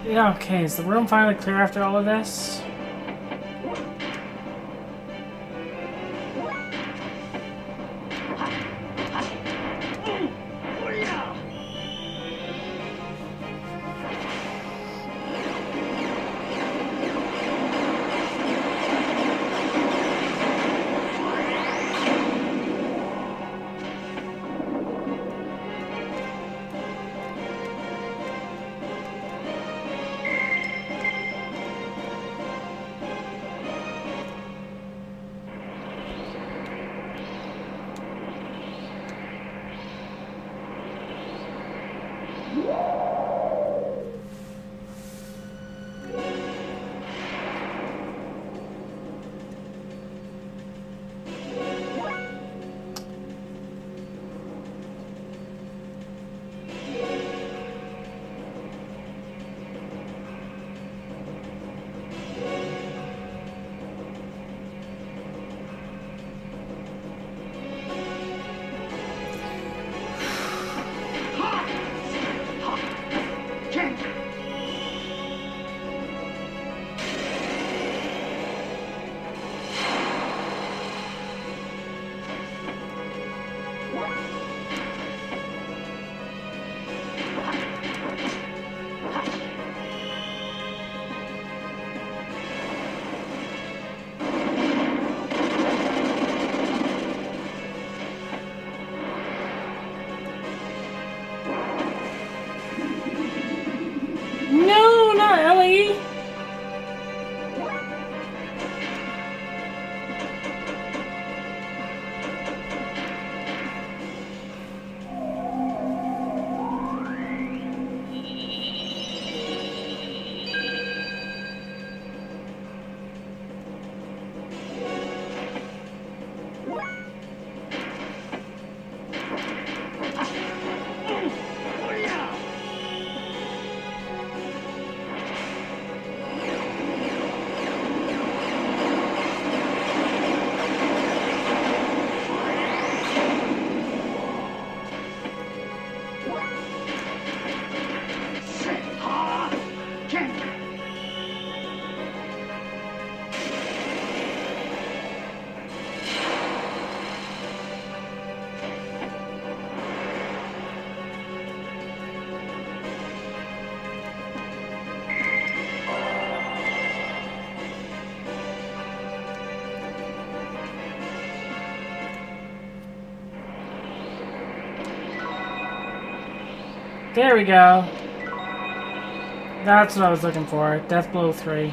Yeah, okay, is the room finally clear after all of this? No, not Ellie! There we go. That's what I was looking for. Death Blow 3.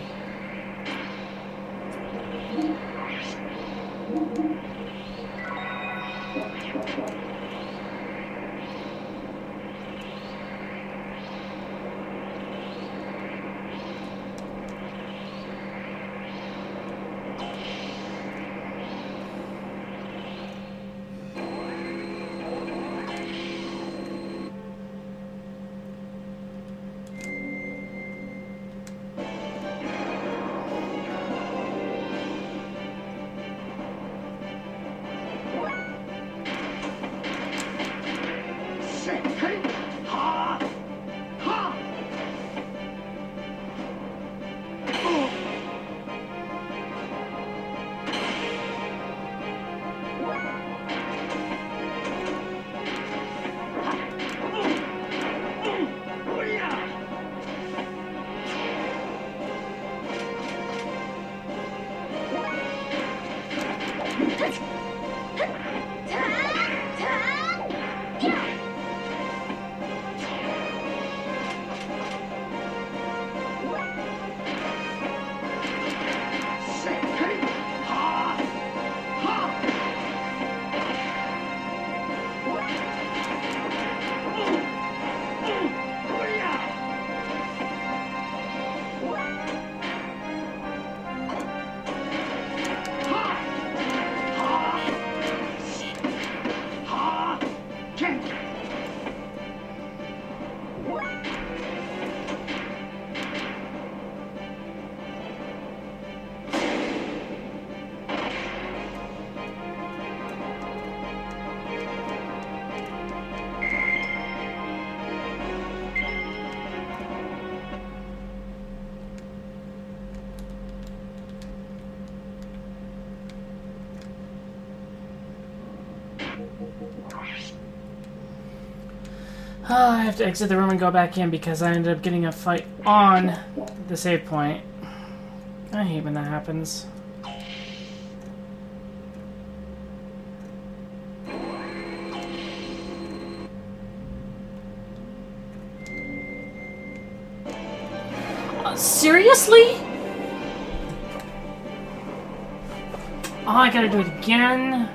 I have to exit the room and go back in because I ended up getting a fight on the save point. I hate when that happens. Seriously? Oh, I gotta do it again.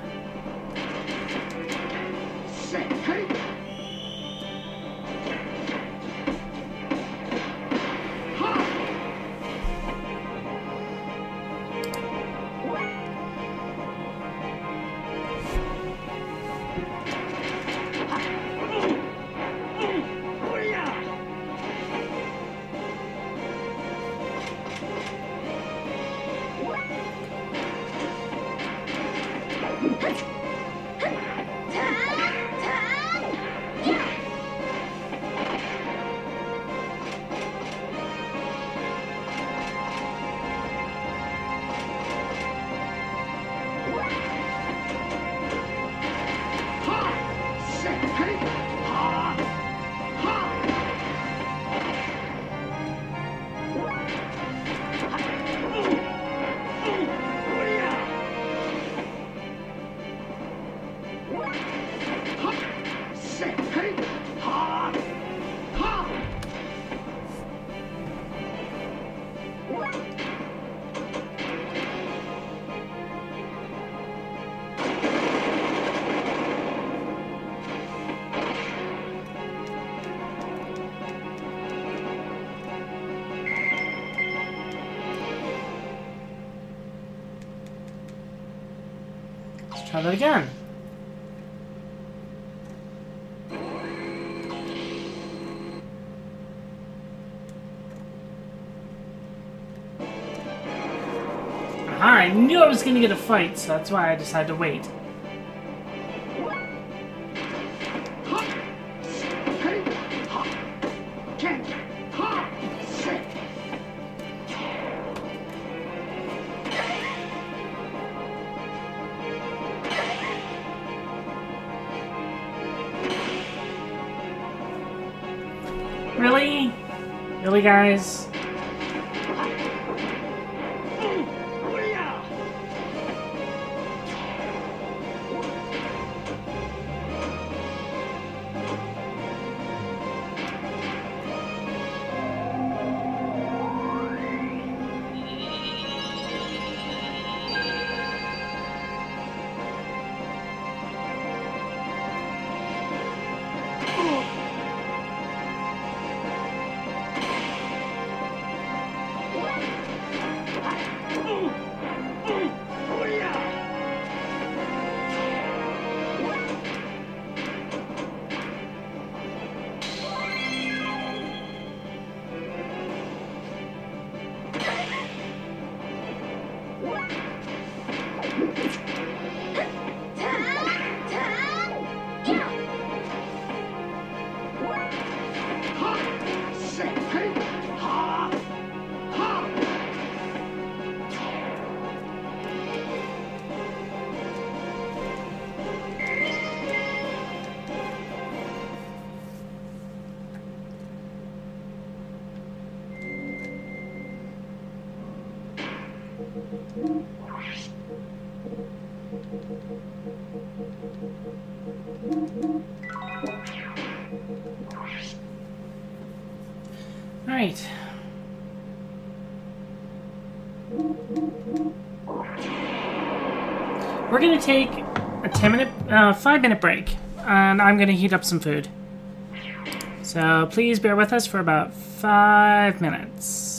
Let's try that again. Aha, I knew I was gonna get a fight, so that's why I decided to wait. Really? Really, guys? Alright. We're gonna take a 5-minute break, and I'm gonna heat up some food. So please bear with us for about 5 minutes.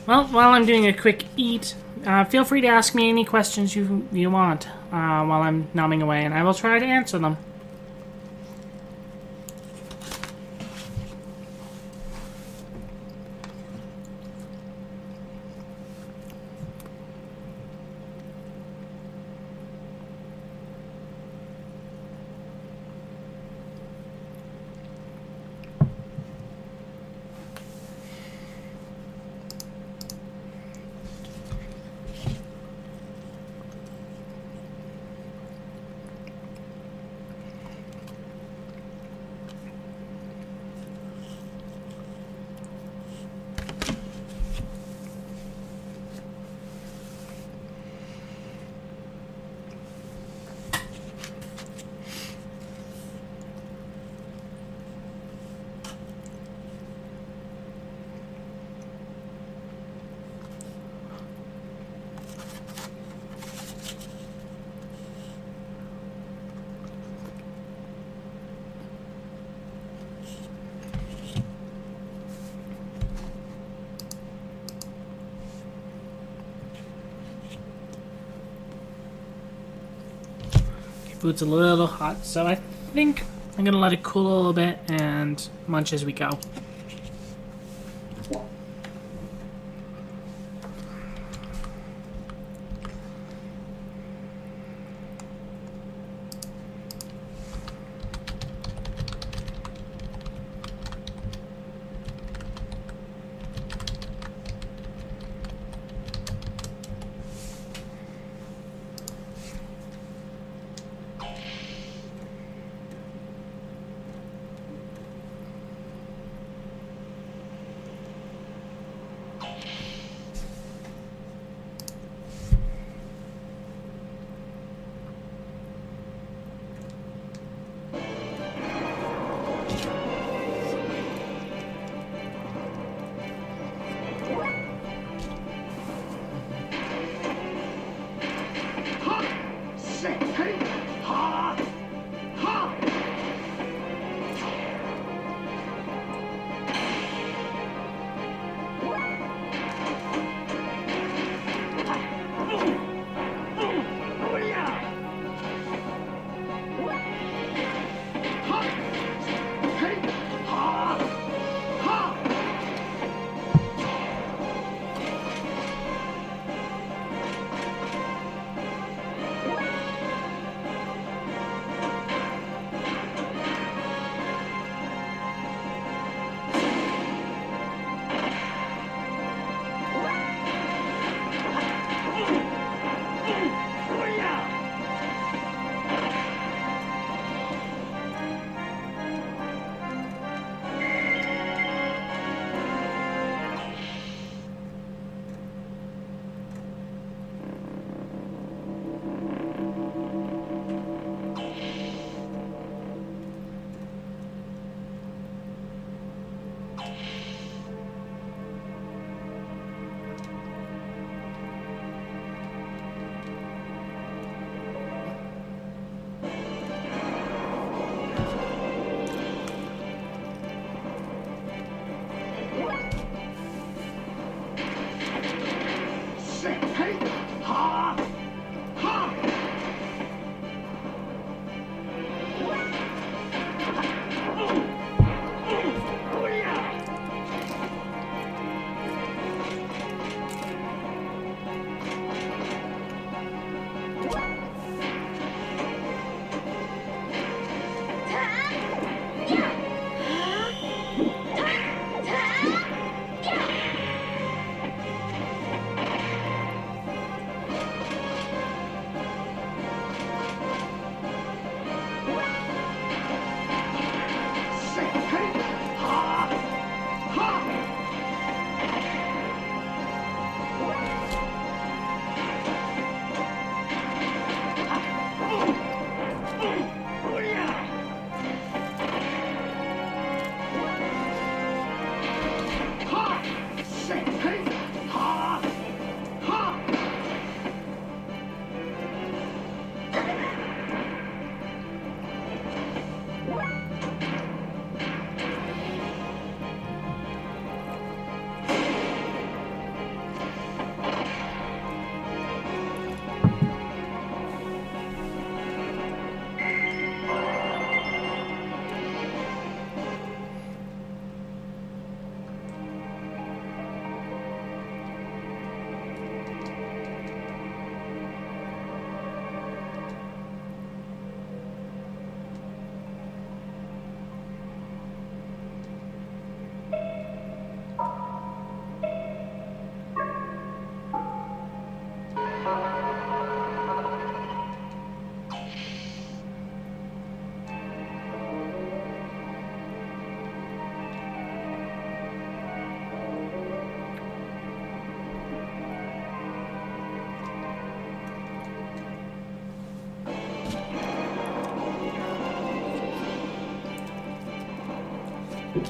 Well, while I'm doing a quick eat, feel free to ask me any questions you want while I'm nomming away, and I will try to answer them. Food's a little hot, so I think I'm gonna let it cool a little bit and munch as we go. I'm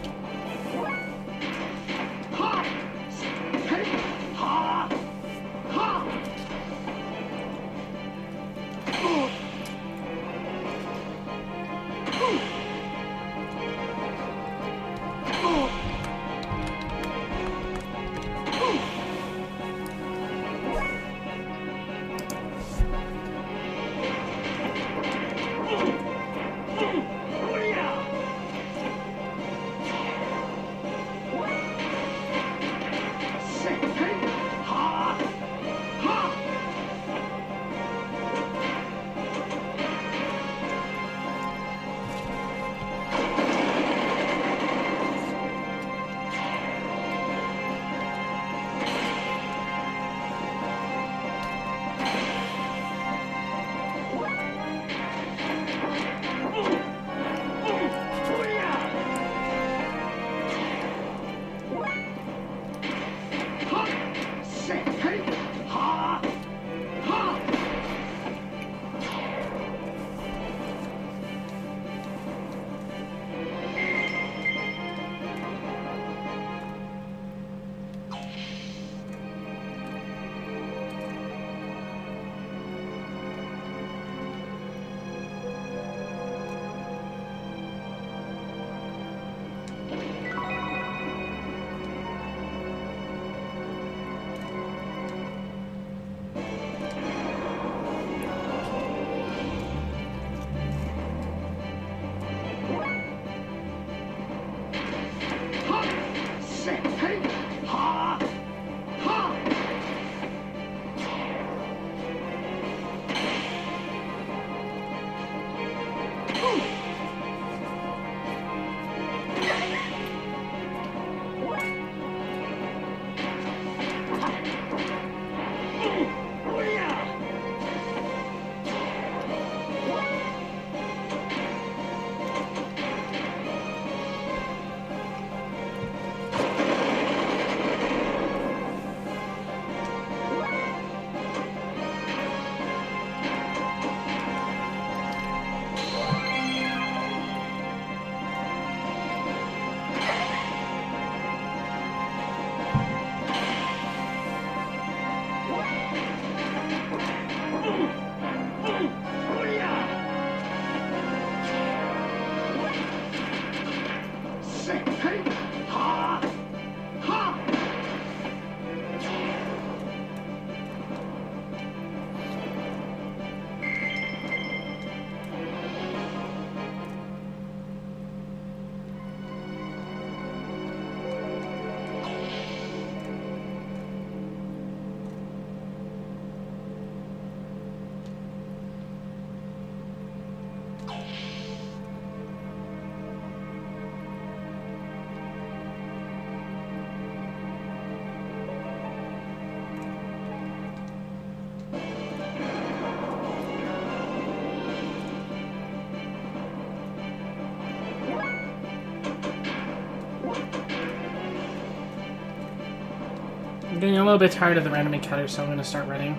getting a little bit tired of the random encounters, so I'm going to start running.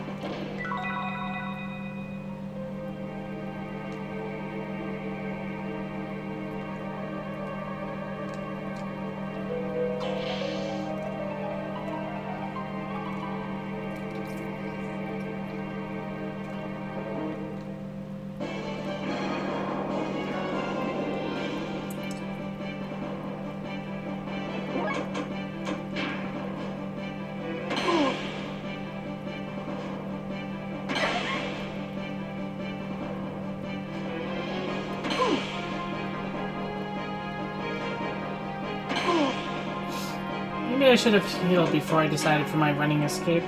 Maybe I should have healed before I decided for my running escape.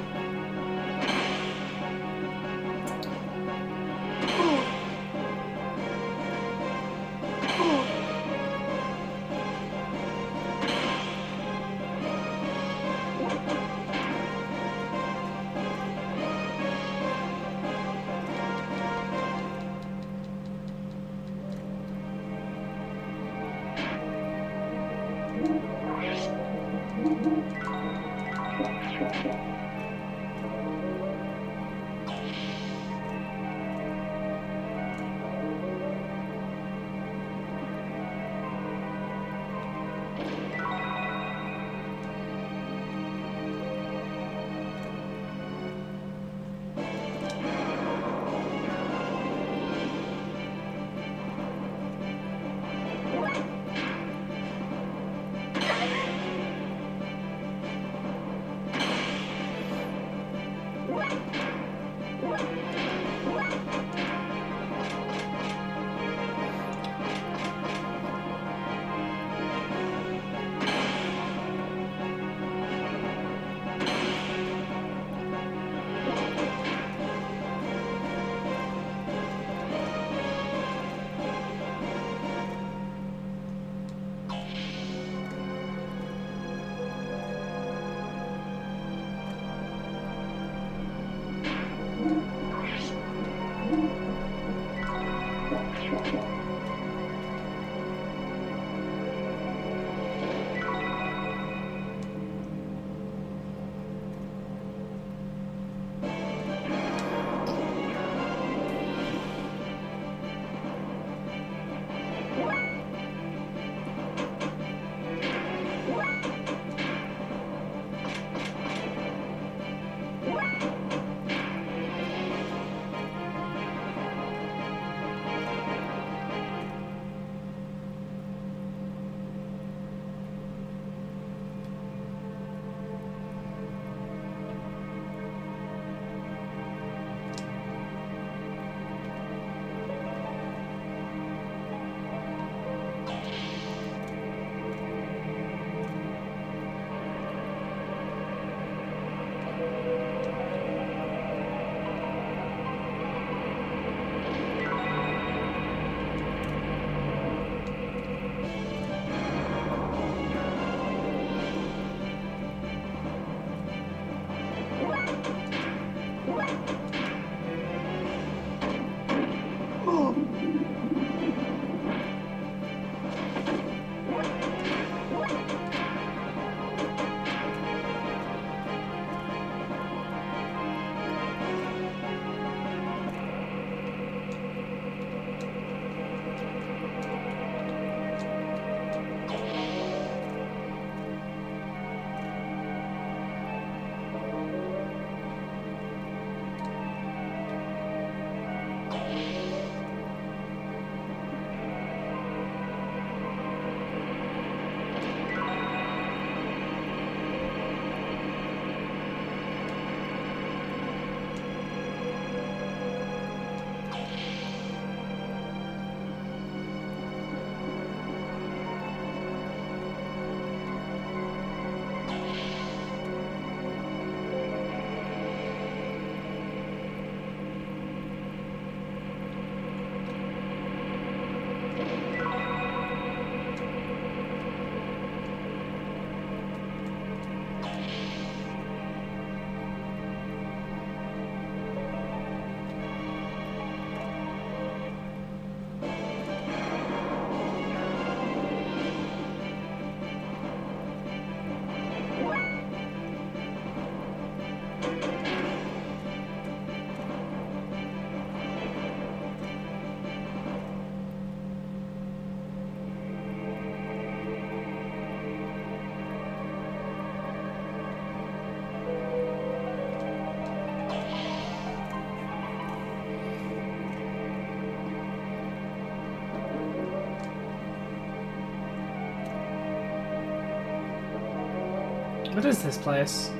What is this place?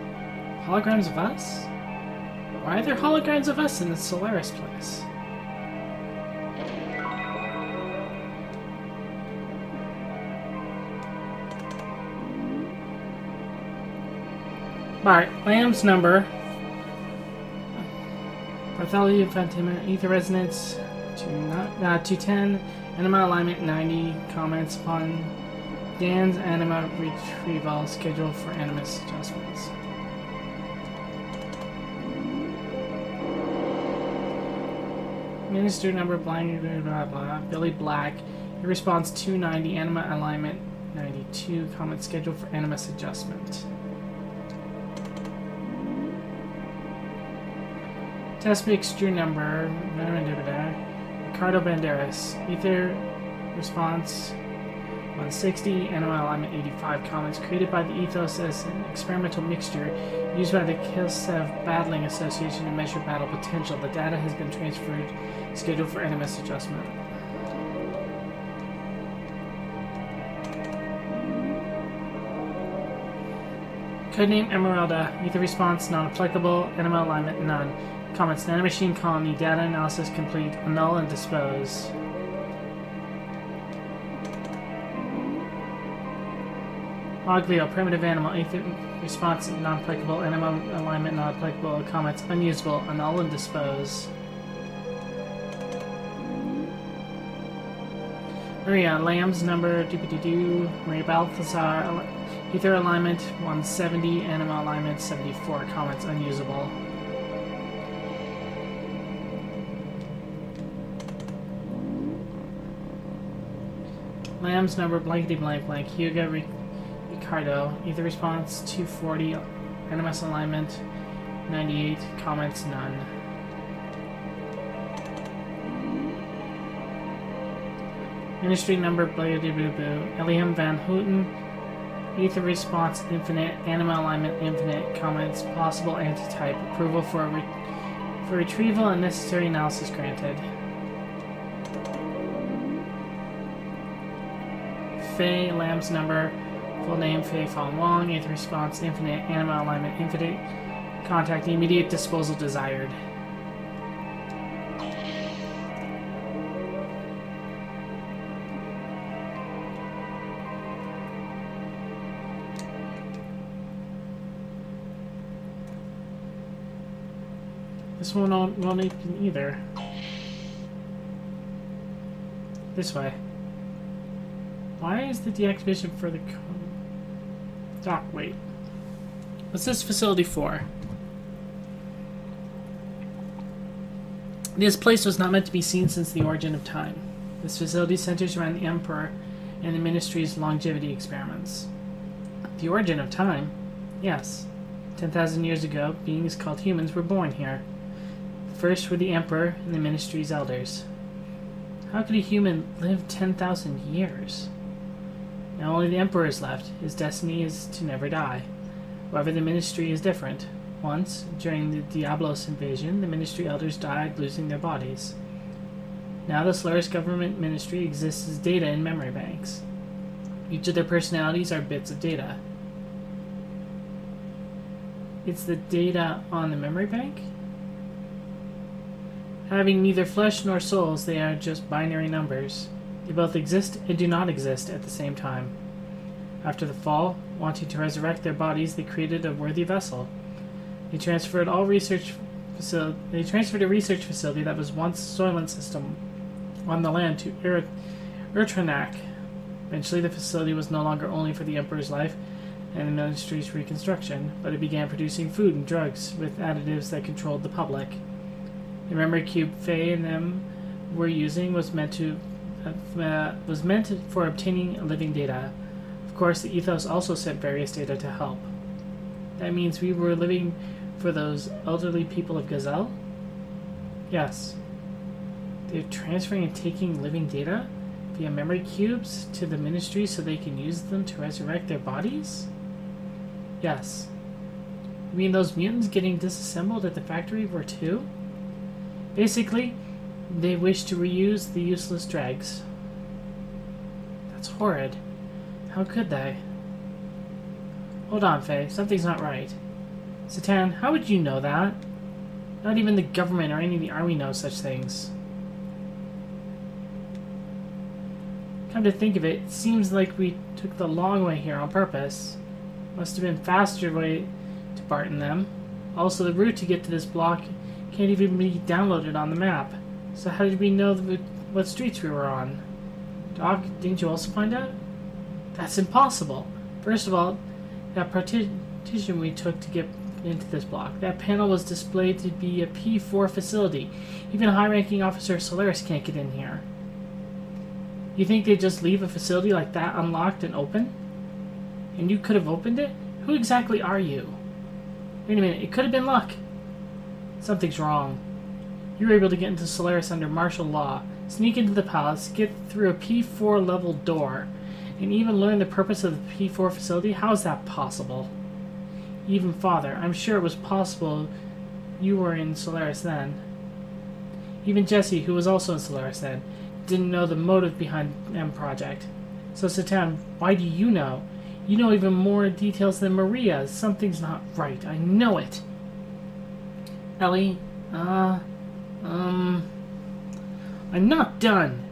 Holograms of us? Why are there holograms of us in the Solaris place? Alright, Lamb's number. Bartholomew Fatima, Ether Resonance 210, Anima Alignment 90, comments upon Dan's Anima Retrieval schedule for Animus adjustments. Minister number blank, blah blah, Billy Black, response 290, Anima Alignment 92, comment schedule for Animus adjustment. Test mixture number, Ricardo Banderas, Ether response 160, Anima Alignment 85, comments created by the Ethos as an experimental mixture used by the Kilsev Battling Association to measure battle potential. The data has been transferred, scheduled for Animus adjustment. Codename Emeralda, Ether response non-applicable, Anima Alignment none. Comments, nanomachine colony, data analysis complete, annul and dispose. Oglio, primitive animal, Ether response non-applicable, Anima Alignment non-applicable, comments, unusable, annul and dispose. Maria, Lamb's number, Maria Balthazar, Ether Alignment 170, Anima Alignment 74, comments, unusable. Lamb's number blankety blank blank. Hugo Ricardo. Ether response 240. Animus alignment 98. Comments none. Ministry number blankety boo boo. Eliam Van Houten. Ether response infinite. Anima alignment infinite. Comments possible antitype. Approval for retrieval and necessary analysis granted. Faye, Lamb's number, full name Faye Fong Wong, Ether response infinite, Anima alignment infinite, contact immediate disposal desired. This one won't open either. This way. Why is the deactivation for the dock? Wait. What's this facility for? This place was not meant to be seen since the origin of time. This facility centers around the Emperor and the Ministry's longevity experiments. The origin of time? Yes. 10,000 years ago, beings called humans were born here. First were the Emperor and the Ministry's elders. How could a human live 10,000 years? Now only the Emperor is left. His destiny is to never die. However, the Ministry is different. Once, during the Diablos invasion, the Ministry elders died, losing their bodies. Now the Solaris government ministry exists as data in memory banks. Each of their personalities are bits of data. It's the data on the memory bank? Having neither flesh nor souls, they are just binary numbers. They both exist and do not exist at the same time. After the fall, wanting to resurrect their bodies, they created a worthy vessel. They transferred a research facility that was once a Soylent system on the land to Urtranak. Eventually, the facility was no longer only for the Emperor's life and the Ministry's reconstruction, but it began producing food and drugs with additives that controlled the public. The memory cube Faye and them were using was meant for obtaining living data. Of course, the Ethos also sent various data to help. That means we were living for those elderly people of Gazelle? Yes. They're transferring and taking living data via memory cubes to the Ministry so they can use them to resurrect their bodies? Yes. You mean those mutants getting disassembled at the factory were too? Basically, they wish to reuse the useless dregs. That's horrid. How could they? Hold on, Faye. Something's not right. Satan, how would you know that? Not even the government or any of the army knows such things. Come to think of it, it seems like we took the long way here on purpose. Must have been faster way to Barton them. Also, the route to get to this block can't even be downloaded on the map. So how did we know what streets we were on? Doc, didn't you also find out? That's impossible. First of all, that partition we took to get into this block, that panel was displayed to be a P4 facility. Even a high-ranking officer of Solaris can't get in here. You think they'd just leave a facility like that unlocked and open? And you could have opened it? Who exactly are you? Wait a minute, it could have been luck. Something's wrong. You were able to get into Solaris under martial law, sneak into the palace, get through a P4 level door, and even learn the purpose of the P4 facility? How is that possible? Even Father, I'm sure it was possible you were in Solaris then. Even Jesse, who was also in Solaris then, didn't know the motive behind M Project. So Satan, why do you know? You know even more details than Maria. Something's not right. I know it. Ellie, I'm not done.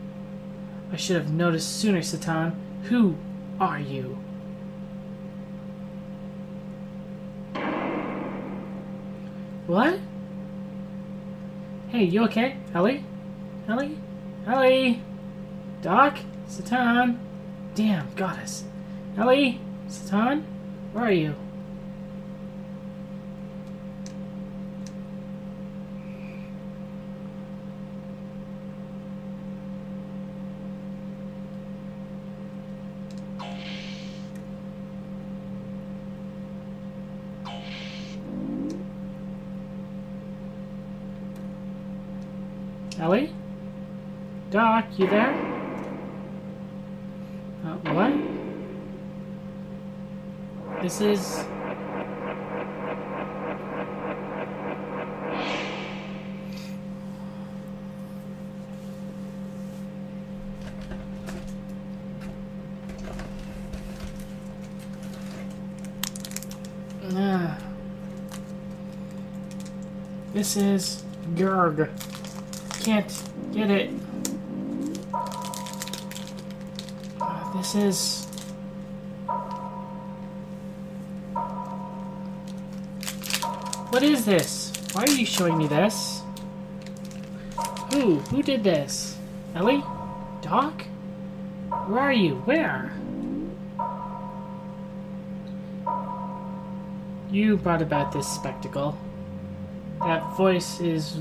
I should have noticed sooner, Satan. Who are you? What? Hey, you okay? Ellie? Ellie? Ellie? Doc? Satan? Damn, got us. Ellie? Satan? Where are you? Ellie? Doc, you there? What? This is... This is... Gerg. Can't get it. This is... What is this? Why are you showing me this? Who? Who did this? Ellie? Doc? Where are you? Where? You brought about this spectacle. That voice is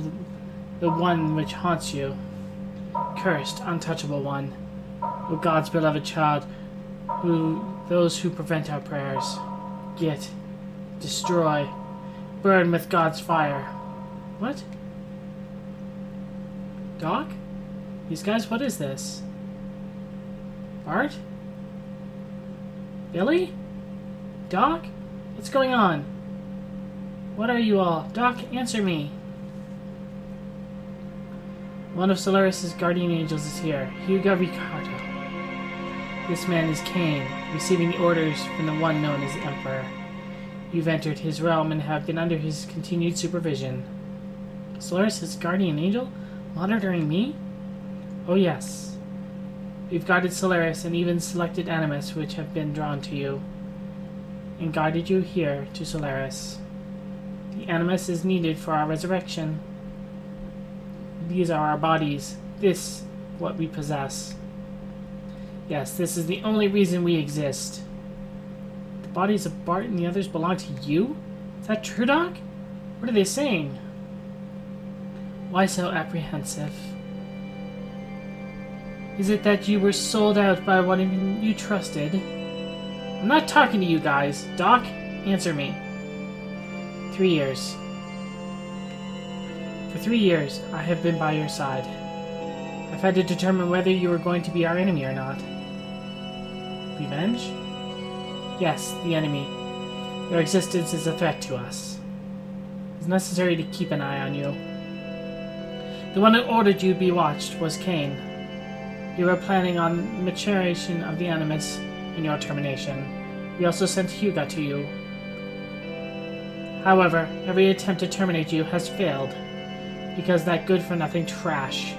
the one which haunts you. Cursed, untouchable one. O God's beloved child, those who prevent our prayers. Get. Destroy. Burn with God's fire. What? Doc? These guys, what is this? Bart? Billy? Doc? What's going on? What are you all? Doc, answer me. One of Solaris' guardian angels is here, Hugo Ricardo. This man is Cain, receiving the orders from the one known as the Emperor. You've entered his realm and have been under his continued supervision. Solaris' guardian angel? Monitoring me? Oh yes. We've guarded Solaris and even selected Animus which have been drawn to you, and guided you here to Solaris. The Animus is needed for our resurrection. These are our bodies. This, what we possess. Yes, this is the only reason we exist. The bodies of Bart and the others belong to you? Is that true, Doc? What are they saying? Why so apprehensive? Is it that you were sold out by one you trusted? I'm not talking to you guys. Doc, answer me. 3 years. For 3 years, I have been by your side. I've had to determine whether you were going to be our enemy or not. Revenge? Yes, the enemy. Your existence is a threat to us. It's necessary to keep an eye on you. The one who ordered you be watched was Cain. You were planning on maturation of the Animus and your termination. We also sent Hyuga to you. However, every attempt to terminate you has failed, because that good-for-nothing trash.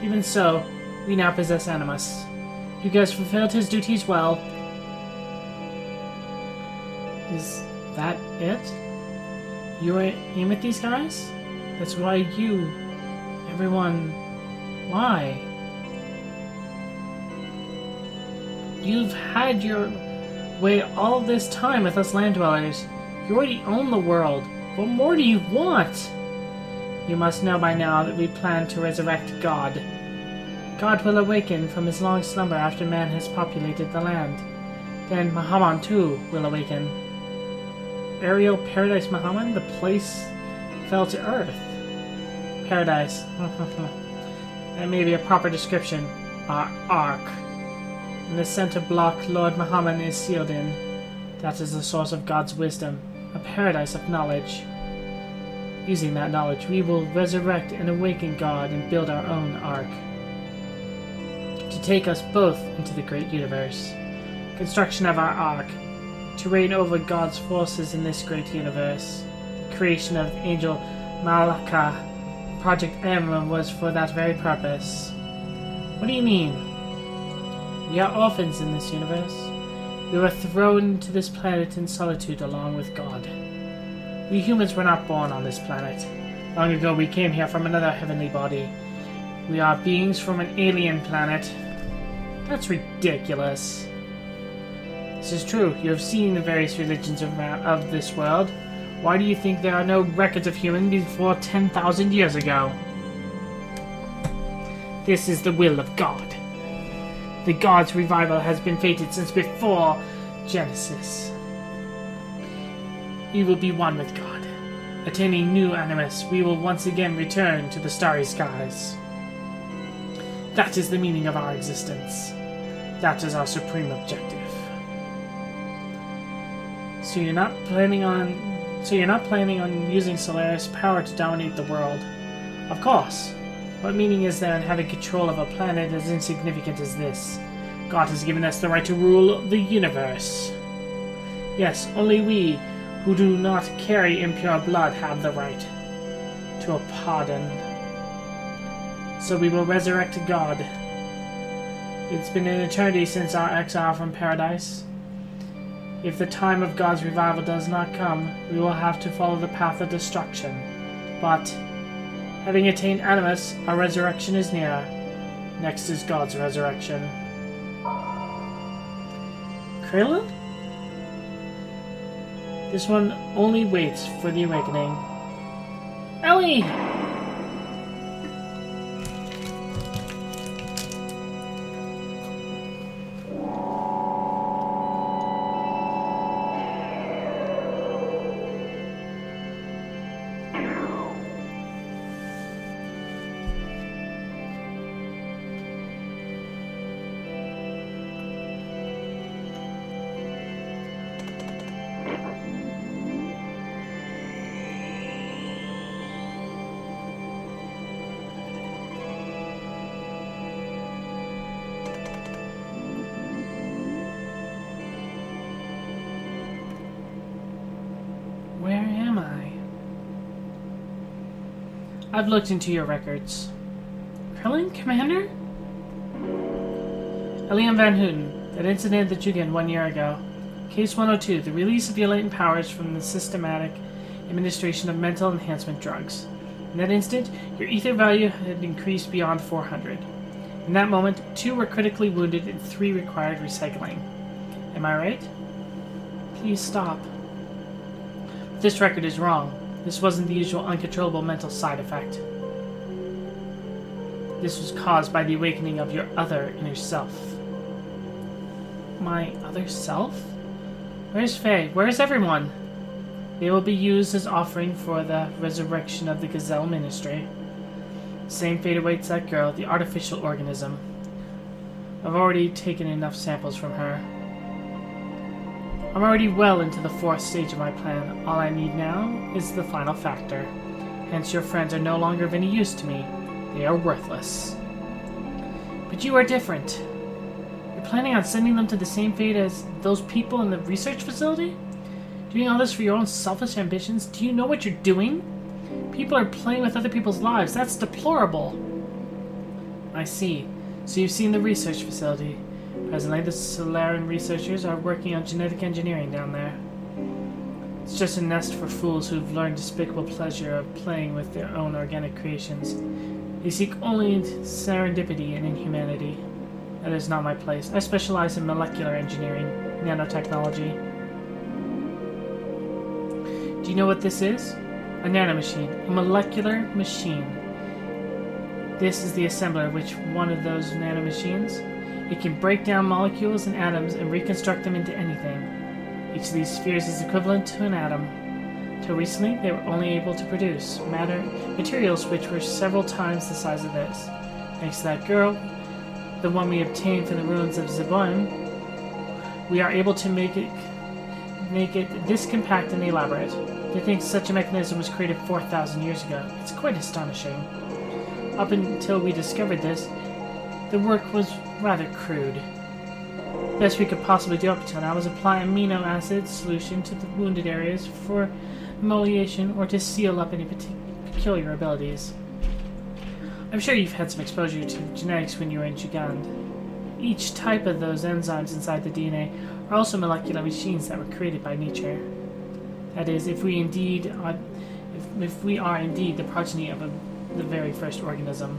Even so, we now possess Animus. Hyuga has fulfilled his duties well. Is that it? You aim at these guys? That's why you... everyone... why? You've had your way all this time with us land dwellers. You already own the world. What more do you want? You must know by now that we plan to resurrect God. God will awaken from his long slumber after man has populated the land. Then Mahaman too will awaken. Aerial Paradise Mahaman? The place fell to earth. Paradise. That may be a proper description. Our Ark. And the center block Lord Mahaman is sealed in. That is the source of God's wisdom. A paradise of knowledge. Using that knowledge, we will resurrect and awaken God and build our own Ark. To take us both into the great universe. Construction of our Ark. To reign over God's forces in this great universe. The creation of Angel Malaka. Project M was for that very purpose. What do you mean? We are orphans in this universe. We were thrown to this planet in solitude along with God. We humans were not born on this planet. Long ago we came here from another heavenly body. We are beings from an alien planet. That's ridiculous. This is true. You have seen the various religions of this world. Why do you think there are no records of humans before 10,000 years ago? This is the will of God. The God's revival has been fated since before Genesis. We will be one with God. Attaining new Animus, we will once again return to the starry skies. That is the meaning of our existence. That is our supreme objective. So you're not planning on using Solaris' power to dominate the world? Of course. What meaning is there in having control of a planet as insignificant as this? God has given us the right to rule the universe. Yes, only we, who do not carry impure blood, have the right to a pardon. So we will resurrect God. It's been an eternity since our exile from paradise. If the time of God's revival does not come, we will have to follow the path of destruction. But, having attained Animus, our resurrection is near. Next is God's resurrection. Krillin? This one only waits for the awakening. Ellie! Where am I? I've looked into your records. Krillin, Commander? Elian Van Houten, that incident at Jugen 1 year ago. Case 102, the release of your latent powers from the systematic administration of mental enhancement drugs. In that instant, your ether value had increased beyond 400. In that moment, 2 were critically wounded and 3 required recycling. Am I right? Please stop. This record is wrong. This wasn't the usual uncontrollable mental side effect. This was caused by the awakening of your other inner self. My other self? Where's Faye? Where's everyone? They will be used as offering for the resurrection of the Gazelle Ministry. Same fate awaits that girl, the artificial organism. I've already taken enough samples from her. I'm already well into the 4th stage of my plan. All I need now is the final factor. Hence your friends are no longer of any use to me. They are worthless. But you are different. Your You're planning on sending them to the same fate as those people in the research facility? Doing all this for your own selfish ambitions? Do you know what you're doing? People are playing with other people's lives. That's deplorable. I see. So you've seen the research facility. Presently, the Solarian researchers are working on genetic engineering down there. It's just a nest for fools who've learned despicable pleasure of playing with their own organic creations. They seek only serendipity and inhumanity. That is not my place. I specialize in molecular engineering, nanotechnology. Do you know what this is? A nanomachine. A molecular machine. This is the assembler of which one of those nanomachines. It can break down molecules and atoms and reconstruct them into anything. Each of these spheres is equivalent to an atom. Till recently, they were only able to produce materials which were several times the size of this. Thanks to that girl, the one we obtained from the ruins of Zeboim, we are able to make it this compact and elaborate. To think such a mechanism was created 4,000 years ago. It's quite astonishing. Up until we discovered this, the work was rather crude. The best we could possibly do up until now was apply amino acid solution to the wounded areas for emoliation or to seal up any peculiar abilities. I'm sure you've had some exposure to genetics when you were in Gigand. Each type of those enzymes inside the DNA are also molecular machines that were created by nature. That is, if we are indeed the progeny of the very first organism.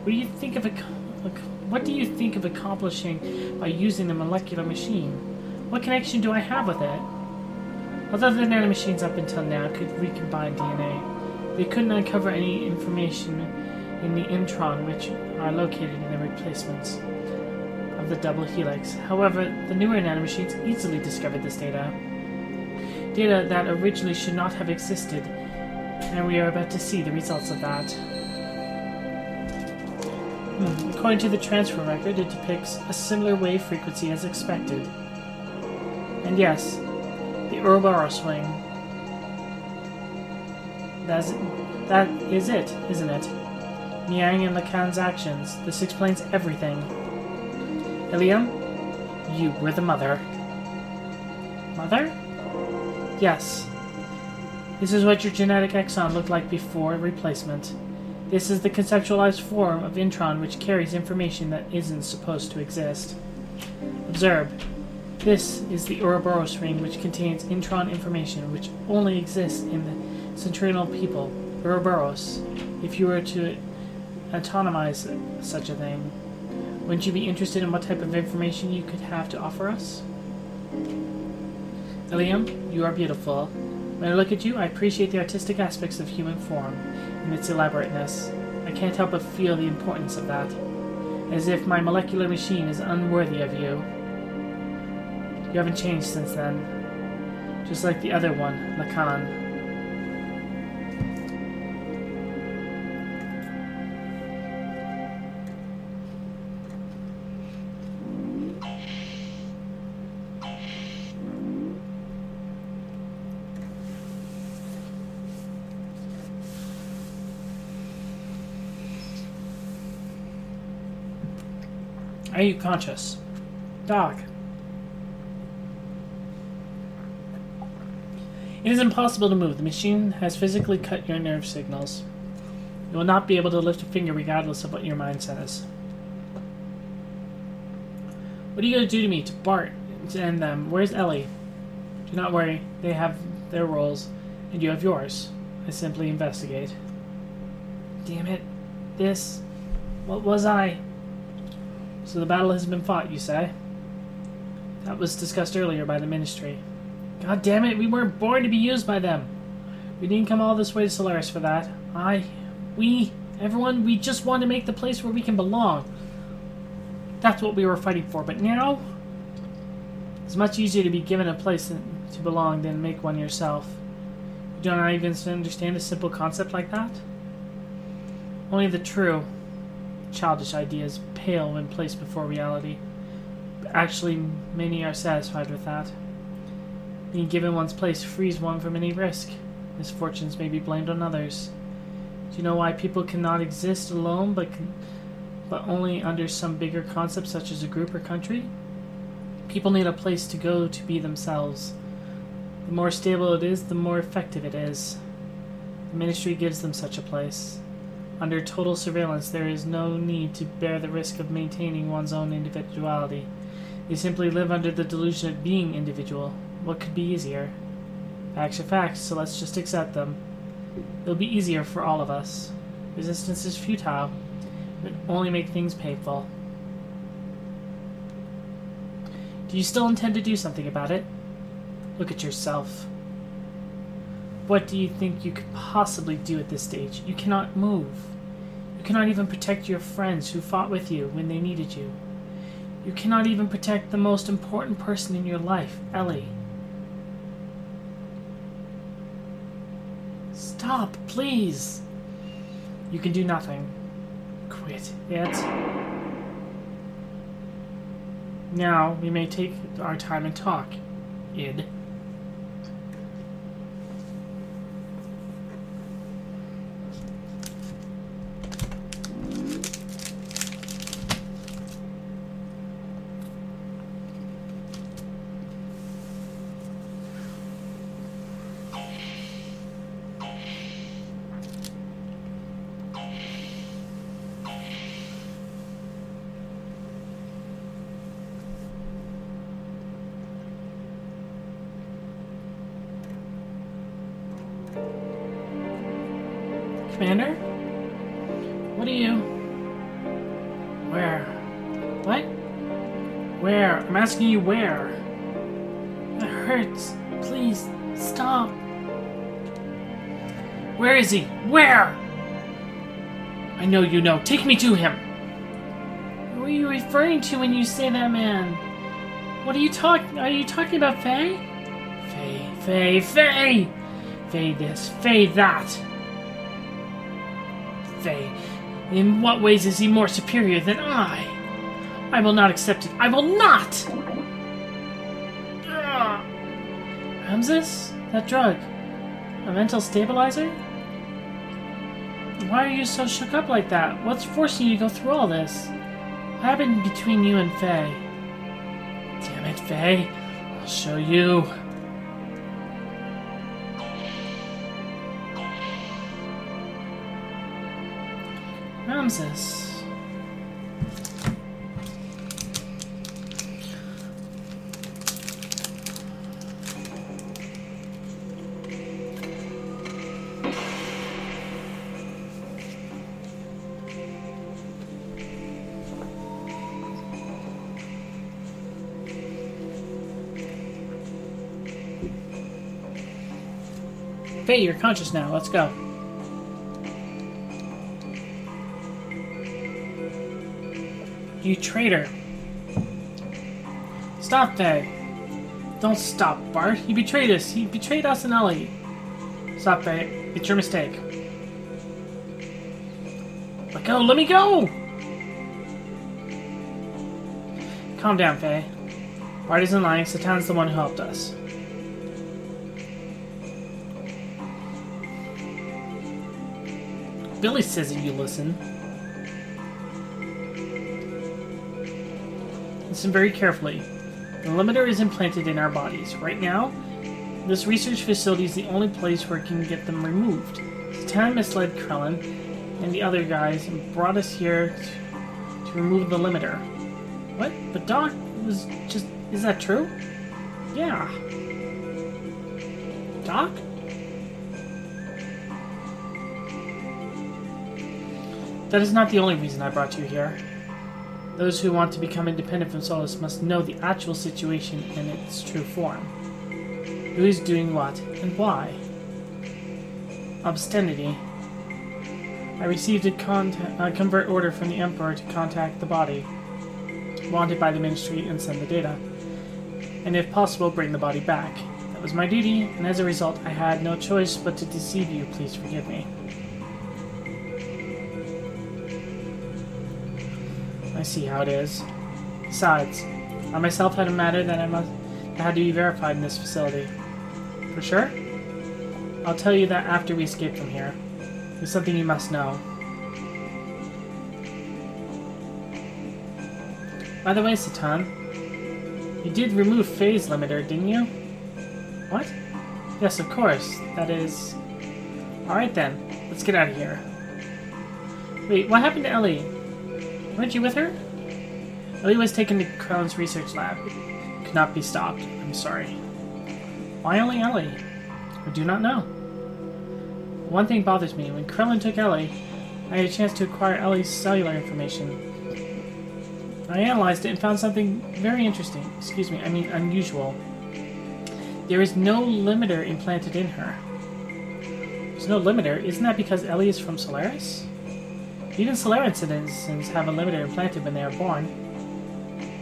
What do you think of accomplishing by using the molecular machine? What connection do I have with it? Although the nanomachines up until now could recombine DNA, they couldn't uncover any information in the intron which are located in the replacements of the double helix. However, the newer nanomachines easily discovered this data. Data that originally should not have existed, and we are about to see the results of that. According to the transfer record, it depicts a similar wave frequency as expected. And yes, the Ouroboros wing. That is it, isn't it? Niang and Lacan's actions. This explains everything. Ilium, you were the mother. Mother? Yes. This is what your genetic exon looked like before replacement. This is the conceptualized form of intron which carries information that isn't supposed to exist. Observe. This is the Ouroboros ring which contains intron information which only exists in the centennial people, Ouroboros. If you were to autonomize such a thing, wouldn't you be interested in what type of information you could have to offer us? Ilium, you are beautiful. When I look at you, I appreciate the artistic aspects of human form and its elaborateness. I can't help but feel the importance of that, as if my molecular machine is unworthy of you. You haven't changed since then, just like the other one, Lacan. Are you conscious? Dog. It is impossible to move. The machine has physically cut your nerve signals. You will not be able to lift a finger regardless of what your mind says. What are you going to do to me, to Bart, to end them? Where's Ellie? Do not worry. They have their roles, and you have yours. I simply investigate. Damn it. This... What was I? So the battle has been fought, you say? That was discussed earlier by the Ministry. God damn it, we weren't born to be used by them. We didn't come all this way to Solaris for that. Everyone, we just want to make the place where we can belong. That's what we were fighting for, but now... It's much easier to be given a place to belong than make one yourself. You don't even understand a simple concept like that? Only the true, childish ideas pale when placed before reality. But actually, many are satisfied with that. Being given one's place frees one from any risk. Misfortunes may be blamed on others. Do you know why people cannot exist alone but but only under some bigger concept such as a group or country. People need a place to go to be themselves. The more stable it is, the more effective it is. The Ministry gives them such a place. Under total surveillance, there is no need to bear the risk of maintaining one's own individuality. They simply live under the delusion of being individual. What could be easier? Facts are facts, so let's just accept them. It'll be easier for all of us. Resistance is futile. It would only make things painful. Do you still intend to do something about it? Look at yourself. What do you think you could possibly do at this stage? You cannot move. You cannot even protect your friends who fought with you when they needed you. You cannot even protect the most important person in your life, Ellie. Stop, please. You can do nothing. Quit it. Now, we may take our time and talk, id. Commander? What are you... Where? What? Where? I'm asking you where? It hurts. Please, stop. Where is he? Where? I know you know. Take me to him. Who are you referring to when you say that, man? What are you talking... Are you talking about Faye? Faye. Faye this. Faye that. Faye. In what ways is he more superior than I? I will not accept it. I will not! Ramses? That drug? A mental stabilizer? Why are you so shook up like that? What's forcing you to go through all this? What happened between you and Faye? Damn it, Faye. I'll show you. Ramses. Faye, you're conscious now. Let's go. You traitor. Stop, Faye. Don't stop, Bart. He betrayed us. He betrayed us and Ellie. Stop, Faye. It's your mistake. Let go. Let me go! Calm down, Faye. Bart isn't lying. Satan's the one who helped us. Billy says that you listen. Listen very carefully. The limiter is implanted in our bodies. Right now, this research facility is the only place where it can get them removed. Satan misled Krellin and the other guys and brought us here to remove the limiter. What? But Doc was just... Is that true? Yeah. Doc? That is not the only reason I brought you here. Those who want to become independent from Solus must know the actual situation in its true form. Who is doing what, and why? Obscenity. I received a convert order from the Emperor to contact the body, wanted by the Ministry, and send the data. And if possible, bring the body back. That was my duty, and as a result, I had no choice but to deceive you. Please forgive me. I see how it is. Besides, I myself had a matter that had to be verified in this facility. For sure? I'll tell you that after we escape from here. There's something you must know. By the way, Satan, you did remove phase limiter, didn't you? What? Yes, of course. That is... Alright then, let's get out of here. Wait, what happened to Ellie? Weren't you with her? Ellie was taken to Krellin's research lab. It could not be stopped. I'm sorry. Why only Ellie? I do not know. One thing bothers me. When Krellin took Ellie, I had a chance to acquire Ellie's cellular information. I analyzed it and found something very interesting. Excuse me, I mean unusual. There is no limiter implanted in her. There's no limiter? Isn't that because Ellie is from Solaris? Even Solarian citizens have a limiter implanted when they are born.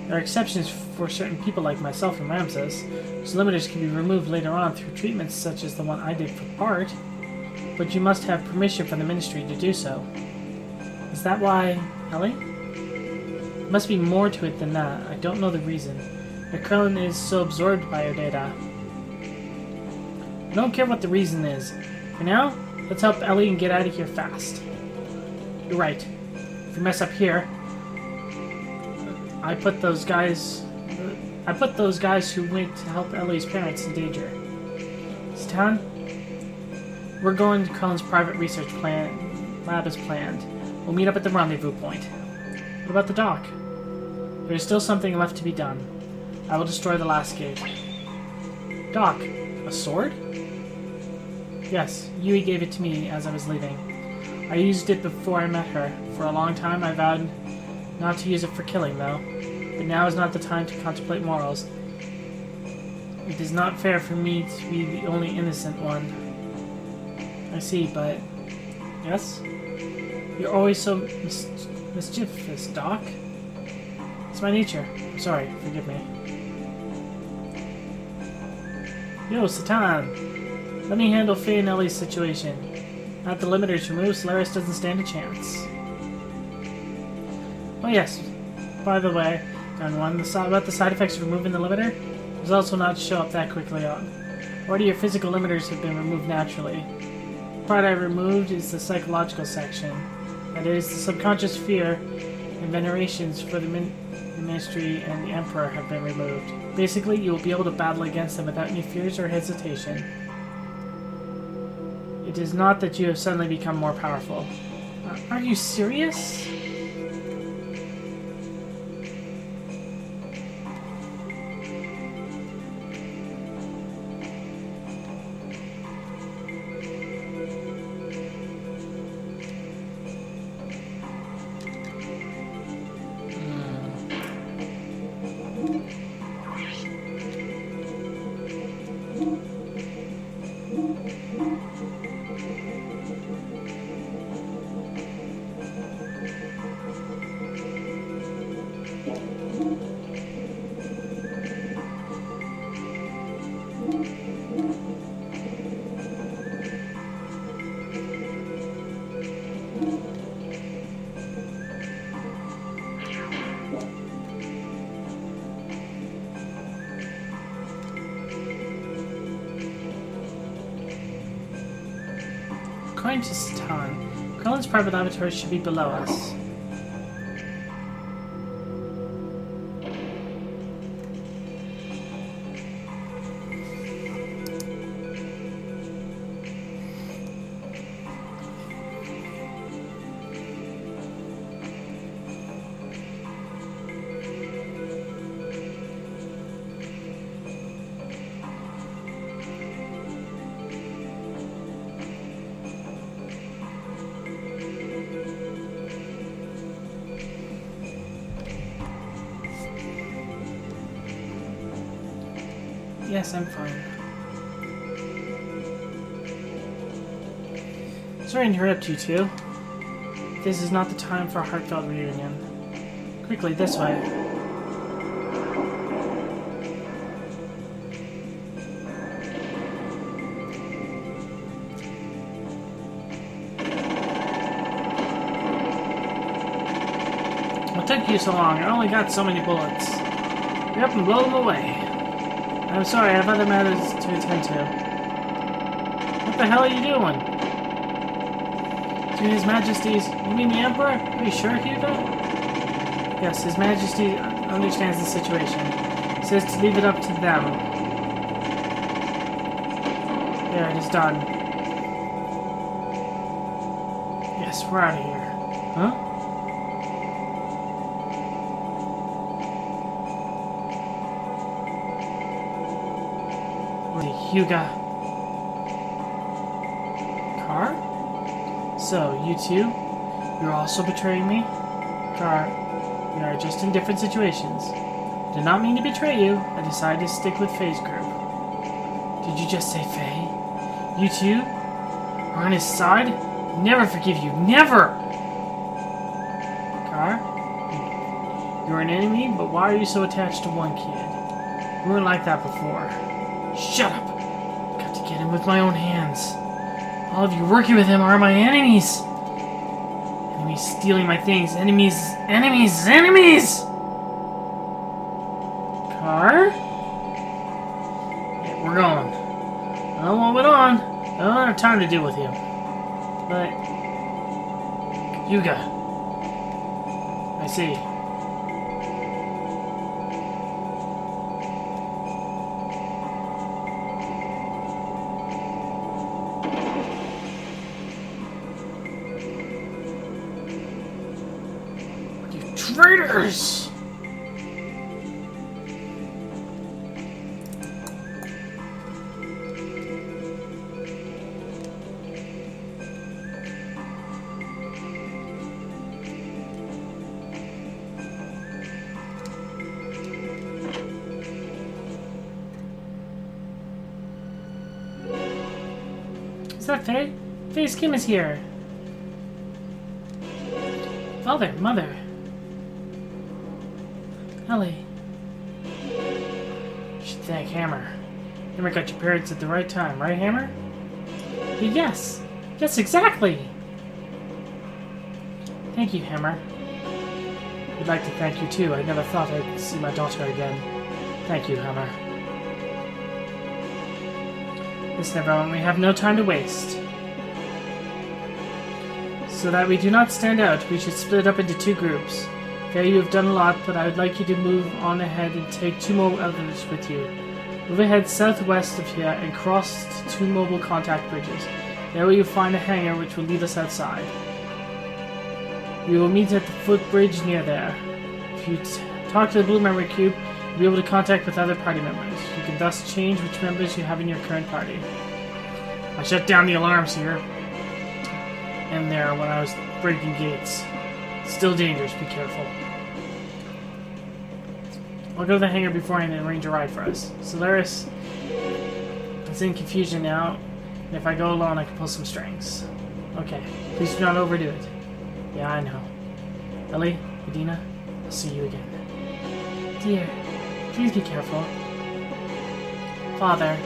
There are exceptions for certain people like myself and Ramses, whose limiters can be removed later on through treatments such as the one I did for Bart, but you must have permission from the Ministry to do so. Is that why... Ellie? There must be more to it than that. I don't know the reason. But Krellin is so absorbed by her data. I don't care what the reason is. For now, let's help Ellie and get out of here fast. You're right. If we mess up here, I put those guys who went to help Ellie's parents in danger. Stan, we're going to Krellin's private research lab as planned. We'll meet up at the rendezvous point. What about the dock? There is still something left to be done. I will destroy the last gate. Doc, a sword? Yes, Yui gave it to me as I was leaving. I used it before I met her. For a long time I vowed not to use it for killing, though. But now is not the time to contemplate morals. It is not fair for me to be the only innocent one. I see, but... Yes? You're always so mischievous, Doc. It's my nature. I'm sorry, forgive me. Yo, Satan! Let me handle Faye and Ellie's situation. Not the limiters removed, Solaris doesn't stand a chance. Oh yes, by the way, about the side effects of removing the limiter, results will not show up that quickly on. Already your physical limiters have been removed naturally. The part I removed is the psychological section. That is, the subconscious fear and venerations for the Ministry and the Emperor have been removed. Basically, you will be able to battle against them without any fears or hesitation. It is not that you have suddenly become more powerful. Are you serious? According to Satan, Krellin's private laboratory should be below us. Yes, I'm fine. Sorry to interrupt you two. This is not the time for a heartfelt reunion. Quickly, this way. What took you so long? I only got so many bullets. Hurry up and blow them away. I'm sorry, I have other matters to attend to. What the hell are you doing? To His Majesty's... You mean the Emperor? Are you sure, Hugo? Yes, His Majesty understands the situation. Says to leave it up to them. There, it is done. Yes, we're out of here. Huh? The Hyuga car? So, you two, you're also betraying me? Car, we are just in different situations. I did not mean to betray you. I decided to stick with Faye's group. Did you just say Faye? You two are on his side? Never forgive you. Never! Car, you're an enemy, but why are you so attached to one kid? You weren't like that before. Shut up! I've got to get him with my own hands. All of you working with him are my enemies! Enemies stealing my things. Enemies! Enemies! Enemies! Car? Yeah, we're going. I don't want it on. I don't have time to deal with him. But... Hyuga. I see. Traitors! Is that Faye? Faye's Kim is here. Father, Mother. Ellie. You should thank Hammer. Hammer got your parents at the right time, right, Hammer? Yes. Yes, exactly. Thank you, Hammer. I'd like to thank you, too. I never thought I'd see my daughter again. Thank you, Hammer. Listen, everyone, we have no time to waste. So that we do not stand out, we should split up into two groups. Faye, you have done a lot, but I would like you to move on ahead and take two more others with you. Move ahead southwest of here and cross two mobile contact bridges. There you will find a hangar which will lead us outside. We will meet at the footbridge near there. If you talk to the Blue Memory Cube, you'll be able to contact with other party members. You can thus change which members you have in your current party. I shut down the alarms here and there when I was breaking gates. Still dangerous, be careful. I'll go to the hangar beforehand and arrange a ride for us. Solaris is in confusion now, and if I go alone I can pull some strings. Okay, please do not overdo it. Yeah, I know. Ellie, Medina, I'll see you again. Dear, please be careful. Father.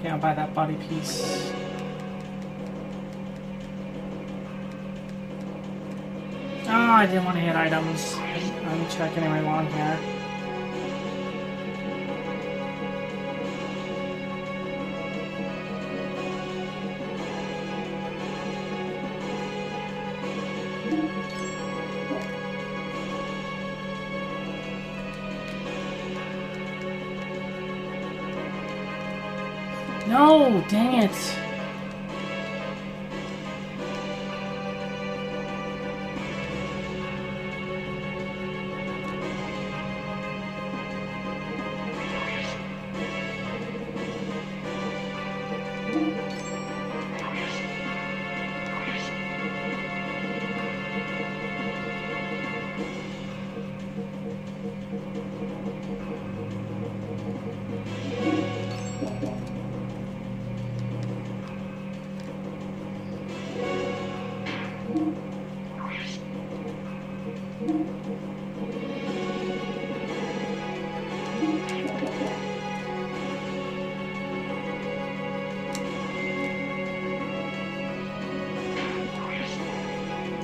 Okay, I'll buy that body piece. Oh, I didn't want to hit items. I'm checking my lawn here. No, dang it.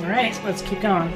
Alright, let's keep going.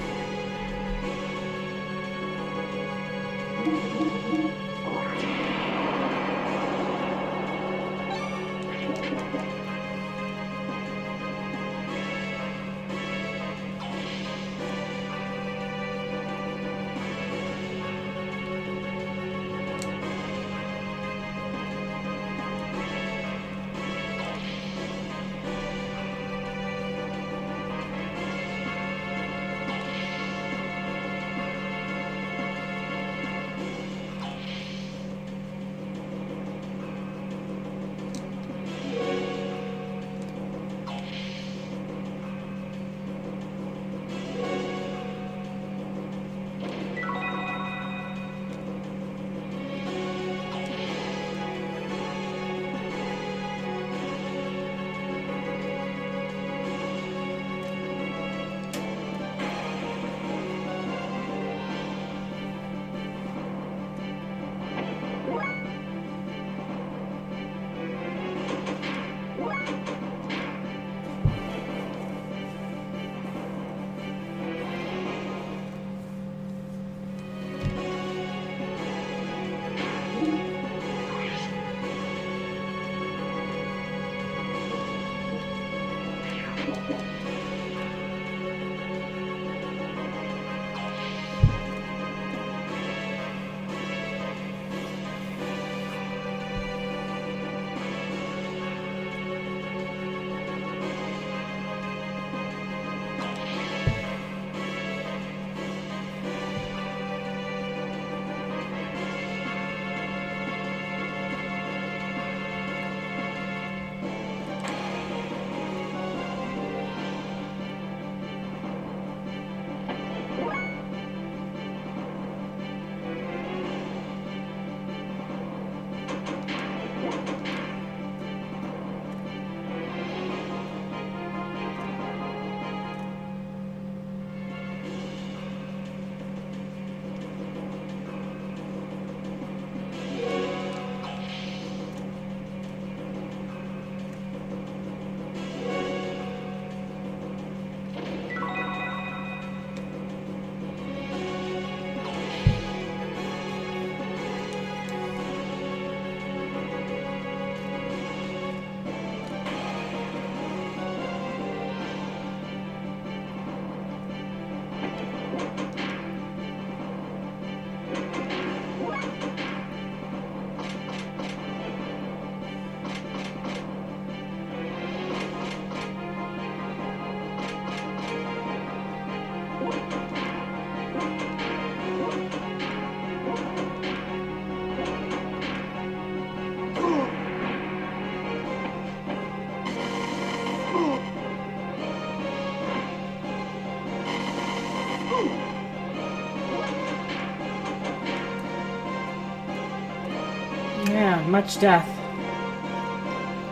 Yeah, much death.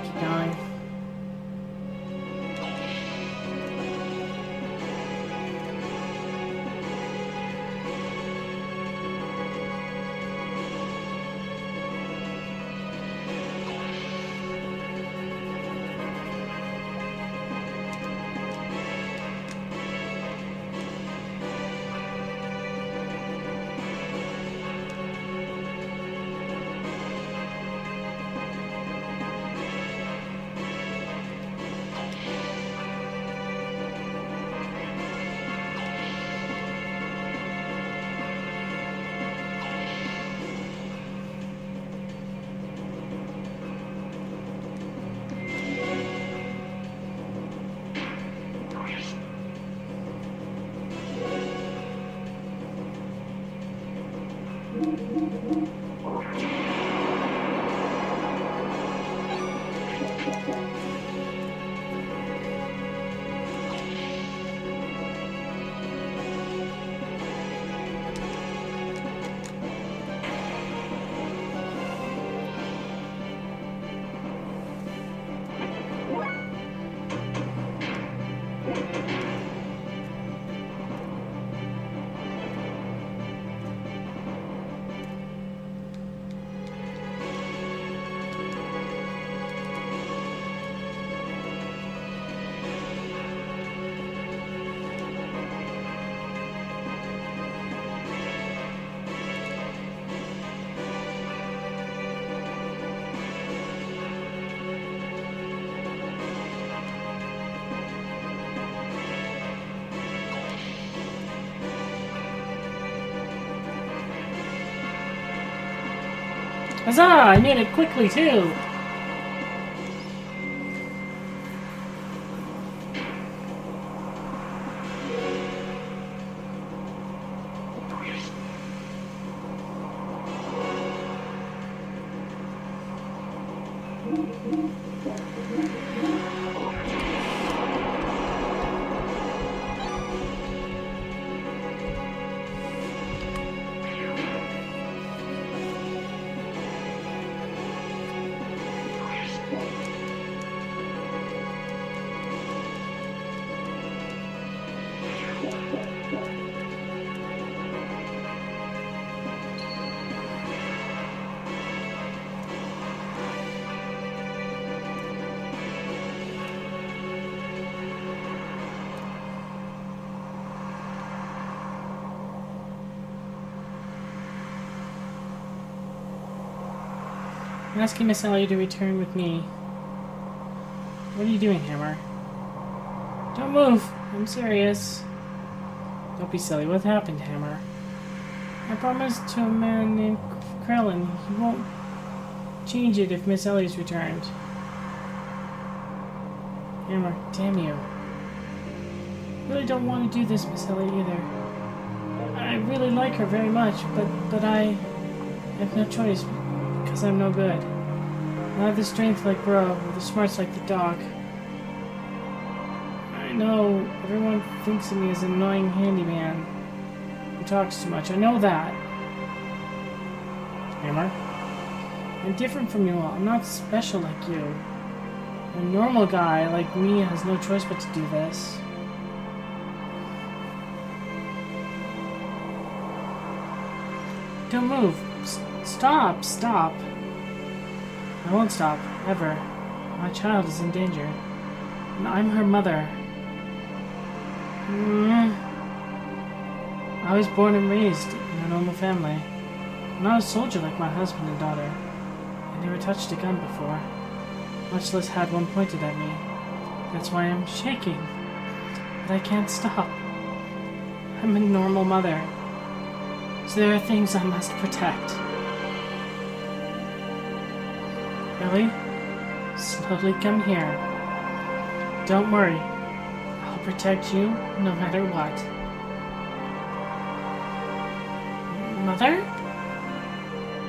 Keep going. Huzzah! I made it quickly, too! I'm asking Miss Ellie to return with me. What are you doing, Hammer? Don't move! I'm serious. Don't be silly. What happened, Hammer? I promised to a man named Krellin. He won't change it if Miss Ellie's returned. Hammer, damn you. I really don't want to do this, Miss Ellie, either. I really like her very much, but I have no choice. Because I'm no good. I have the strength like Bro, or the smarts like the dog. I know everyone thinks of me as an annoying handyman who talks too much. I know that. Hammer? I'm different from you all. I'm not special like you. A normal guy like me has no choice but to do this. Don't move. Stop! Stop! I won't stop, ever. My child is in danger. And I'm her mother. I was born and raised in a normal family. I'm not a soldier like my husband and daughter. I never touched a gun before. Much less had one pointed at me. That's why I'm shaking. But I can't stop. I'm a normal mother. So there are things I must protect. Ellie, slowly come here. Don't worry. I'll protect you no matter what. Mother?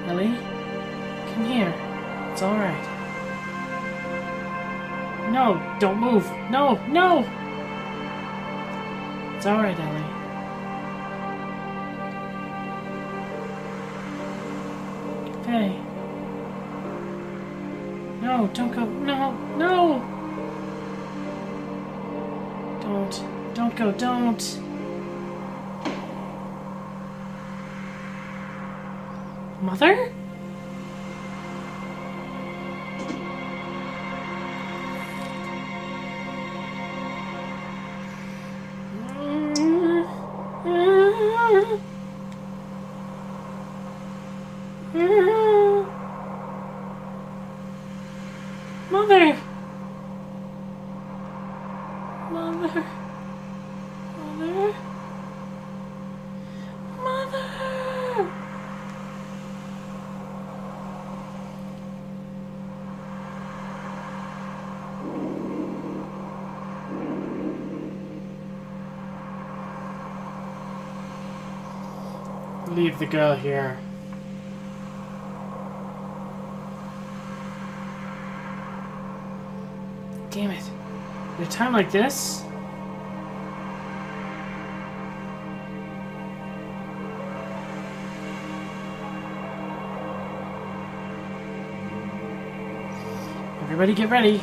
Ellie, come here. It's alright. No, don't move. No, no! It's alright, Ellie. Hey. No, don't go. No, no! Don't go, don't! Mother? Mother! Mother! Mother! Mother! Leave the girl here. Damn it. At a time like this? Everybody get ready.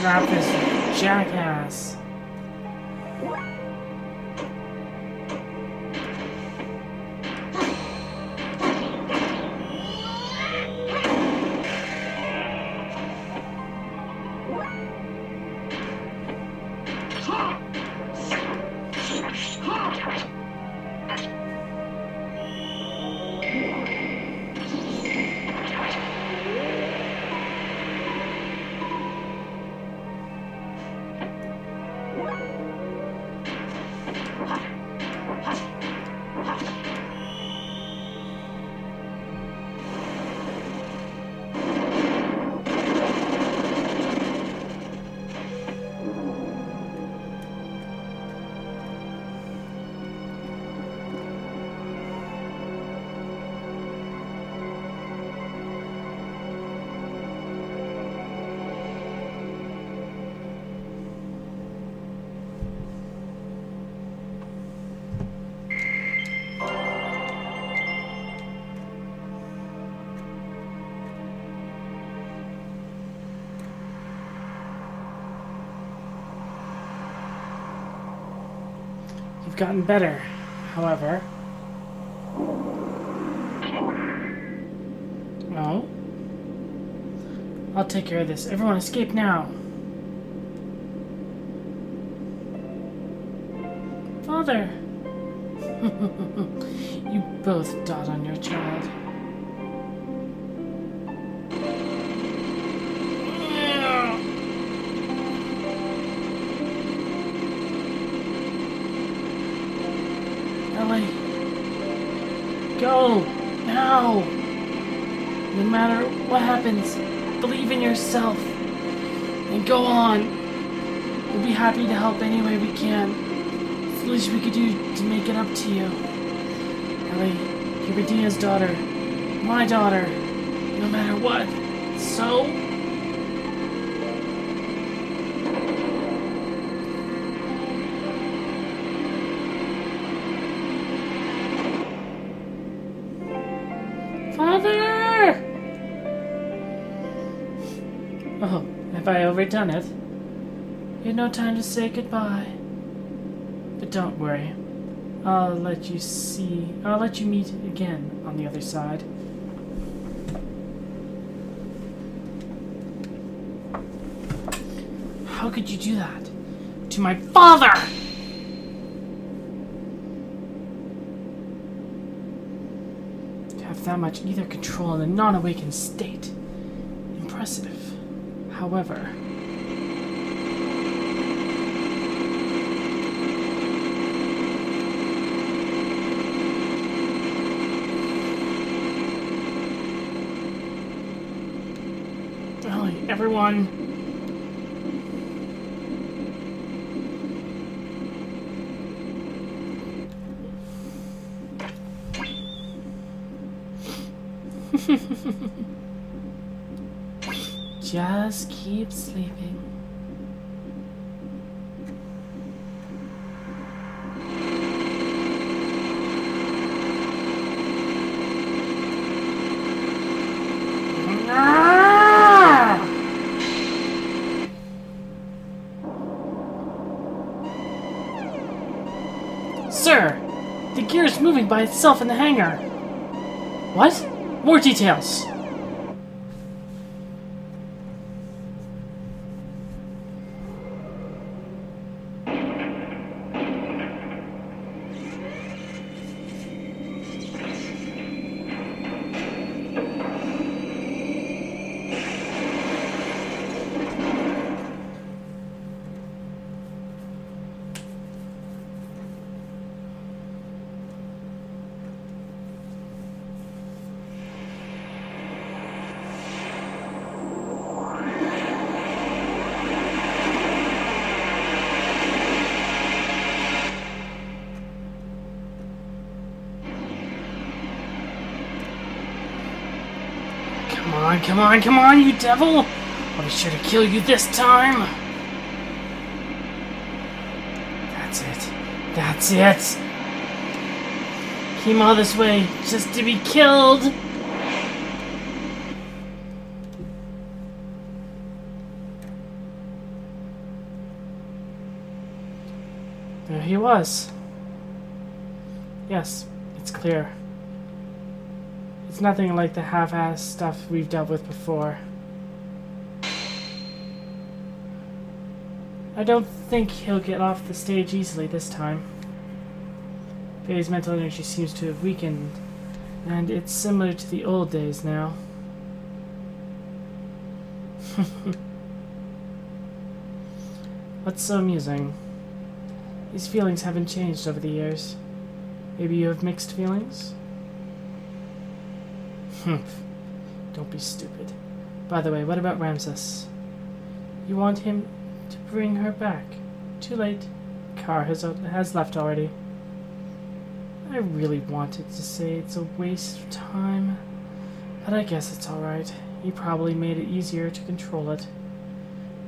Grab this jackass. You've gotten better, however. Oh? I'll take care of this. Everyone escape now. Father! You both dot on your child. Ellie! Go! Now! No matter what happens, believe in yourself. And go on. We'll be happy to help any way we can. It's the least we could do to make it up to you. Ellie, you're Medina's daughter. My daughter. No matter what. So? Father! Oh, have I overdone it? You had no time to say goodbye. But don't worry. I'll let you meet again on the other side. How could you do that? To my father! To have that much ether control in a non-awakened state. Impressive. However... Everyone. Just keep sleeping. Sir! The gear is moving by itself in the hangar. What? More details! Come on, you devil! I'll be sure to kill you this time! That's it! Came all this way just to be killed! There he was. Yes, it's clear. It's nothing like the half-assed stuff we've dealt with before. I don't think he'll get off the stage easily this time. Faye's mental energy seems to have weakened, and it's similar to the old days now. What's so amusing? These feelings haven't changed over the years. Maybe you have mixed feelings? Don't be stupid. By the way, what about Ramses? You want him to bring her back? Too late. Car has left already. I really wanted to say it's a waste of time, but I guess it's alright. He probably made it easier to control it.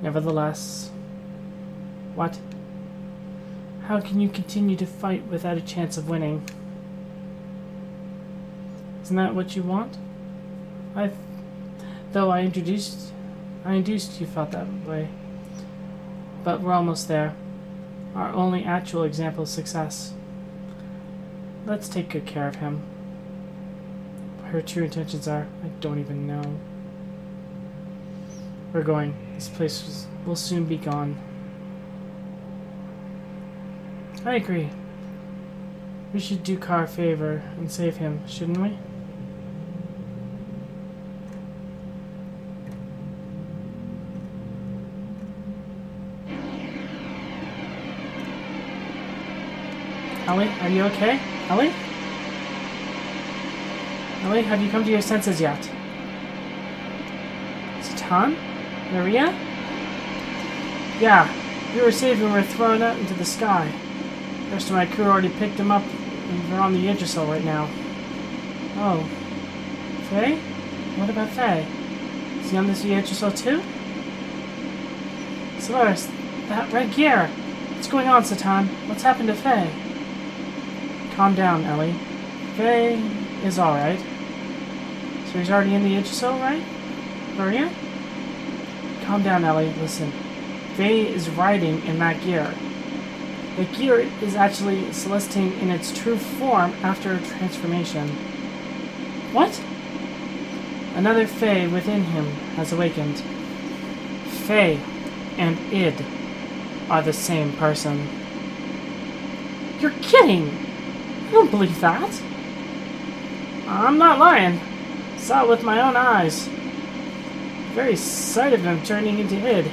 Nevertheless... What? How can you continue to fight without a chance of winning? Isn't that what you want? Though I induced you felt that way. But we're almost there. Our only actual example of success. Let's take good care of him. What her true intentions are, I don't even know. We're going. This place will soon be gone. I agree. We should do Carr a favor and save him, shouldn't we? Ellie, are you okay? Ellie? Ellie, have you come to your senses yet? Satan? Maria? Yeah, we were saved when we were thrown out into the sky. The rest of my crew already picked him up and we're on the Yggdrasil right now. Oh. Faye? What about Faye? Is he on this Yggdrasil too? Solaris, that red gear! What's going on, Satan? What's happened to Faye? Calm down, Ellie. Faye is alright. So he's already in the Yggdrasil, right? Maria? Calm down, Ellie. Listen. Faye is riding in that gear. The gear is actually Celestine in its true form after transformation. What? Another Faye within him has awakened. Faye and Id are the same person. You're kidding! I don't believe that. I'm not lying. Saw it with my own eyes. The very sight of him turning into Id.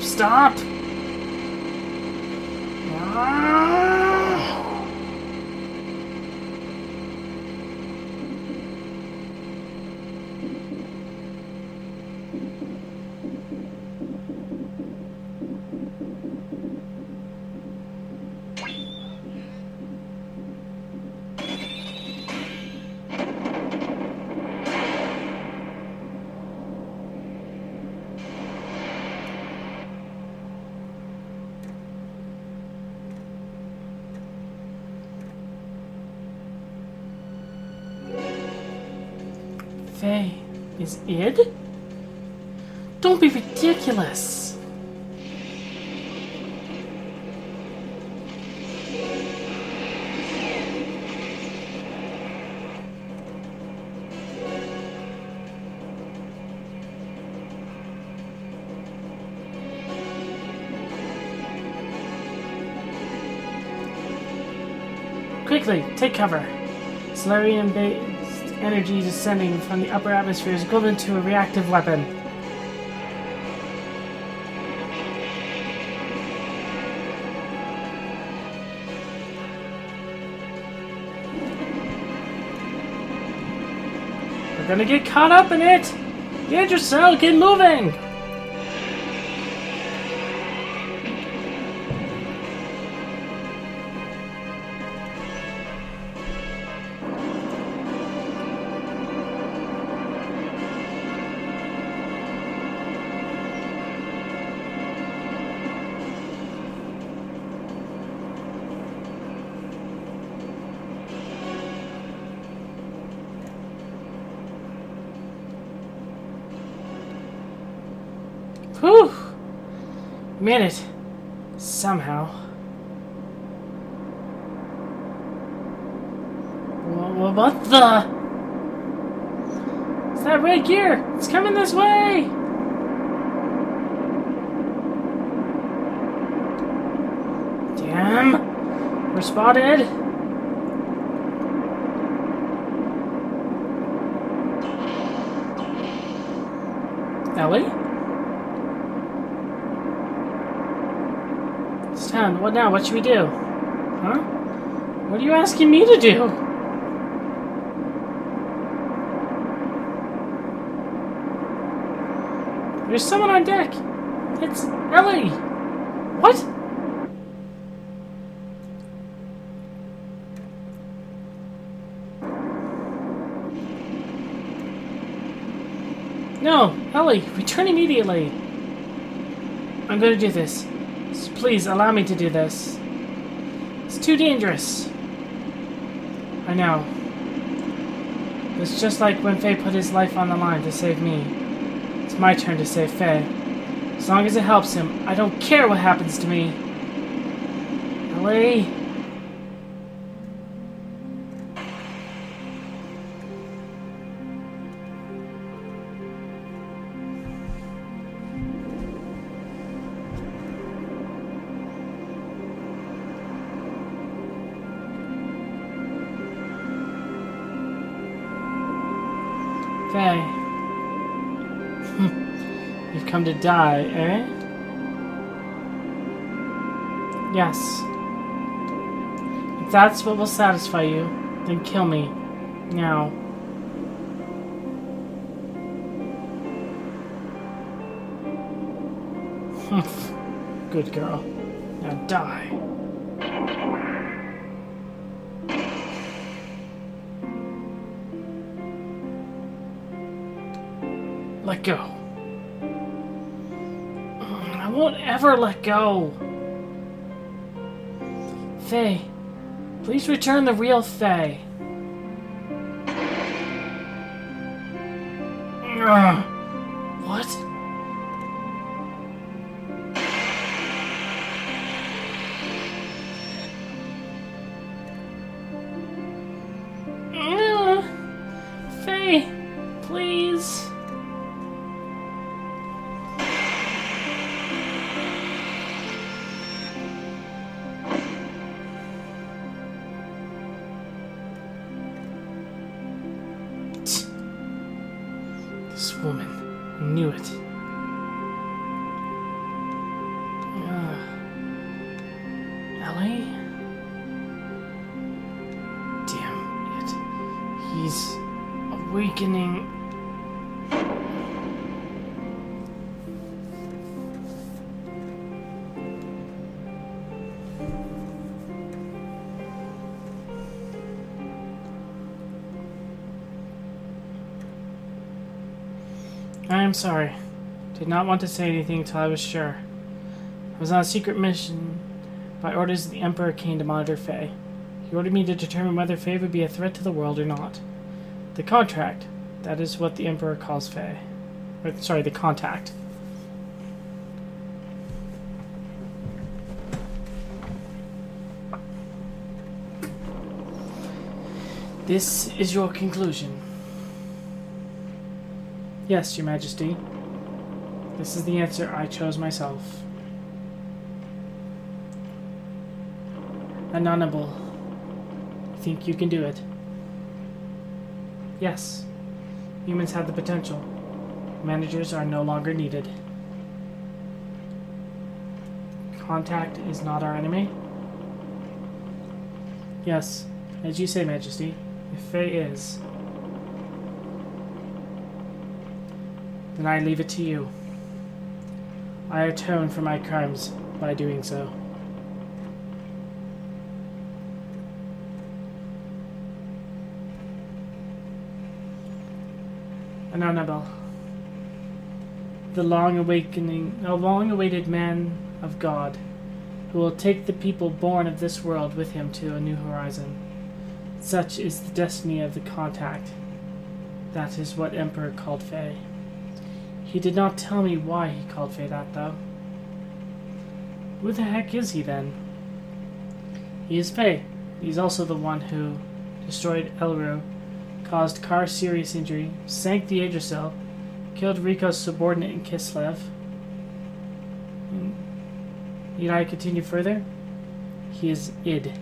Stop! Faye, is id? Don't be ridiculous! Quickly, take cover. Solarian-based energy descending from the upper atmosphere is equivalent to a reactive weapon. We're gonna get caught up in it! Get yourself, get moving! Whew! Made it. Somehow. What the? It's that red gear! It's coming this way! Damn! We're spotted! Ellie? Stan, what now? What should we do? Huh? What are you asking me to do? There's someone on deck! It's Ellie! What? No! Ellie! Return immediately! I'm gonna do this. Please, allow me to do this. It's too dangerous. I know. It's just like when Faye put his life on the line to save me. It's my turn to save Faye. As long as it helps him, I don't care what happens to me. Ellie? Faye. You've come to die, eh? Yes. If that's what will satisfy you, then kill me. Now. Good girl. Now die. Let go. I won't ever let go. Faye, please return the real Faye. What? Faye, please. This woman knew it. Ellie? Damn it. He's awakening. I am sorry. Did not want to say anything until I was sure. I was on a secret mission by orders of the Emperor King to monitor Faye. He ordered me to determine whether Faye would be a threat to the world or not. The contract That is what the Emperor calls Faye. Or, sorry, the contact. This is your conclusion. Yes, Your Majesty. This is the answer I chose myself. Anonable. I think you can do it. Yes. Humans have the potential. Managers are no longer needed. Contact is not our enemy? Yes, as you say, Majesty. If Faye is, then I leave it to you. I atone for my crimes by doing so. Annabelle, the long-awaited man of God, who will take the people born of this world with him to a new horizon. Such is the destiny of the contact. That is what Emperor called Faye. He did not tell me why he called Faye that, though. Who the heck is he, then? He is Faye. He's also the one who destroyed Elro, caused Kar serious injury, sank the Yggdrasil, killed Rico's subordinate in Kislev. Need I continue further? He is Id.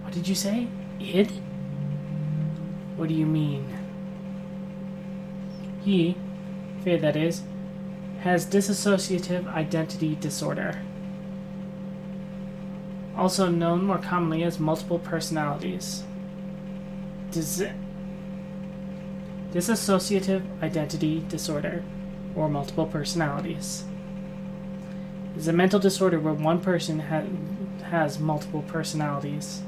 What did you say? Id? What do you mean? He, Faye that is, has dissociative identity disorder, also known more commonly as multiple personalities. Dissociative identity disorder, or multiple personalities, is a mental disorder where one person has multiple personalities.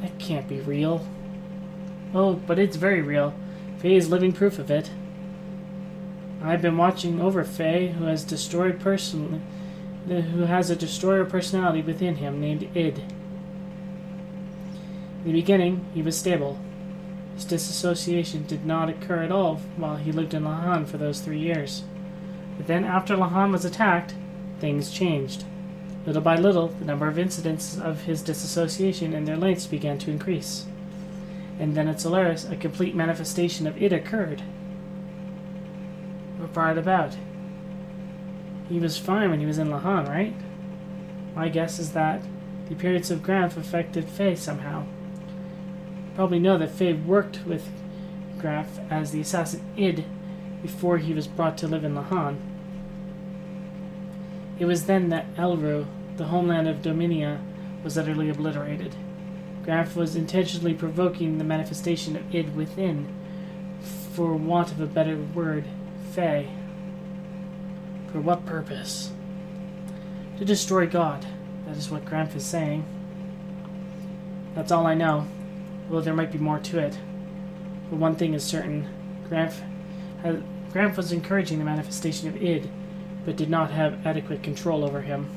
That can't be real. Oh, but it's very real. Faye is living proof of it. I've been watching over Faye, who has a destroyer personality within him named Id. In the beginning, he was stable. His disassociation did not occur at all while he lived in Lahan for those 3 years. But then, after Lahan was attacked, things changed. Little by little, the number of incidents of his disassociation and their lengths began to increase. And then at Solaris, a complete manifestation of it occurred. What brought it about? He was fine when he was in Lahan, right? My guess is that the appearance of Granf affected Faye somehow. You probably know that Faye worked with Granf as the assassin Id before he was brought to live in Lahan. It was then that Elro, the homeland of Dominia, was utterly obliterated. Granf was intentionally provoking the manifestation of Id within, for want of a better word, Faye. For what purpose? To destroy God. That is what Granf is saying. That's all I know. Well, there might be more to it. But one thing is certain. Granf was encouraging the manifestation of Id, but did not have adequate control over him.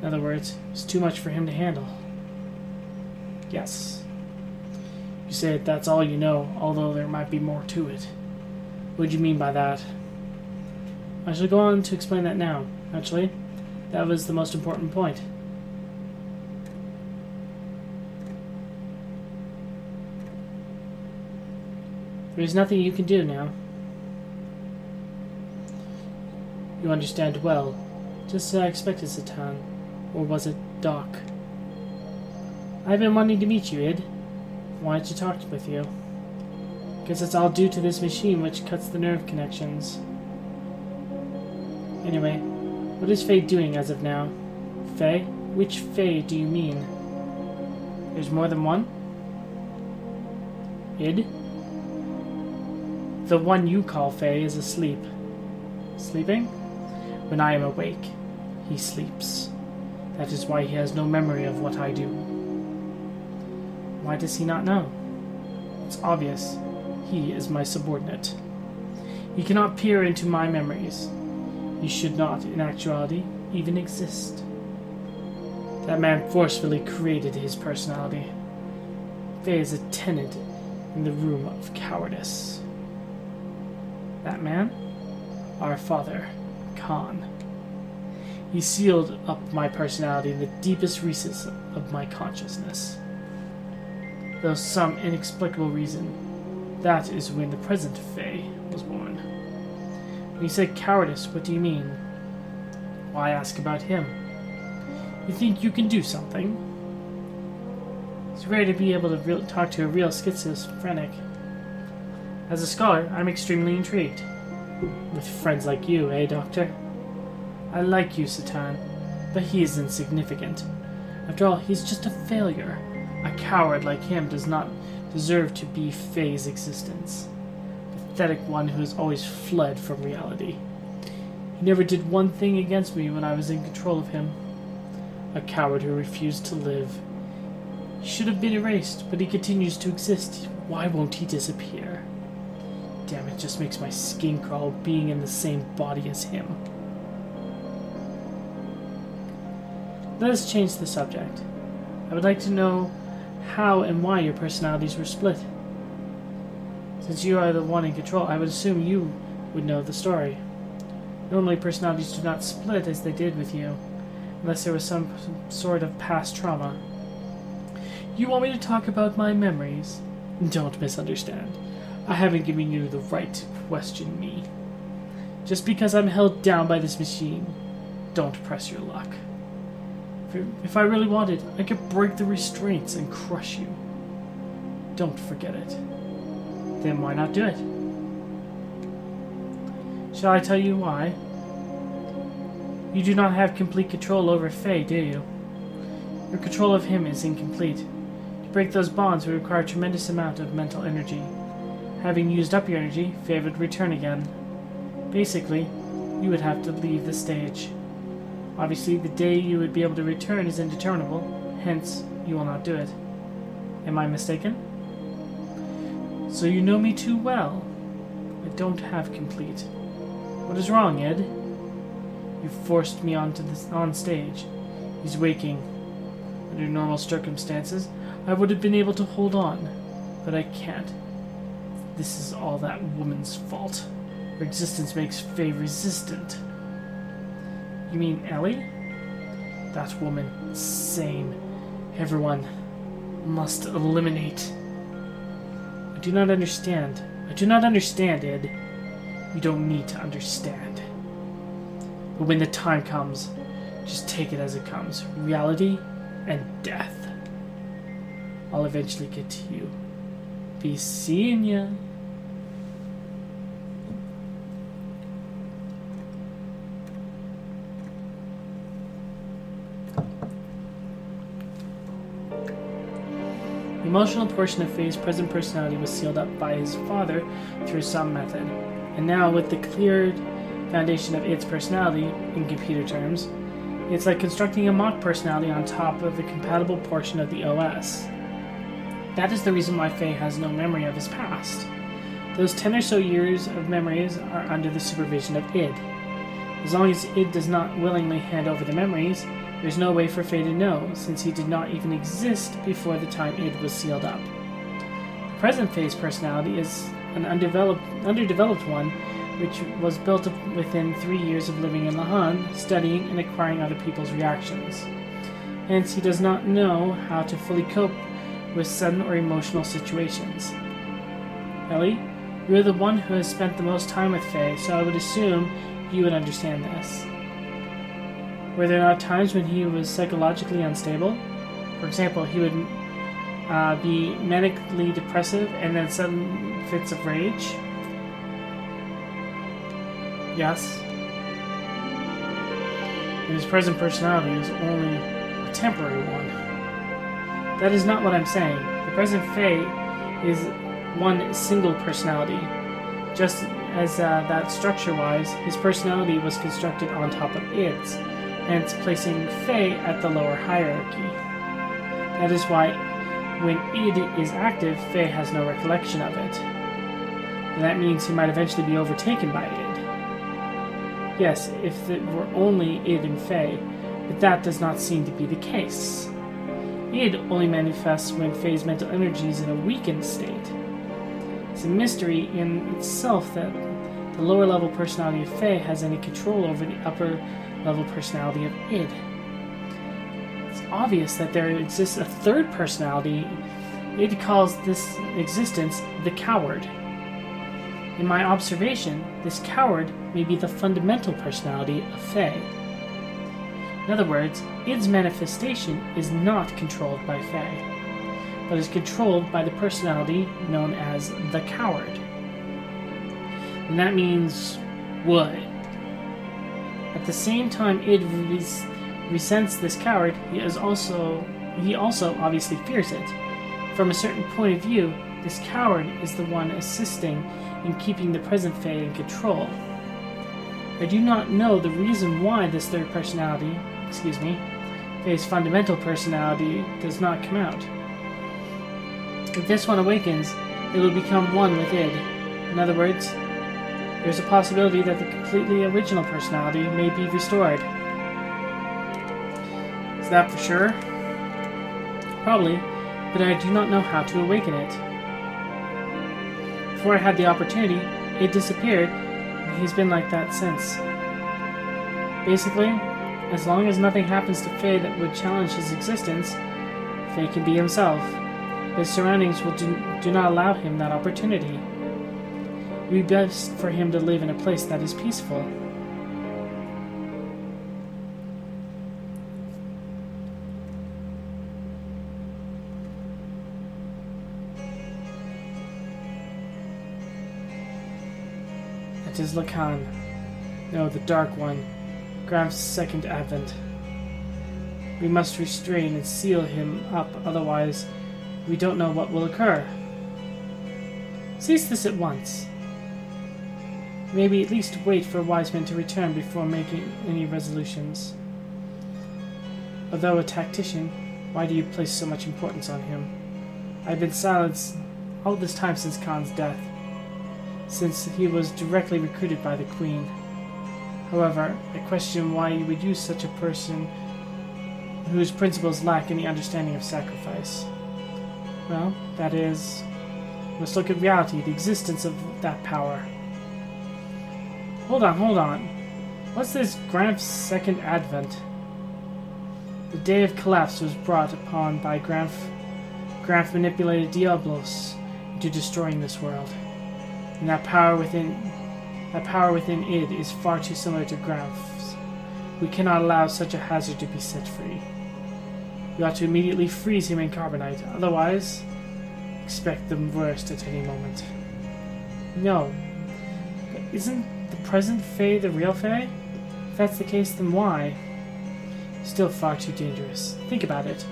In other words, it was too much for him to handle. Yes. You say that's all you know, although there might be more to it. What do you mean by that? I shall go on to explain that now. Actually, that was the most important point. There's nothing you can do now. You understand well. Just as I expected, Satan. Or was it Doc? I've been wanting to meet you, Id. Wanted to talk with you. Guess it's all due to this machine which cuts the nerve connections. Anyway, what is Faye doing as of now? Faye? Which Faye do you mean? There's more than one? Id? The one you call Faye is asleep. Sleeping? When I am awake, he sleeps. That is why he has no memory of what I do. Why does he not know? It's obvious. He is my subordinate. He cannot peer into my memories. He should not, in actuality, even exist. That man forcefully created his personality. Faye is a tenant in the room of cowardice. That man? Our father, Khan. He sealed up my personality in the deepest recesses of my consciousness. Though some inexplicable reason, that is when the present Faye was born. When you say cowardice, what do you mean? Why ask about him? You think you can do something? It's rare to be able to talk to a real schizophrenic. As a scholar, I'm extremely intrigued. With friends like you, eh, Doctor? I like you, Satan, but he is insignificant. After all, he's just a failure. A coward like him does not deserve to be Faye's existence. A pathetic one who has always fled from reality. He never did one thing against me when I was in control of him. A coward who refused to live. He should have been erased, but he continues to exist. Why won't he disappear? Damn, it just makes my skin crawl being in the same body as him. Let us change the subject. I would like to know how and why your personalities were split. Since you are the one in control, I would assume you would know the story. Normally personalities do not split as they did with you, unless there was some sort of past trauma. You want me to talk about my memories? Don't misunderstand. I haven't given you the right to question me. Just because I'm held down by this machine, don't press your luck. If I really wanted, I could break the restraints and crush you. Don't forget it. Then why not do it? Shall I tell you why? You do not have complete control over Faye, do you? Your control of him is incomplete. To break those bonds would require a tremendous amount of mental energy. Having used up your energy, Faye would return again. Basically, you would have to leave the stage. Obviously, the day you would be able to return is indeterminable, hence, you will not do it. Am I mistaken? So you know me too well. I don't have complete. What is wrong, Ed? You forced me on stage. He's waking. Under normal circumstances, I would have been able to hold on, but I can't. This is all that woman's fault. Her existence makes Faye resistant. You mean Ellie? That woman. Same. Everyone must eliminate. I do not understand. I do not understand, Ed. You don't need to understand. But when the time comes, just take it as it comes. Reality and death. I'll eventually get to you. Be seeing ya. The emotional portion of Faye's present personality was sealed up by his father through some method, and now with the cleared foundation of its personality, in computer terms, it's like constructing a mock personality on top of the compatible portion of the OS. That is the reason why Faye has no memory of his past. Those 10 or so years of memories are under the supervision of id. As long as id does not willingly hand over the memories, there's no way for Faye to know, since he did not even exist before the time id was sealed up. The present Faye's personality is an underdeveloped one, which was built up within 3 years of living in Lahan, studying and acquiring other people's reactions. Hence, he does not know how to fully cope with sudden or emotional situations. Ellie, you are the one who has spent the most time with Faye, so I would assume you would understand this. Were there not times when he was psychologically unstable? For example, he would be manically depressive and then sudden fits of rage? Yes. And his present personality is only a temporary one. That is not what I'm saying. The present Faye is one single personality. Just as that structure-wise, his personality was constructed on top of id's, hence placing Faye at the lower hierarchy. That is why when id is active, Faye has no recollection of it. And that means he might eventually be overtaken by id. Yes, if it were only id and Faye, but that does not seem to be the case. Id only manifests when Faye's mental energy is in a weakened state. It's a mystery in itself that the lower level personality of Faye has any control over the upper level personality of id. It's obvious that there exists a third personality. Id calls this existence the coward. In my observation, this coward may be the fundamental personality of Faye. In other words, id's manifestation is not controlled by Faye, but is controlled by the personality known as the coward. And that means what? At the same time id resents this coward, he also obviously fears it. From a certain point of view, this coward is the one assisting in keeping the present Faye in control. I do not know the reason why this third personality, Faye's fundamental personality, does not come out. If this one awakens, it will become one with id. In other words, there's a possibility that the completely original personality may be restored. Is that for sure? Probably, but I do not know how to awaken it. Before I had the opportunity, it disappeared, and he's been like that since. Basically, as long as nothing happens to Faye that would challenge his existence, Faye can be himself. His surroundings do not allow him that opportunity. It would be best for him to live in a place that is peaceful. It is Lacan. No, the Dark One. Graf's second advent. We must restrain and seal him up, otherwise we don't know what will occur. Cease this at once. Maybe at least wait for Wiseman to return before making any resolutions. Although a tactician, why do you place so much importance on him? I've been silent all this time since Khan's death, since he was directly recruited by the Queen. However, I question why you would use such a person whose principles lack any understanding of sacrifice. Well, that is, we must look at reality, the existence of that power. Hold on. What's this Graf's second advent? The day of collapse was brought upon by Graf. Graf manipulated Diablos into destroying this world. And that power within id is far too similar to Graf's. We cannot allow such a hazard to be set free. We ought to immediately freeze him in carbonite, otherwise expect the worst at any moment. No, but isn't the present Faye the real Faye? If that's the case, then why? Still far too dangerous. Think about it.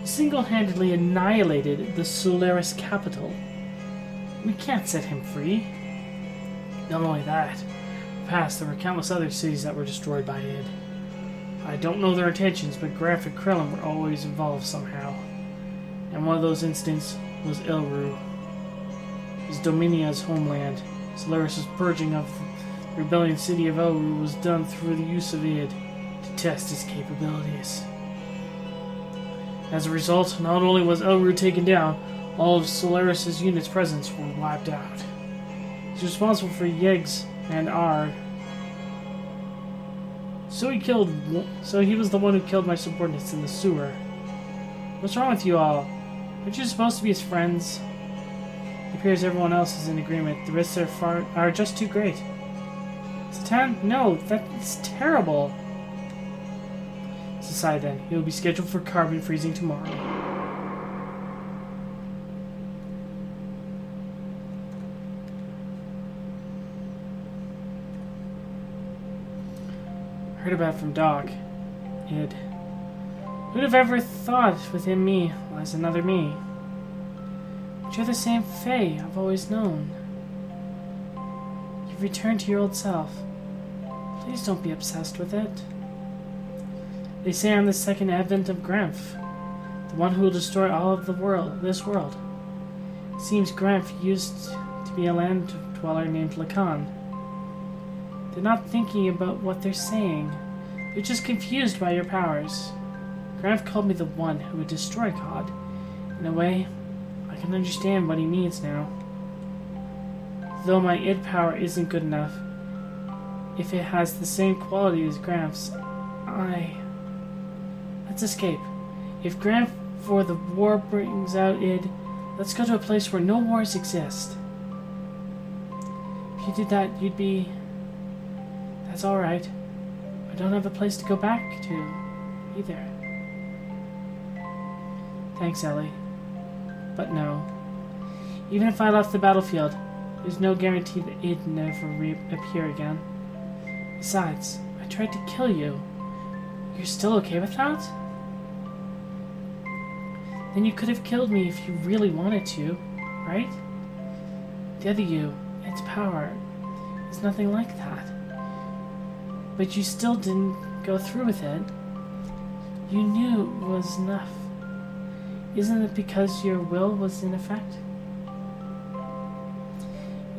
He single-handedly annihilated the Solaris capital. We can't set him free. Not only that, in the past there were countless other cities that were destroyed by id. I don't know their intentions, but Graf and Krillin were always involved somehow. And one of those incidents was Elru. It was Dominia's homeland. Solaris' purging of the rebellion city of Elru was done through the use of id to test its capabilities. As a result, not only was Elru taken down, all of Solaris' units' presence were wiped out. He's responsible for Yeggs and Ard. So he was the one who killed my subordinates in the sewer. What's wrong with you all? Aren't you supposed to be his friends? It appears everyone else is in agreement. The risks are just too great. Satan? No, that's terrible. Decide then. He will be scheduled for carbon freezing tomorrow. Heard about from Doc. Id. Who'd have ever thought within me lies another me? But you're the same Faye I've always known. You've returned to your old self. Please don't be obsessed with it. They say I'm the second advent of Graf, the one who will destroy all of this world. It seems Graf used to be a land dweller named Lacan. They're not thinking about what they're saying. They're just confused by your powers. Graf called me the one who would destroy God. In a way, I can understand what he means now. Though my id power isn't good enough, if it has the same quality as Gramps, Let's escape. If Gramp for the war brings out id, let's go to a place where no wars exist. If you did that, you'd be... That's alright. I don't have a place to go back to, either. Thanks, Ellie. But no. Even if I left the battlefield, there's no guarantee that it'd never reappear again. Besides, I tried to kill you. You're still okay with that? Then you could have killed me if you really wanted to, right? The other you, its power, is nothing like that. But you still didn't go through with it. You knew it was enough. Isn't it because your will was in effect?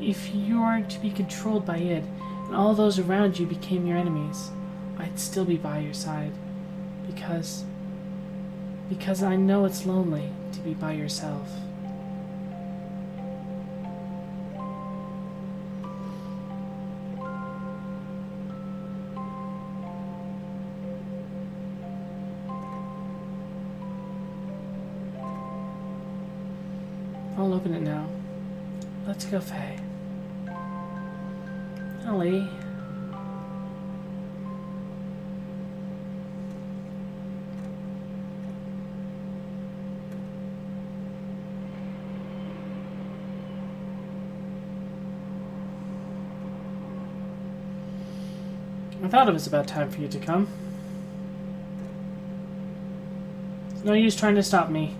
If you weren't to be controlled by it, and all those around you became your enemies, I'd still be by your side. Because I know it's lonely to be by yourself. I'll open it now. Let's go, Faye. Ellie. I thought it was about time for you to come. No use trying to stop me.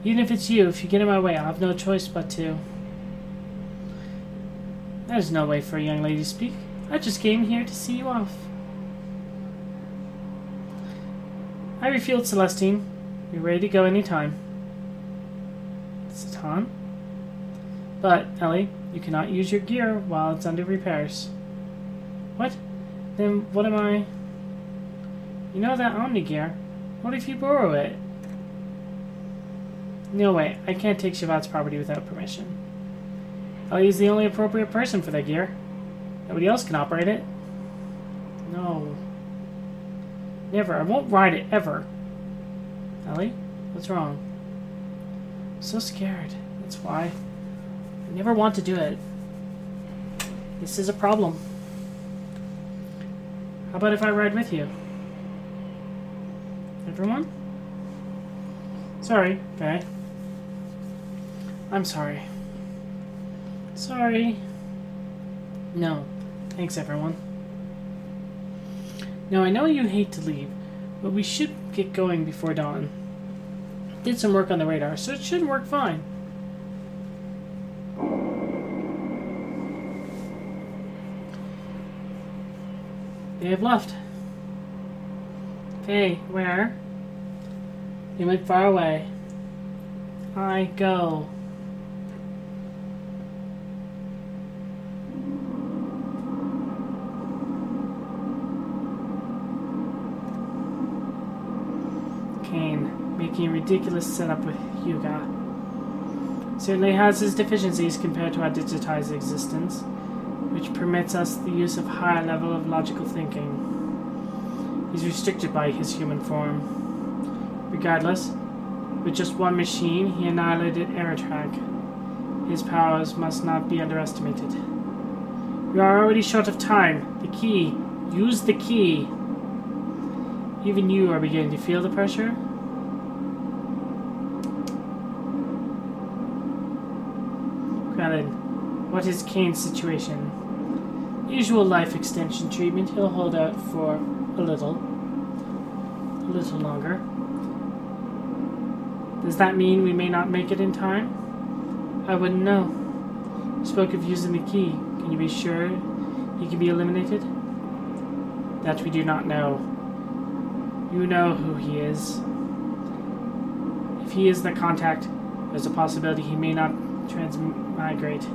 Even if it's you, if you get in my way, I'll have no choice but to. There's no way for a young lady to speak. I just came here to see you off. I refueled Celestine. You're ready to go anytime. Satan? But, Ellie, you cannot use your gear while it's under repairs. What? Then what am I... You know that Omni gear? What if you borrow it? No way, I can't take Shavat's property without permission. Ellie's the only appropriate person for that gear. Nobody else can operate it. No. Never. I won't ride it, ever. Ellie? What's wrong? I'm so scared. That's why. I never want to do it. This is a problem. How about if I ride with you? Everyone? Sorry, Faye. I'm sorry. Sorry. No. Thanks, everyone. Now, I know you hate to leave, but we should get going before dawn. Did some work on the radar, so it should work fine. They have left. Faye, where? They went far away. I go. Kane, making a ridiculous setup with Hyuga. Certainly has his deficiencies compared to our digitized existence, which permits us the use of higher level of logical thinking. He's restricted by his human form. Regardless, with just one machine, he annihilated Aerotrack. His powers must not be underestimated. We are already short of time. The key. Use the key. Even you are beginning to feel the pressure. Krellin, what is Kane's situation? Usual life extension treatment. He'll hold out for a little longer. Does that mean we may not make it in time? I wouldn't know. You spoke of using the key. Can you be sure he can be eliminated? That we do not know. You know who he is. If he is the contact, there's a possibility he may not transmigrate.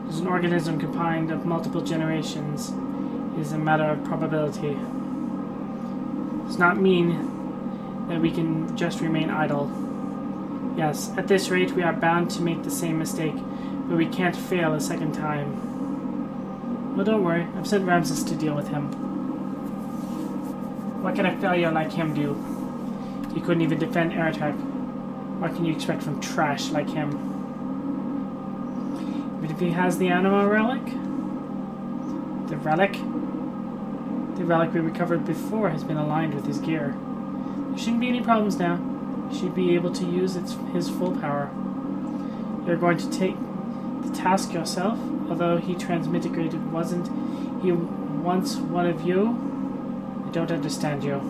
As an organism combined of multiple generations, it is a matter of probability. It does not mean that we can just remain idle. Yes, at this rate we are bound to make the same mistake but we can't fail a second time. Well, don't worry. I've sent Ramses to deal with him. What can a failure like him do? He couldn't even defend Aratak. What can you expect from trash like him? But if he has the Anima relic? The relic? The relic we recovered before has been aligned with his gear. There shouldn't be any problems now. He should be able to use his full power. You're going to take the task yourself? Although he transmitigated, wasn't he once one of you? I don't understand you.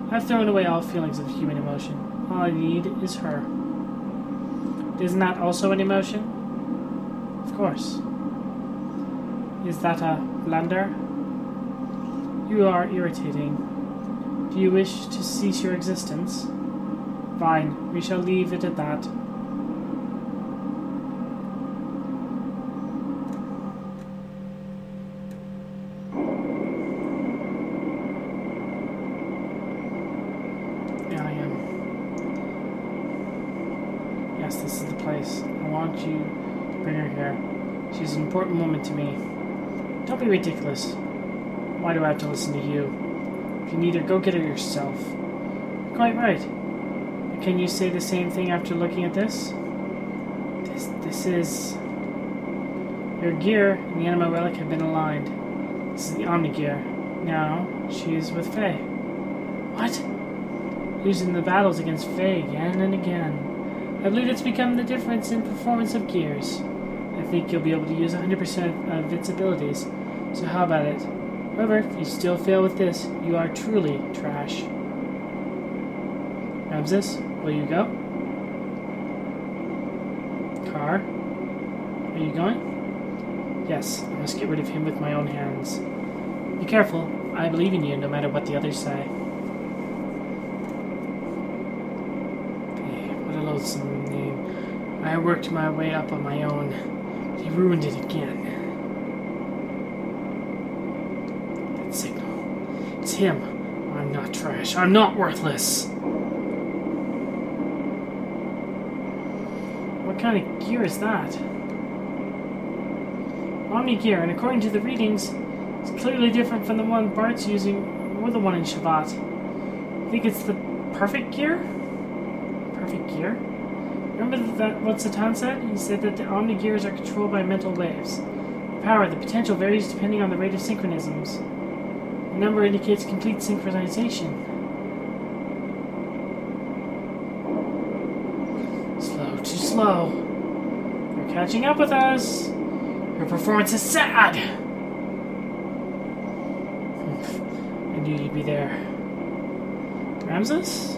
I've thrown away all feelings of human emotion. All I need is her. Isn't that also an emotion? Of course. Is that a blunder? You are irritating. Do you wish to cease your existence? Fine, we shall leave it at that. Yeah, I am. Yes, this is the place. I want you to bring her here. She's an important woman to me. Don't be ridiculous. Why do I have to listen to you? If you need her, go get her yourself. You're quite right. But can you say the same thing after looking at this? This is... Your gear and the Anima relic have been aligned. This is the Omni gear. Now, she is with Faye. What? Losing the battles against Faye again and again. I believe it's become the difference in performance of gears. I think you'll be able to use 100% of its abilities. So how about it? However, if you still fail with this, you are truly trash. Ramses, will you go? Car? Are you going? Yes, I must get rid of him with my own hands. Be careful. I believe in you no matter what the others say. Hey, what a loathsome name. I worked my way up on my own. He ruined it again. That signal. It's him. I'm not trash. I'm not worthless. What kind of gear is that? Omni gear, and according to the readings, it's clearly different from the one Bart's using or the one in Shabbat. I think it's the perfect gear? Perfect gear? Remember that what Satan said? He said that the Omni gears are controlled by mental waves. The power, the potential varies depending on the rate of synchronisms. The number indicates complete synchronization. Slow, too slow. They're catching up with us. Her performance is sad. I knew you'd be there. Ramses?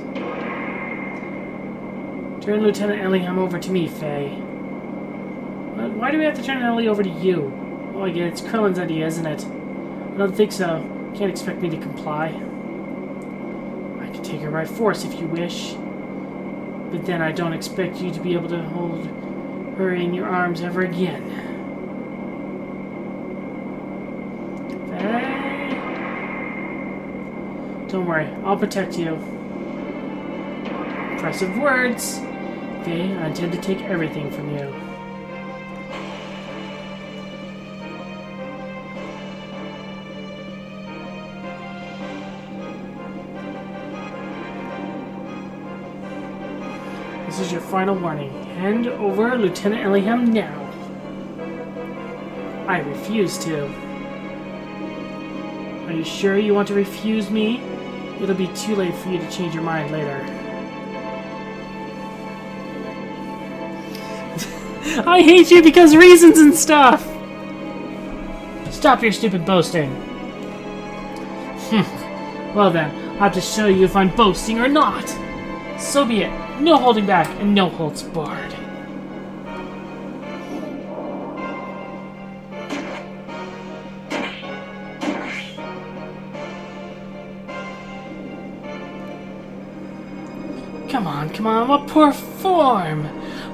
Turn Lieutenant Ellingham over to me, Faye. Why do we have to turn Ellie over to you? Oh, yeah, it's Krillin's idea, isn't it? I don't think so. Can't expect me to comply. I can take her by force if you wish. But then I don't expect you to be able to hold her in your arms ever again. Faye? Don't worry, I'll protect you. Impressive words. Faye, I intend to take everything from you. This is your final warning. Hand over Lieutenant Ellingham now. I refuse to. Are you sure you want to refuse me? It'll be too late for you to change your mind later. I hate you because reasons and stuff! Stop your stupid boasting. Well then, I'll have to show you if I'm boasting or not. So be it. No holding back and no holds barred. Come on, what poor form!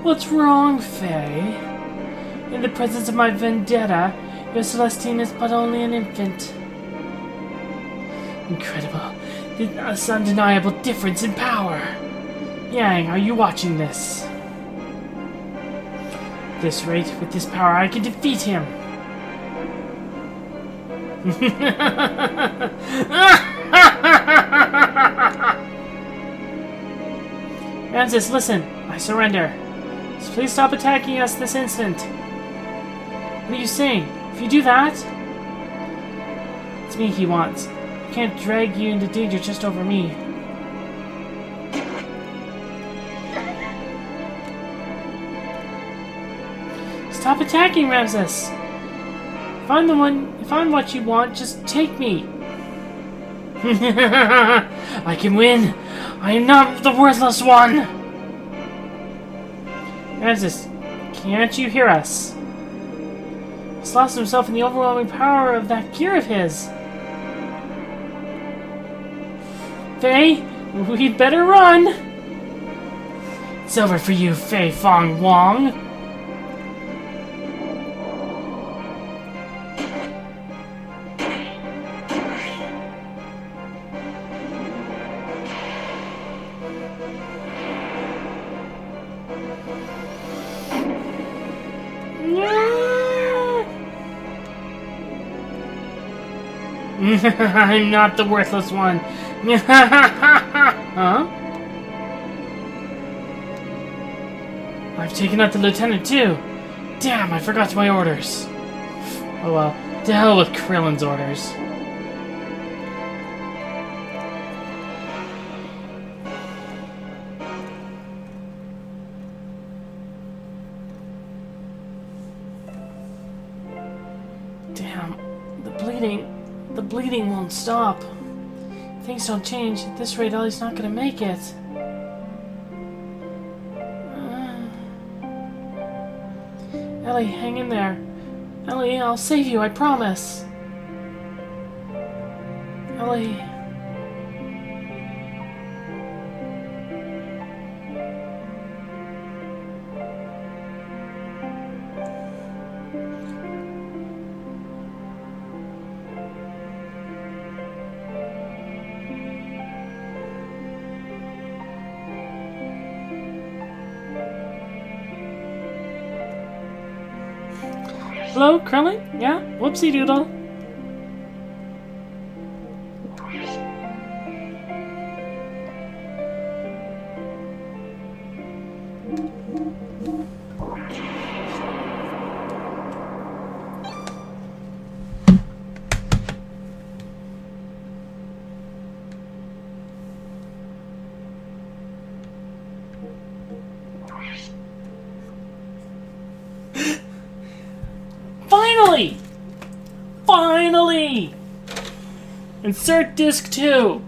What's wrong, Faye? In the presence of my vendetta, your Celestine is but only an infant. Incredible. This undeniable difference in power. Yang, are you watching this? this rate, with this power, I can defeat him. Ramses, listen. I surrender. So please stop attacking us this instant. What are you saying? If you do that... It's me he wants. I can't drag you into danger just over me. Stop attacking, Ramses! If I'm what you want, just take me! I can win! I am not the worthless one! Ramses, can't you hear us? He's lost himself in the overwhelming power of that gear of his. Fei, we'd better run! It's over for you, Fei Fong Wong! I'm not the worthless one. Huh? I've taken out the lieutenant too. Damn, I forgot my orders. Oh well, to hell with Krillin's orders. Damn, the bleeding won't stop. If things don't change, at this rate, Ellie's not gonna make it. Ellie, hang in there. Ellie, I'll save you, I promise. Ellie... Hello, Krillin? Yeah? Whoopsie doodle. Finally! Finally! Insert disc 2!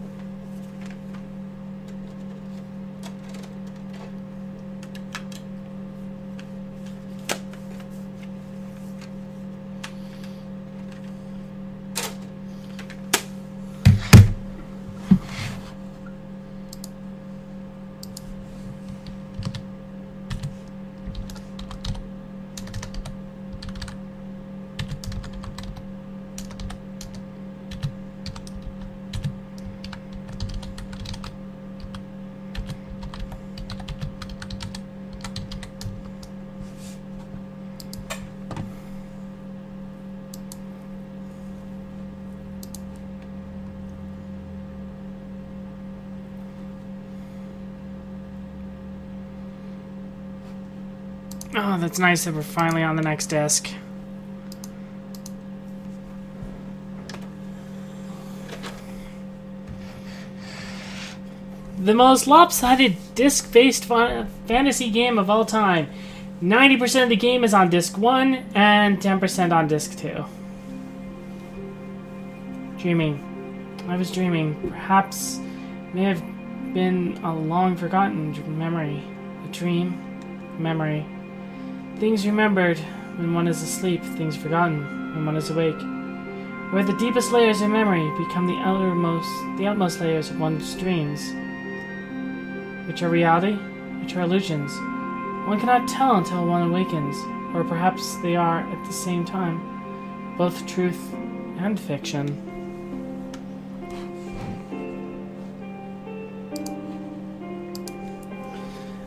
Oh, that's nice that we're finally on the next disc. The most lopsided disc-based fantasy game of all time. 90% of the game is on disc 1 and 10% on disc 2. Dreaming. I was dreaming. Perhaps may have been a long-forgotten memory. A dream. Memory. Things remembered when one is asleep, things forgotten when one is awake. Where the deepest layers of memory become the utmost layers of one's dreams. Which are reality, which are illusions. One cannot tell until one awakens, or perhaps they are, at the same time, both truth and fiction.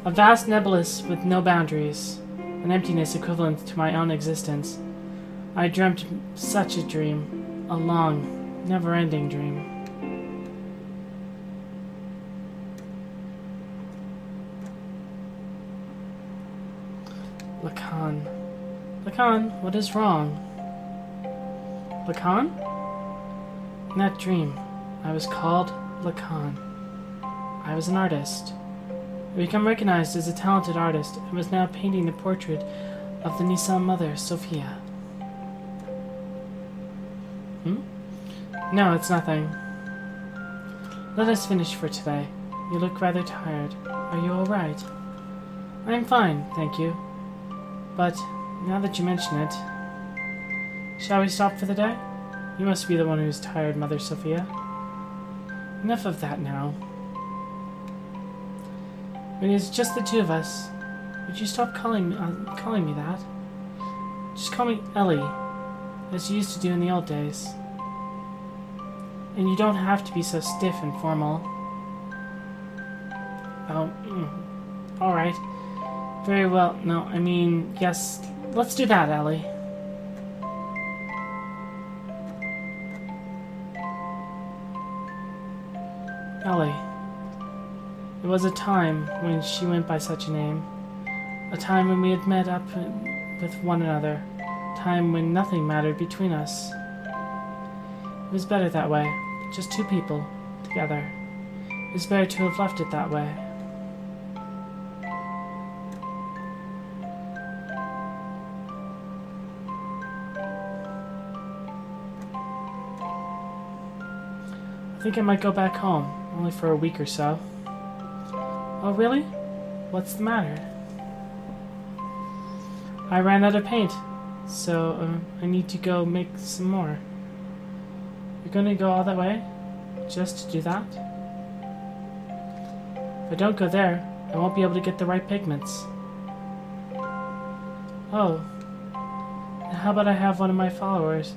A vast nebulous with no boundaries. an emptiness equivalent to my own existence. I dreamt such a dream, a long, never-ending dream. Lacan. Lacan, what is wrong? Lacan? In that dream, I was called Lacan. I was an artist. I became recognized as a talented artist and was now painting the portrait of the Nissan mother, Sophia. No, it's nothing. Let us finish for today. You look rather tired. Are you all right? I am fine, thank you. But, now that you mention it, shall we stop for the day? You must be the one who's tired, Mother Sophia. Enough of that now. When it's just the two of us, would you stop calling me that? Just call me Ellie, as you used to do in the old days. And you don't have to be so stiff and formal. Oh, alright. Very well. No, I mean, yes, let's do that, Ellie. Ellie. It was a time when she went by such a name. A time when we had met up with one another. A time when nothing mattered between us. It was better that way. Just two people, together. It was better to have left it that way. I think I might go back home, only for a week or so. Oh, really? What's the matter? I ran out of paint, so I need to go make some more. You're gonna go all that way? Just to do that? If I don't go there, I won't be able to get the right pigments. Oh. How about I have one of my followers,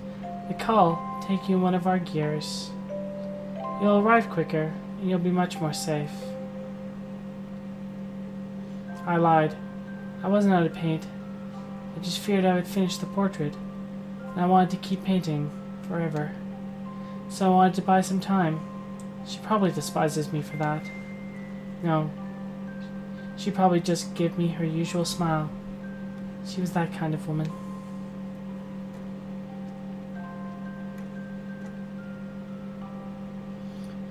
Mikal, take you in one of our gears? You'll arrive quicker, and you'll be much more safe. I lied. I wasn't out of paint. I just feared I would finish the portrait, and I wanted to keep painting forever. So I wanted to buy some time. She probably despises me for that. No. She probably just gave me her usual smile. She was that kind of woman.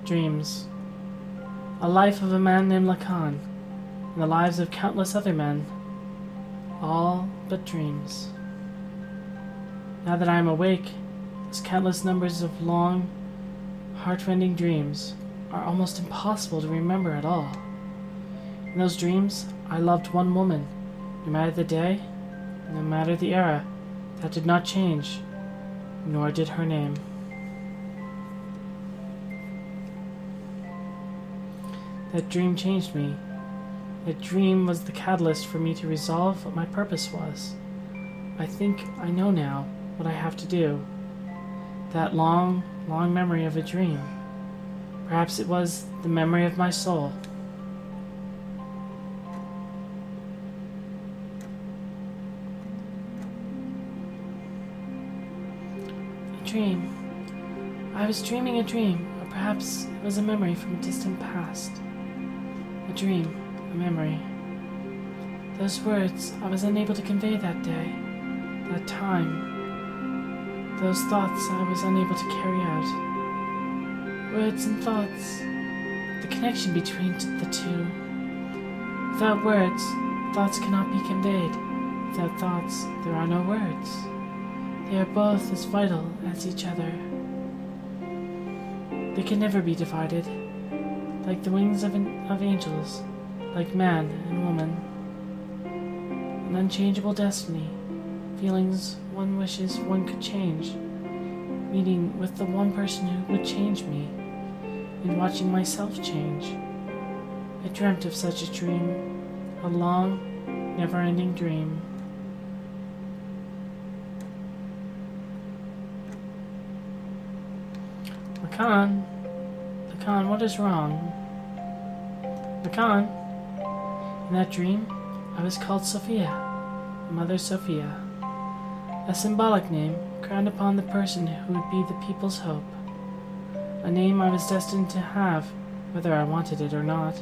Dreams. A life of a man named Lacan, and the lives of countless other men. All but dreams. Now that I am awake, those countless numbers of long, heart-rending dreams are almost impossible to remember at all. In those dreams, I loved one woman, no matter the day, no matter the era. That did not change, nor did her name. That dream changed me. That dream was the catalyst for me to resolve what my purpose was. I think I know now what I have to do. That long, long memory of a dream. Perhaps it was the memory of my soul. A dream. I was dreaming a dream, or perhaps it was a memory from a distant past. A dream, a memory. Those words I was unable to convey that day, that time. Those thoughts I was unable to carry out. Words and thoughts, the connection between the two. Without words, thoughts cannot be conveyed. Without thoughts, there are no words. They are both as vital as each other. They can never be divided. Like the wings of angels, like man and woman. An unchangeable destiny, feelings one wishes one could change, meeting with the one person who would change me, and watching myself change. I dreamt of such a dream, a long, never-ending dream. Lacan, Lacan, what is wrong? Lacan, in that dream, I was called Sophia, Mother Sophia. A symbolic name crowned upon the person who would be the people's hope. A name I was destined to have, whether I wanted it or not.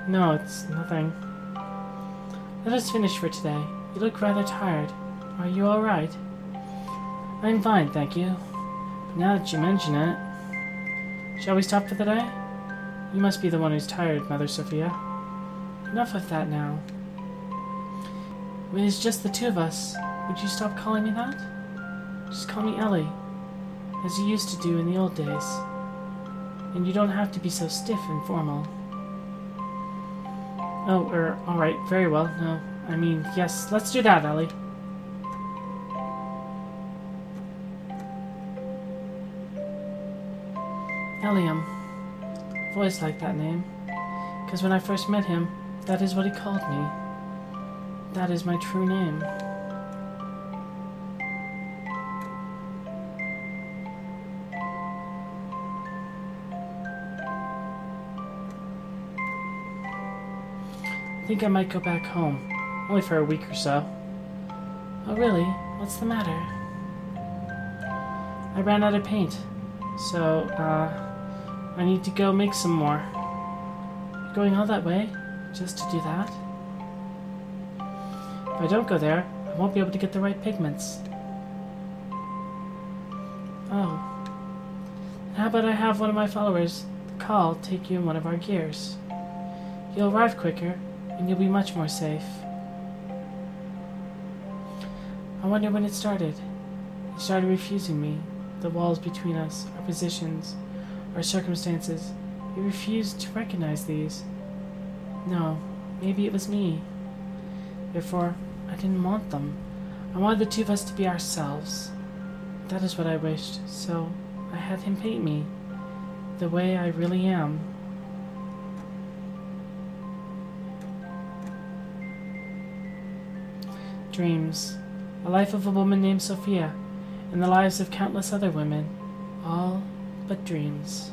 No, it's nothing. Let us finish for today. You look rather tired. Are you all right? I'm fine, thank you. But now that you mention it... Shall we stop for the day? You must be the one who's tired, Mother Sophia. Enough of that now. When it's just the two of us, would you stop calling me that? Just call me Ellie, as you used to do in the old days. And you don't have to be so stiff and formal. Oh, alright, very well. No, I mean, yes, let's do that, Ellie. Elliam. I've always liked that name, because when I first met him, that is what he called me. That is my true name. I think I might go back home, only for a week or so. Oh really? What's the matter? I ran out of paint, so, I need to go make some more. You're going all that way, just to do that? If I don't go there, I won't be able to get the right pigments. Oh. How about I have one of my followers, Call, take you in one of our gears? You'll arrive quicker, and you'll be much more safe. I wonder when it started. He started refusing me. The walls between us, our positions, our circumstances. He refused to recognize these. No, maybe it was me. Therefore, I didn't want them. I wanted the two of us to be ourselves. That is what I wished, so I had him paint me the way I really am. Dreams. A life of a woman named Sophia, and the lives of countless other women. All but dreams.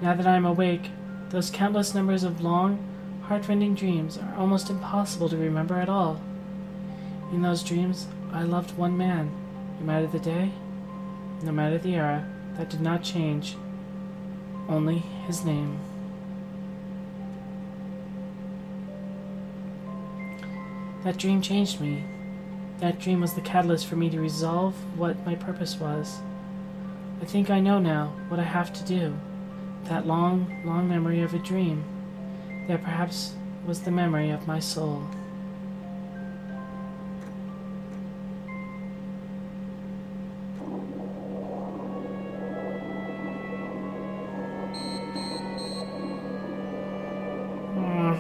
Now that I am awake, those countless numbers of long, heart-rending dreams are almost impossible to remember at all. In those dreams, I loved one man, no matter the day, no matter the era. That did not change. Only his name. That dream changed me. That dream was the catalyst for me to resolve what my purpose was. I think I know now what I have to do. That long, long memory of a dream. That perhaps was the memory of my soul.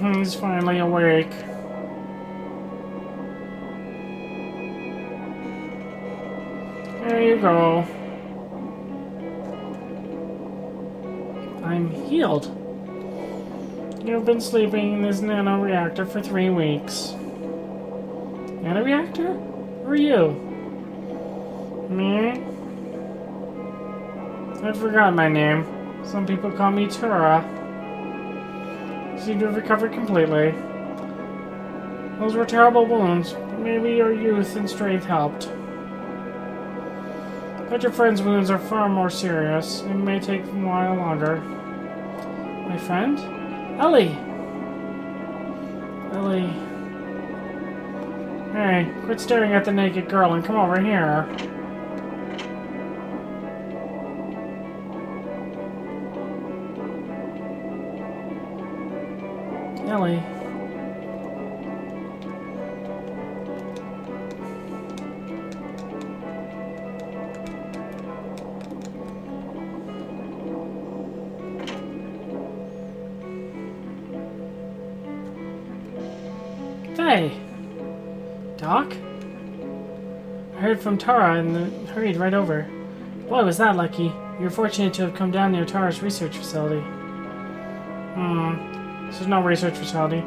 He's finally awake. There you go. I'm healed. You've been sleeping in this nano-reactor for 3 weeks. Nano-reactor? Who are you? Me? I forgot my name. Some people call me Tura. Seem to have recovered completely. Those were terrible wounds, but maybe your youth and strength helped. But your friend's wounds are far more serious. It may take a while longer. My friend? Ellie! Ellie... Hey, quit staring at the naked girl and come over here. Ellie. Hey! Doc? I heard from Tara and hurried right over. Boy, was that lucky. You're fortunate to have come down near Tara's research facility. This is no research facility.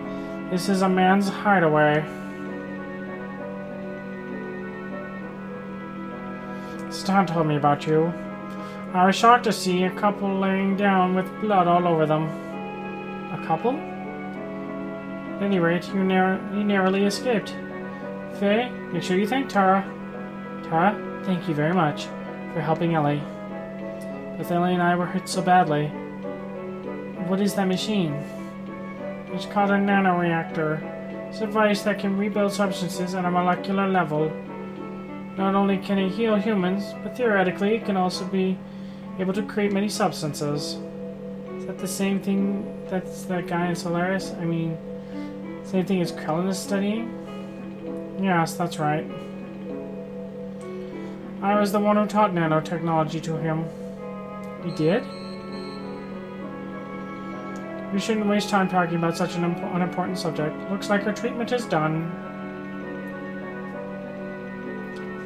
This is a man's hideaway. Stan told me about you. I was shocked to see a couple laying down with blood all over them. A couple? At any rate, you narrowly escaped. Faye, make sure you thank Tara. Tara, thank you very much for helping Ellie. Both Ellie and I were hurt so badly. What is that machine? It's called a nanoreactor. It's a device that can rebuild substances at a molecular level. Not only can it heal humans, but theoretically it can also be able to create many substances. Is that the same thing that's that guy in Solaris? I mean, same thing as Krellin is studying? Yes, that's right. I was the one who taught nanotechnology to him. You did? We shouldn't waste time talking about such an unimportant subject. Looks like our treatment is done.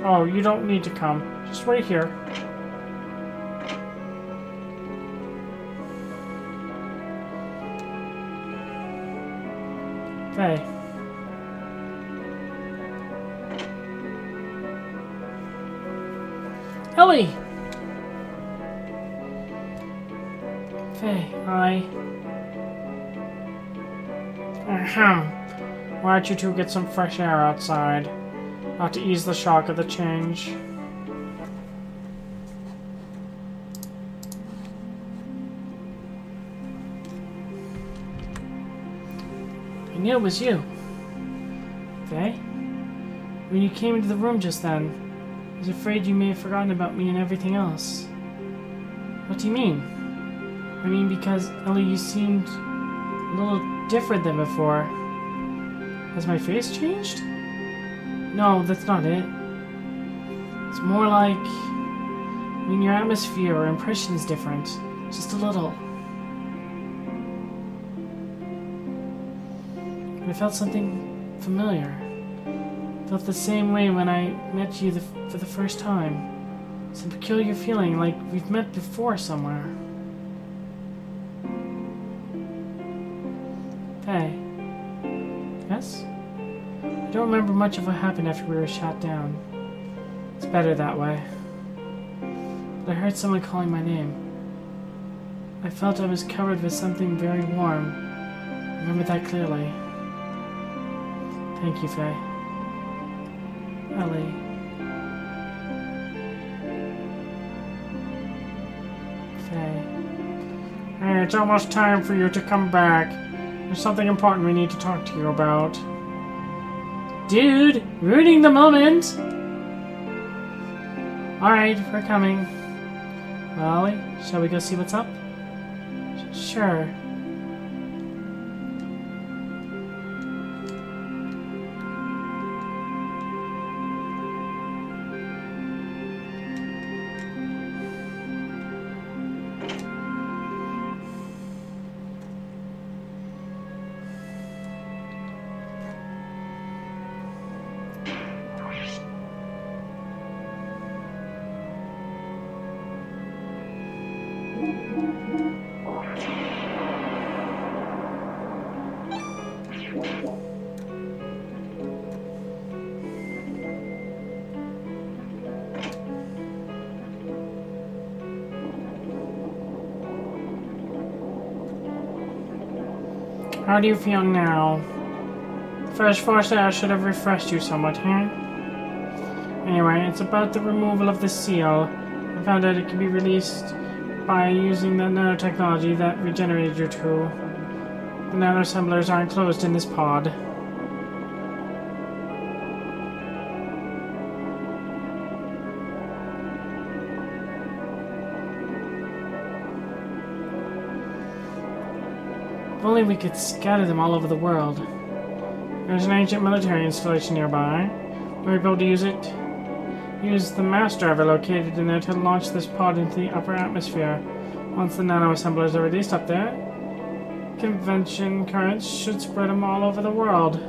Oh, you don't need to come. Just wait here. Faye. Ellie! Faye, why don't you two get some fresh air outside? Not to ease the shock of the change. I knew it was you. Faye? When you came into the room just then, I was afraid you may have forgotten about me and everything else. What do you mean? I mean, because, Ellie, you seemed a little different than before. Has my face changed? No, that's not it. It's more like... I mean, your atmosphere or impression is different. Just a little. I felt something familiar. I felt the same way when I met you for the first time. Some peculiar feeling, like we've met before somewhere. Hey. Yes? I don't remember much of what happened after we were shot down. It's better that way. But I heard someone calling my name. I felt I was covered with something very warm. I remember that clearly. Thank you, Faye. Ellie. Faye. Hey, it's almost time for you to come back. There's something important we need to talk to you about. Dude, ruining the moment! Alright, we're coming. Well, Ellie, shall we go see what's up? Sure. How do you feel now? Fresh force air should have refreshed you somewhat, huh? Anyway, it's about the removal of the seal. I found out it can be released by using the nanotechnology that regenerated you two. The nanoassemblers are enclosed in this pod. If only we could scatter them all over the world. There's an ancient military installation nearby. We're able to use the mass driver located in there to launch this pod into the upper atmosphere. Once the nanoassemblers are released up there, convention currents should spread them all over the world.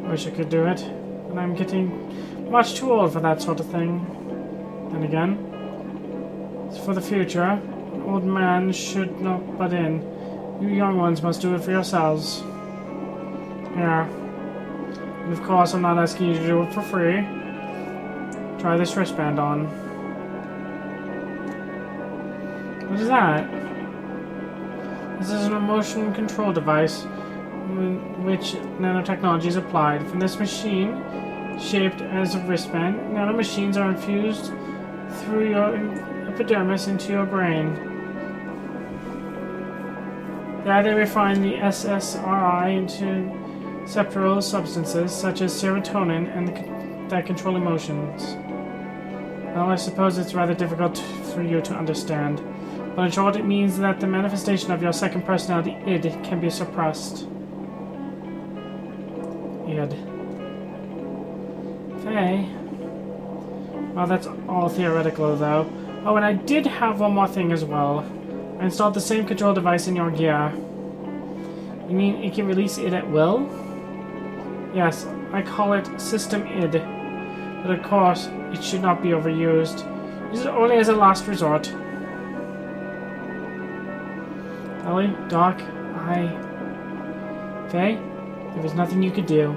Wish I could do it, but I'm getting much too old for that sort of thing. Then again, it's for the future. An old man should not butt in. You young ones must do it for yourselves. Yeah. And of course, I'm not asking you to do it for free. Try this wristband on. What is that? This is an emotion control device. which nanotechnology is applied. From this machine, shaped as a wristband, nanomachines are infused through your epidermis into your brain. There they refine the SSRI into separable substances such as serotonin and that control emotions. Well, I suppose it's rather difficult for you to understand, but in short it means that the manifestation of your second personality, id, can be suppressed. Id. Faye? Well, that's all theoretical though. Oh, and I did have one more thing as well. I installed the same control device in your gear. You mean it can release id at will? Yes, I call it System id. But of course, it should not be overused. Use it only as a last resort. Ellie, Doc, Faye, there was nothing you could do.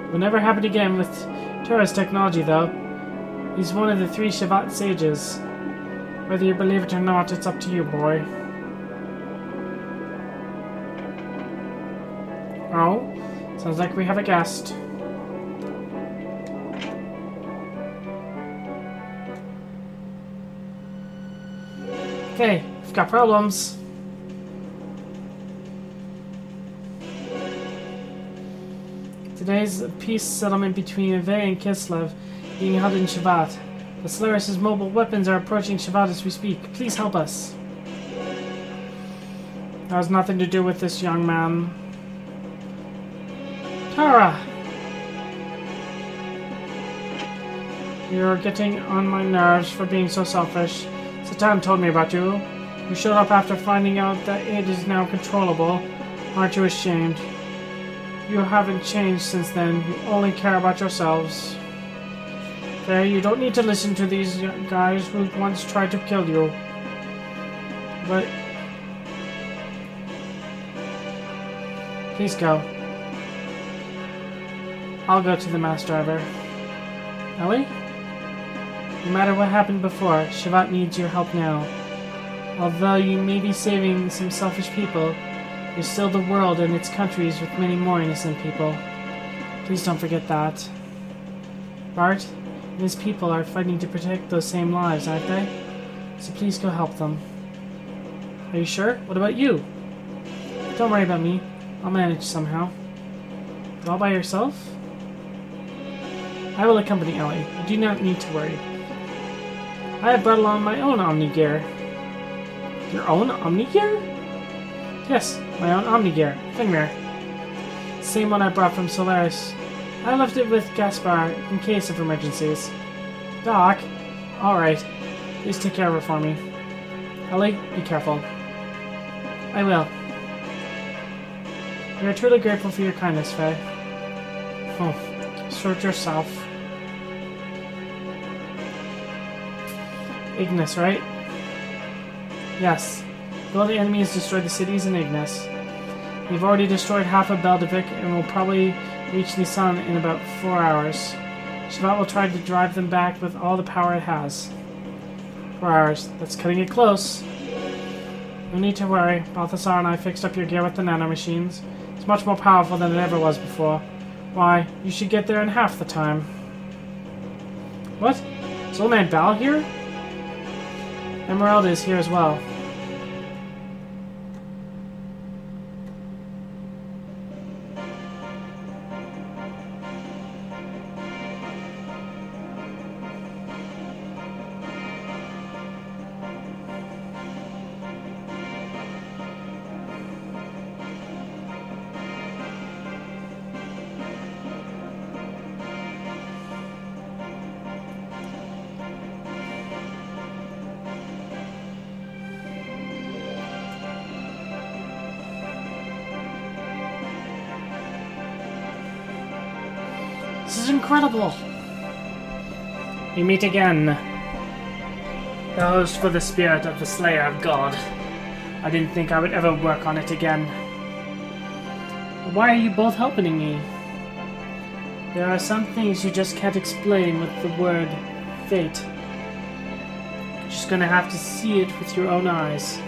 It will never happen again with Tura's technology, though. He's one of the 3 Shavat sages. Whether you believe it or not, it's up to you, boy. Oh, sounds like we have a guest. Okay, we've got problems. Today's a peace settlement between Eve and Kislev being held in Shavat. The Solaris' mobile weapons are approaching Shavat as we speak. Please help us. That has nothing to do with this young man. Tara! You're getting on my nerves for being so selfish. Satan told me about you. You showed up after finding out that it is now controllable. Aren't you ashamed? You haven't changed since then. You only care about yourselves. Okay, you don't need to listen to these guys who once tried to kill you. But... please go. I'll go to the mass driver. Ellie? No matter what happened before, Shavat needs your help now. Although you may be saving some selfish people, you're still the world and its countries with many more innocent people. Please don't forget that. Bart and his people are fighting to protect those same lives, aren't they? So please go help them. Are you sure? What about you? Don't worry about me. I'll manage somehow. But all by yourself? I will accompany Ellie. You do not need to worry. I have brought along my own Omni-Gear. Your own Omni-Gear? Yes, my own Omni-Gear. Fenrir. Same one I brought from Solaris. I left it with Gaspar in case of emergencies. Doc? Alright. Please take care of her for me. Ellie, be careful. I will. We are truly grateful for your kindness, Faye. Oh, sort yourself. Ignis, right? Yes. Though the enemy has destroyed the cities in Ignis. We've already destroyed half of Beldevik and will probably reach the sun in about 4 hours. Shavat will try to drive them back with all the power it has. 4 hours. That's cutting it close. No need to worry. Balthasar and I fixed up your gear with the nanomachines. It's much more powerful than it ever was before. Why, you should get there in half the time. What? Is old man Bal here? Emerald is here as well. This is incredible! We meet again. The host for the spirit of the Slayer of God. I didn't think I would ever work on it again. Why are you both helping me? There are some things you just can't explain with the word fate. You're just gonna have to see it with your own eyes.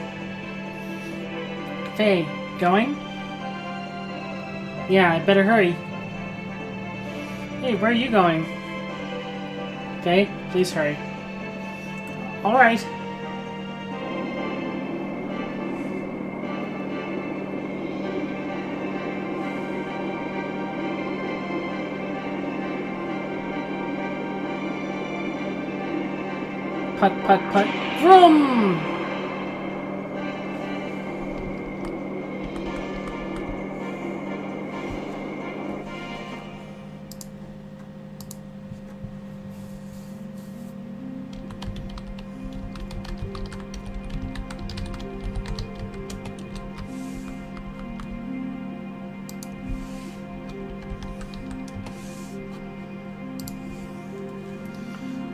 Faye, going? Yeah, I better hurry. Hey, where are you going? Okay, please hurry. Alright. Put, put, put. Vroom!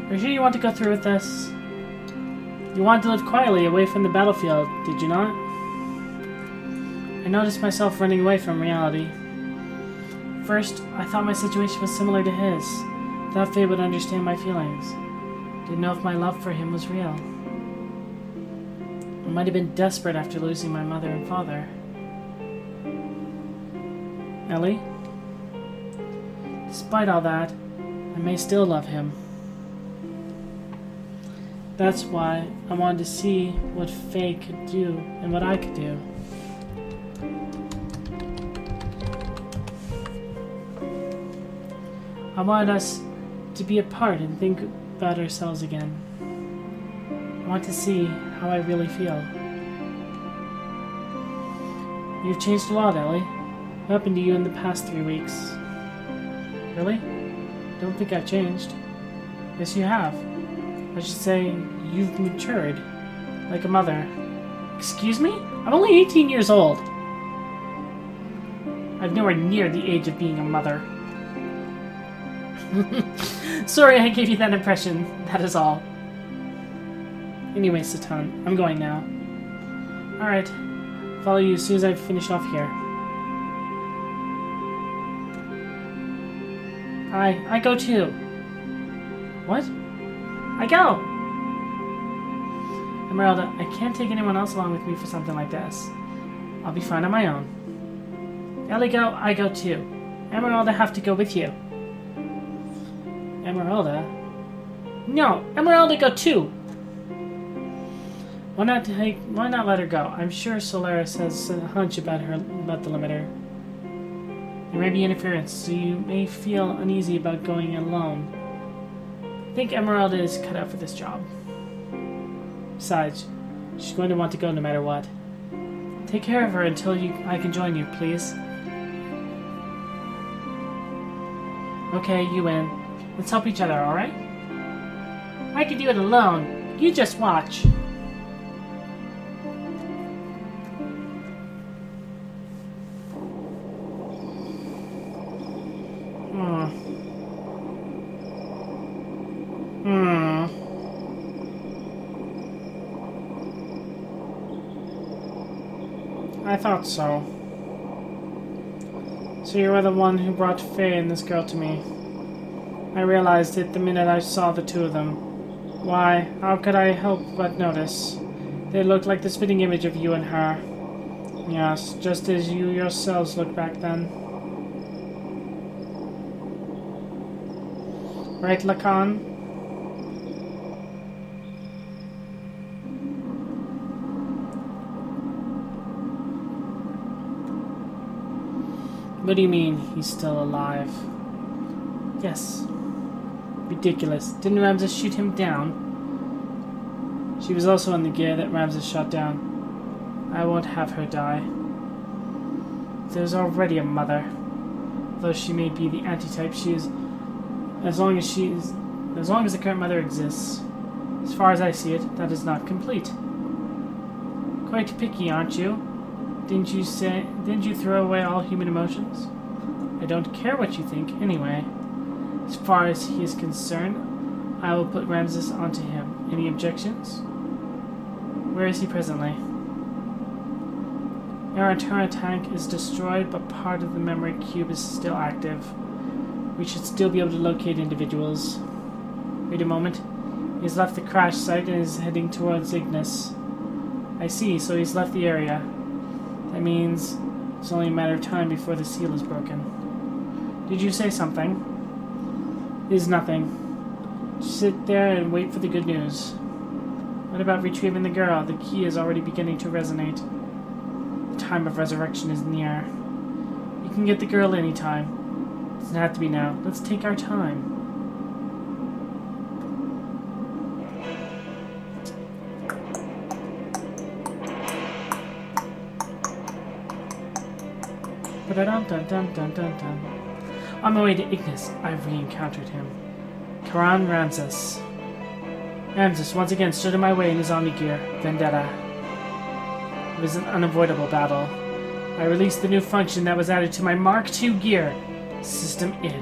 Are you sure you want to go through with this? You wanted to live quietly away from the battlefield, did you not? I noticed myself running away from reality. First, I thought my situation was similar to his. Thought Faye would understand my feelings. Didn't know if my love for him was real. I might have been desperate after losing my mother and father. Ellie? Despite all that, I may still love him. That's why I wanted to see what Faye could do and what I could do. I wanted us to be apart and think about ourselves again. I want to see how I really feel. You've changed a lot, Ellie. What happened to you in the past 3 weeks? Really? Don't think I've changed. Yes, you have. I should say, you've matured. Like a mother. Excuse me? I'm only 18 years old. I'm nowhere near the age of being a mother. Sorry I gave you that impression. That is all. Anyway, Satan, I'm going now. Alright. Follow you as soon as I've finished off here. I go too. What? I go! Emeralda, I can't take anyone else along with me for something like this. I'll be fine on my own. Ellie go, I go too. Emeralda have to go with you. Emeralda? No, Emeralda go too! Why not let her go? I'm sure Solaris has a hunch about the limiter. There may be interference, so you may feel uneasy about going alone. I think Emeralda is cut out for this job. Besides, she's going to want to go no matter what. Take care of her until I can join you, please. Okay, you win. Let's help each other, alright? I could do it alone. You just watch. I thought so. So you were the one who brought Faye and this girl to me. I realized it the minute I saw the two of them. Why, how could I help but notice? They looked like the spitting image of you and her. Yes, just as you yourselves looked back then. Right, Lacan? What do you mean, he's still alive? Yes. Ridiculous. Didn't Ramses shoot him down? She was also in the gear that Ramses shot down. I won't have her die. There's already a mother. Though she may be the antitype, she is... As long as the current mother exists. As far as I see it, that is not complete. Quite picky, aren't you? Didn't you throw away all human emotions? I don't care what you think, anyway. As far as he is concerned, I will put Ramses onto him. Any objections? Where is he presently? Our Antura tank is destroyed, but part of the memory cube is still active. We should still be able to locate individuals. Wait a moment. He's left the crash site and is heading towards Ignis. I see, so he's left the area. That means It's only a matter of time before the seal is broken. Did you say something? It is nothing. Just sit there and wait for the good news. What about retrieving the girl? The key is already beginning to resonate. The time of resurrection is near. You can get the girl anytime. It doesn't have to be now. Let's take our time. On my way to Ignis, I re-encountered him. Karan Ramses. Ramses once again stood in my way in his Xenogear, Vendetta. It was an unavoidable battle. I released the new function that was added to my Mark II gear, System ID.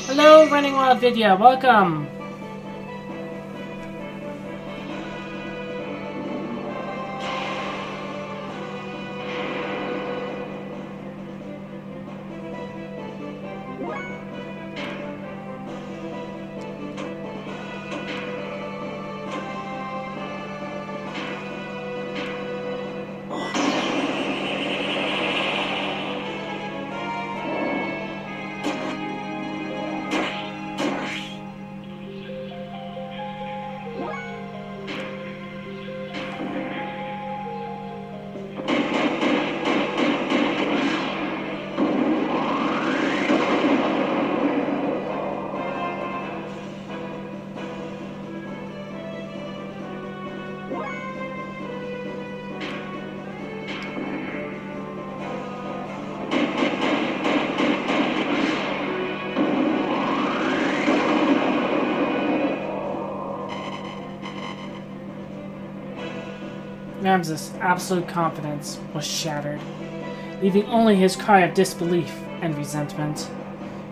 Hello, Running Wild Vidya, welcome! Ramses' absolute confidence was shattered, leaving only his cry of disbelief and resentment.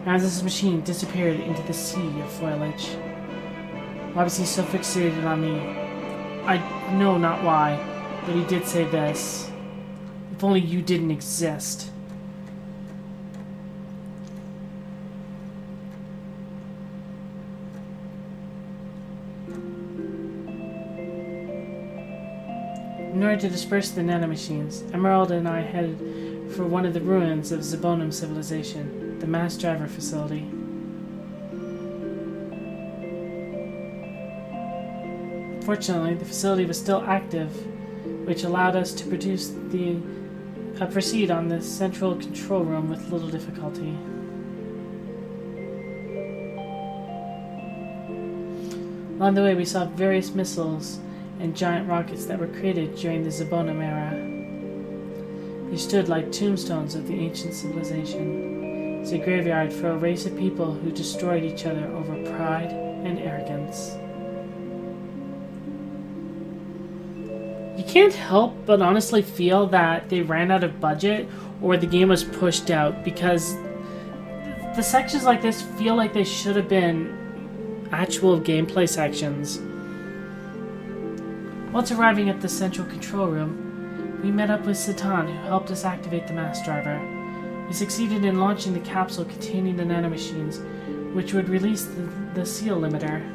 Ramses' machine disappeared into the sea of foliage. Why was he so fixated on me? I know not why, but he did say this. If only you didn't exist. In order to disperse the nanomachines, Emerald and I headed for one of the ruins of Zebonum civilization, the mass driver facility. Fortunately, the facility was still active, which allowed us to proceed on the central control room with little difficulty. Along the way, we saw various missiles and giant rockets that were created during the Zebonum era. They stood like tombstones of the ancient civilization. It's a graveyard for a race of people who destroyed each other over pride and arrogance. You can't help but honestly feel that they ran out of budget or the game was pushed out, because the sections like this feel like they should have been actual gameplay sections. Once arriving at the central control room, we met up with Satan, who helped us activate the mass driver. We succeeded in launching the capsule containing the nanomachines, which would release the seal limiter.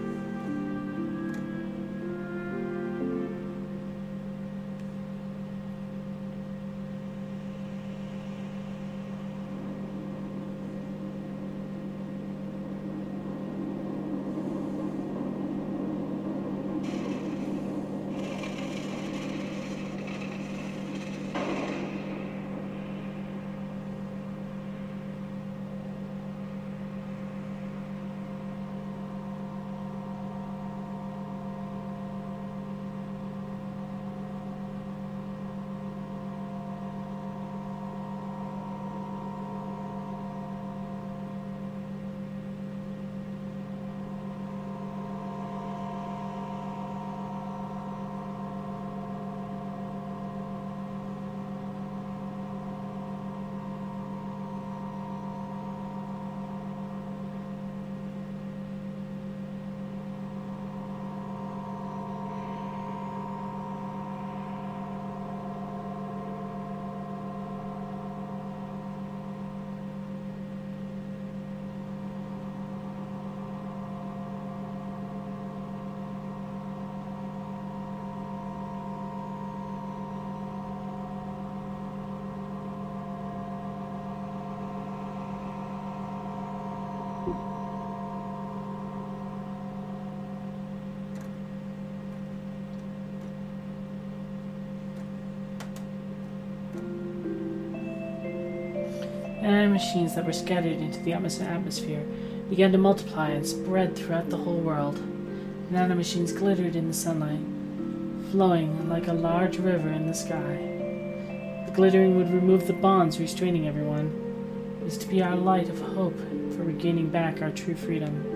nanomachines that were scattered into the atmosphere began to multiply and spread throughout the whole world. Nanomachines glittered in the sunlight, flowing like a large river in the sky. The glittering would remove the bonds restraining everyone. It was to be our light of hope for regaining back our true freedom.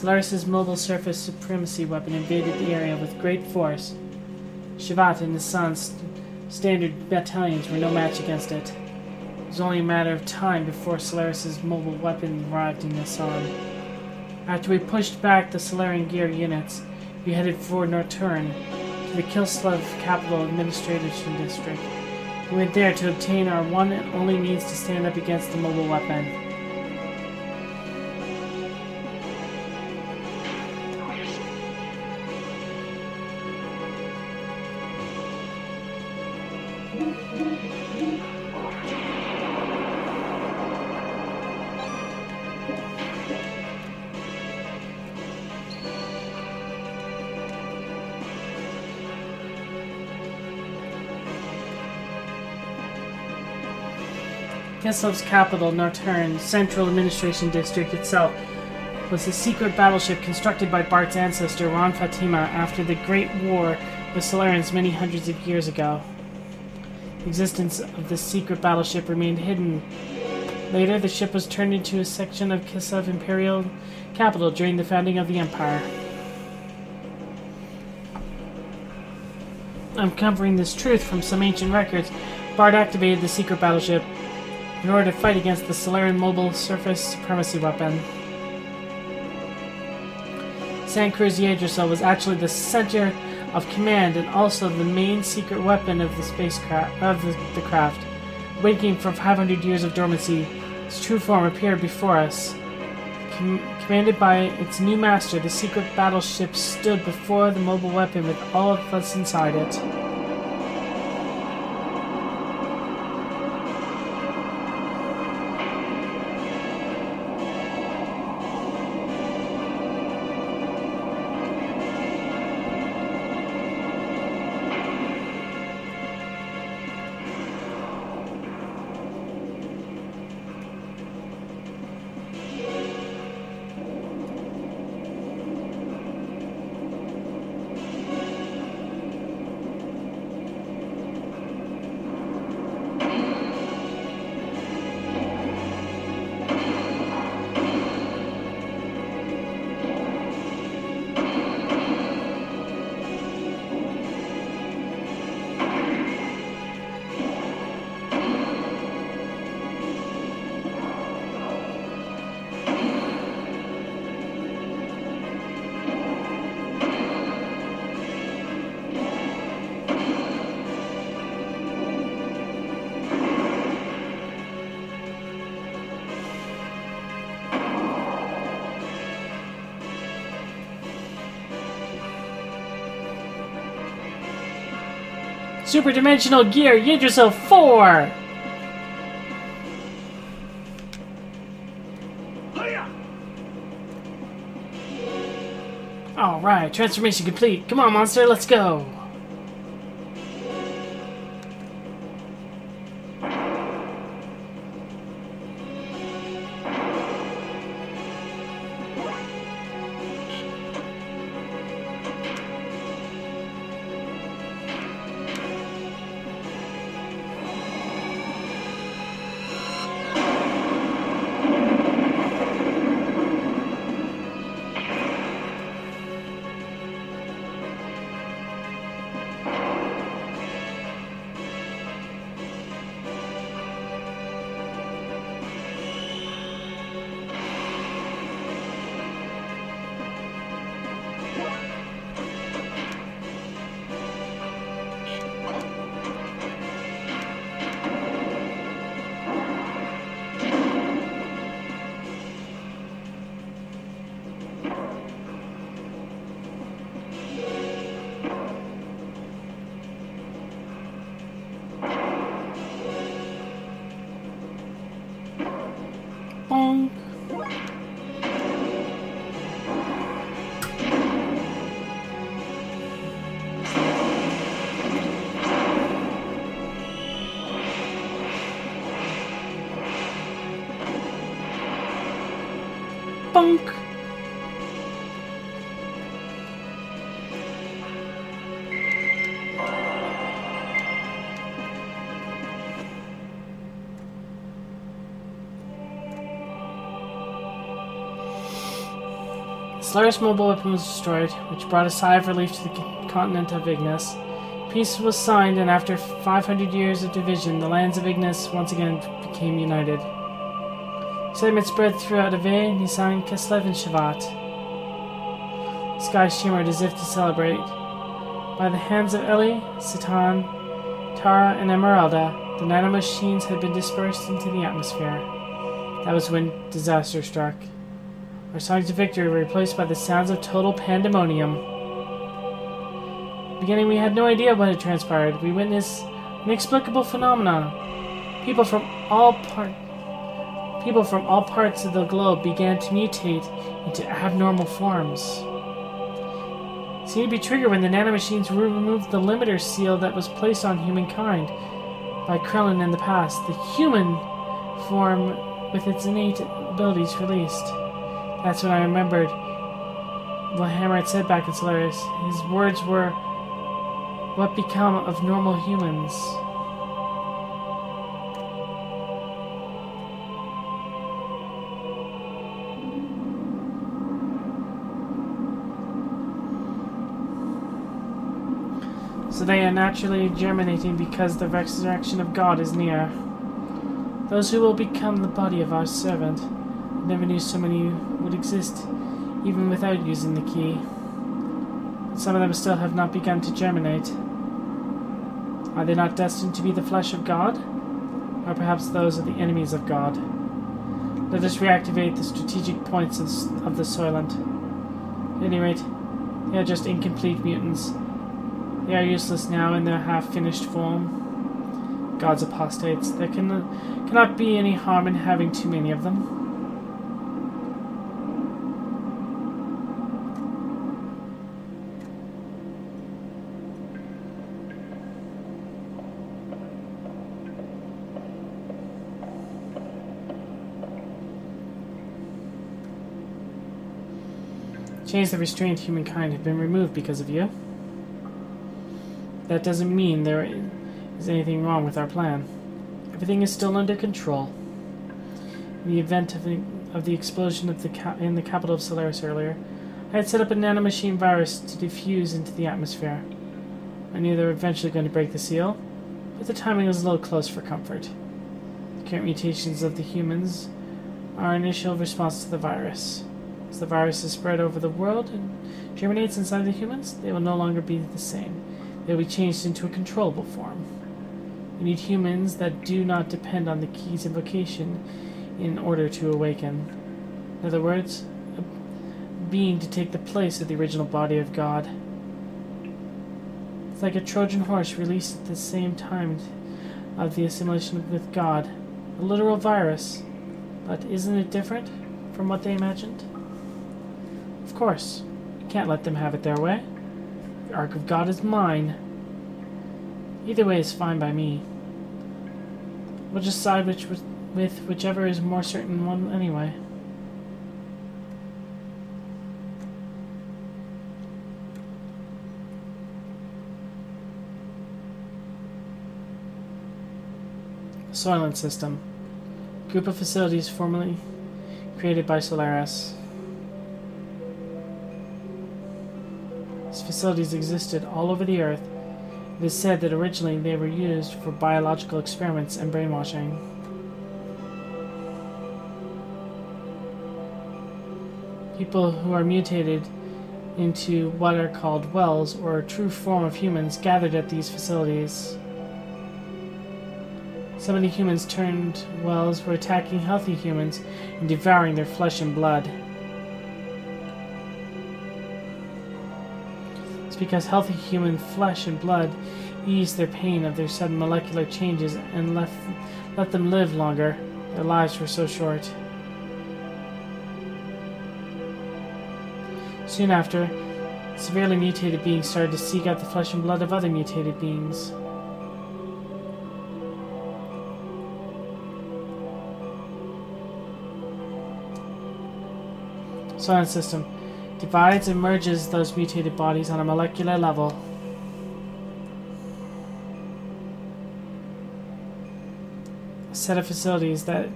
Solaris' mobile surface supremacy weapon invaded the area with great force. Shivat and his son's standard battalions were no match against it. It was only a matter of time before Solaris' mobile weapon arrived in Nissan. After we pushed back the Xenogears units, we headed for Norturn, to the Kilslav capital administration district. We went there to obtain our one and only means to stand up against the mobile weapon. Kislav's capital, Norturn, Central Administration District itself, was a secret battleship constructed by Bart's ancestor, Ron Fatima, after the Great War with Solarians many hundreds of years ago. The existence of this secret battleship remained hidden. Later, the ship was turned into a section of Kislav Imperial capital during the founding of the Empire. Uncovering this truth from some ancient records, Bart activated the secret battleship in order to fight against the Solarian mobile surface supremacy weapon. San Cruz Yggdrasil was actually the center of command and also the main secret weapon of the craft. Waking from 500 years of dormancy, its true form appeared before us. Commanded by its new master, the secret battleship stood before the mobile weapon with all of us inside it. Super Dimensional Gear Yggdrasil 4! Alright, transformation complete. Come on, monster, let's go! Bunk! Solaris' mobile weapon was destroyed, which brought a sigh of relief to the continent of Ignis. Peace was signed, and after 500 years of division, the lands of Ignis once again became united. Excitement spread throughout Ave, Nisan, Kislev, and Shavat. The sky shimmered as if to celebrate. By the hands of Eli, Satan, Tara, and Emeralda, the nanomachines had been dispersed into the atmosphere. That was when disaster struck. Our songs of victory were replaced by the sounds of total pandemonium. In the beginning, we had no idea what had transpired. We witnessed inexplicable phenomena. People from all parts of the globe began to mutate into abnormal forms. It seemed to be triggered when the nanomachines removed the limiter seal that was placed on humankind by Krillin in the past. The human form with its innate abilities released. That's when I remembered what Hammer had said back in Solaris. His words were, "What become of normal humans?" So they are naturally germinating because the resurrection of God is near. Those who will become the body of our servant. I never knew so many would exist, even without using the key. But some of them still have not begun to germinate. Are they not destined to be the flesh of God? Or perhaps those are the enemies of God? Let us reactivate the strategic points of the Soylent. At any rate, they are just incomplete mutants. They are useless now in their half-finished form. God's apostates. There cannot be any harm in having too many of them. Chains that restrained humankind have been removed because of you. That doesn't mean there is anything wrong with our plan. Everything is still under control. In the event of the explosion in the capital of Solaris earlier, I had set up a nanomachine virus to diffuse into the atmosphere. I knew they were eventually going to break the seal, but the timing was a little close for comfort. The current mutations of the humans are our initial response to the virus. As the virus is spread over the world and germinates inside the humans, they will no longer be the same. They will be changed into a controllable form. We need humans that do not depend on the key's invocation in order to awaken. In other words, a being to take the place of the original body of God. It's like a Trojan horse released at the same time of the assimilation with God. A literal virus. But isn't it different from what they imagined? Of course. You can't let them have it their way. The Ark of God is mine. Either way is fine by me. We'll just side with whichever is more certain one anyway. Soylent System. Group of facilities formerly created by Solaris. These facilities existed all over the Earth. It is said that originally they were used for biological experiments and brainwashing. People who are mutated into what are called wells, or a true form of humans, gathered at these facilities. Some of the humans turned wells were attacking healthy humans and devouring their flesh and blood. It's because healthy human flesh and blood eased their pain of their sudden molecular changes and let them live longer. Their lives were so short. Soon after, severely mutated beings started to seek out the flesh and blood of other mutated beings. solar system divides and merges those mutated bodies on a molecular level. A set of facilities that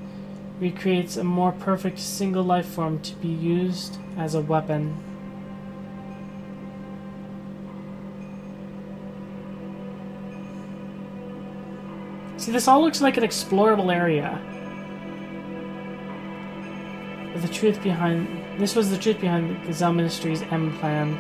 recreates a more perfect single life form to be used as a weapon. See, this all looks like an explorable area. But the truth behind this was the truth behind the Gazelle Ministry's M plan.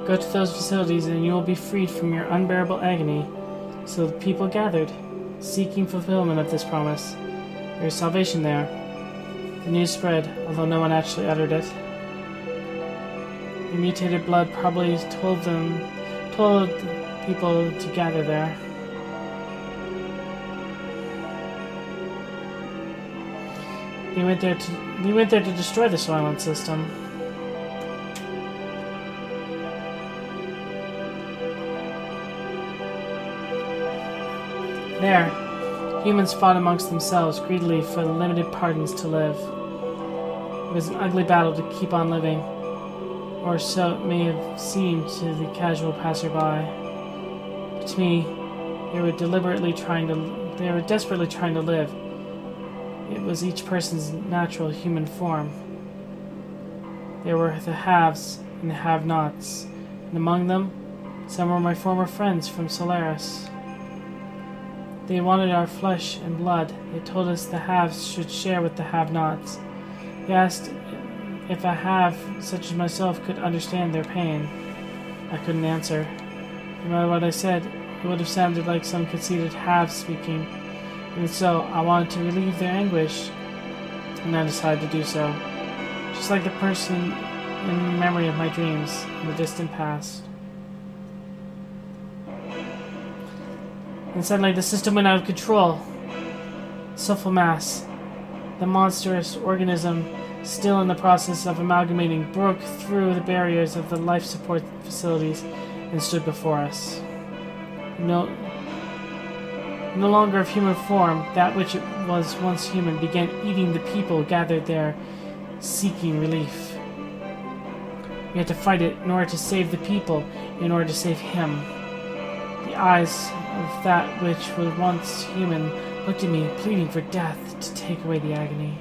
Go to those facilities and you will be freed from your unbearable agony. So the people gathered, seeking fulfillment of this promise. There is salvation there. The news spread, although no one actually uttered it. The mutated blood probably told people to gather there. We went there to destroy the Soylent system. There, humans fought amongst themselves greedily for the limited pardons to live. It was an ugly battle to keep on living, or so it may have seemed to the casual passerby. But to me, they were desperately trying to live. It was each person's natural human form. There were the haves and the have-nots, and among them, some were my former friends from Solaris. They wanted our flesh and blood. They told us the haves should share with the have-nots. They asked if a have, such as myself, could understand their pain. I couldn't answer. No matter what I said, it would have sounded like some conceited have speaking. Even so, I wanted to relieve their anguish, and I decided to do so. Just like the person in memory of my dreams in the distant past. And suddenly the system went out of control. Sulfamass, the monstrous organism still in the process of amalgamating, broke through the barriers of the life support facilities and stood before us. No longer of human form, that which it was once human began eating the people gathered there, seeking relief. We had to fight it in order to save the people, in order to save him. The eyes of that which was once human looked at me, pleading for death to take away the agony.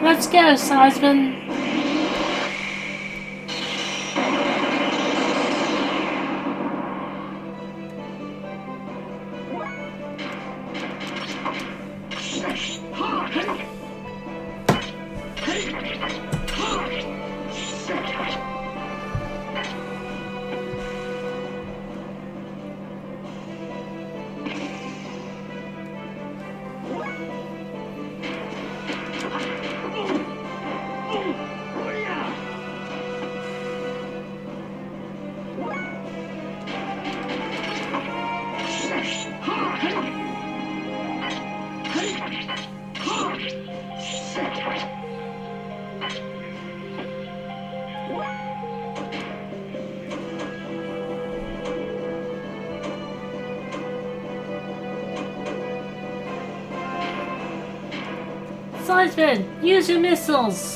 Let's go, Sosman. Swordsman, use your missiles!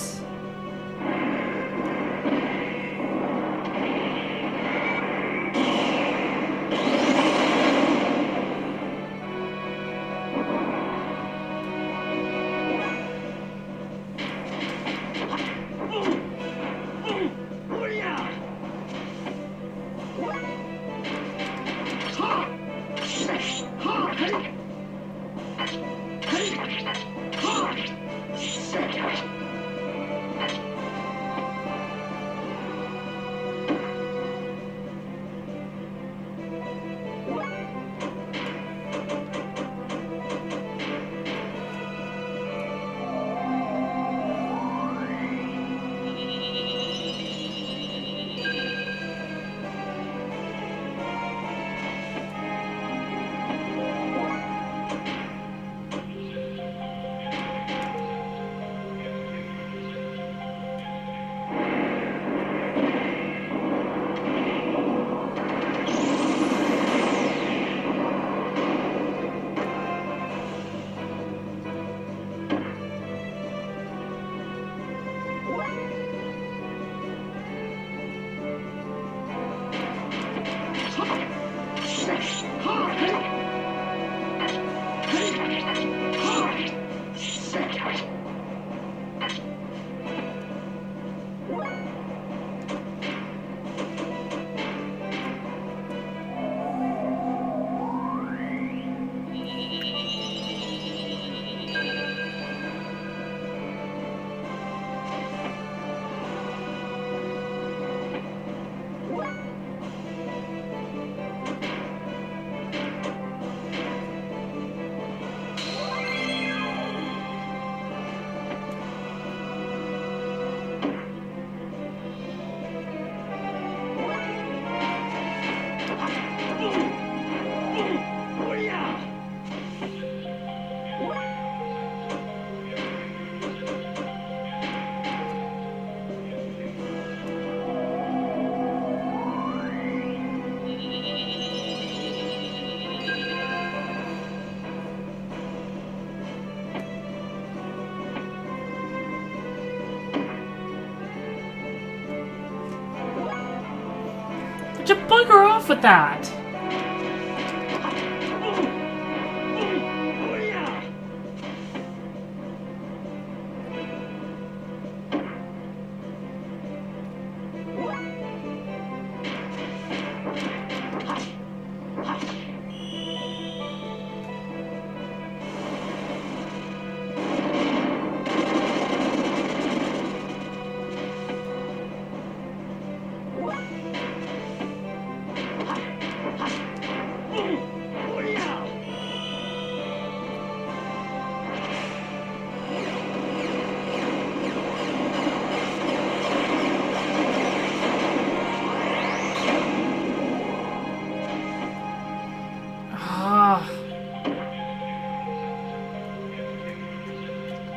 To bugger off with that!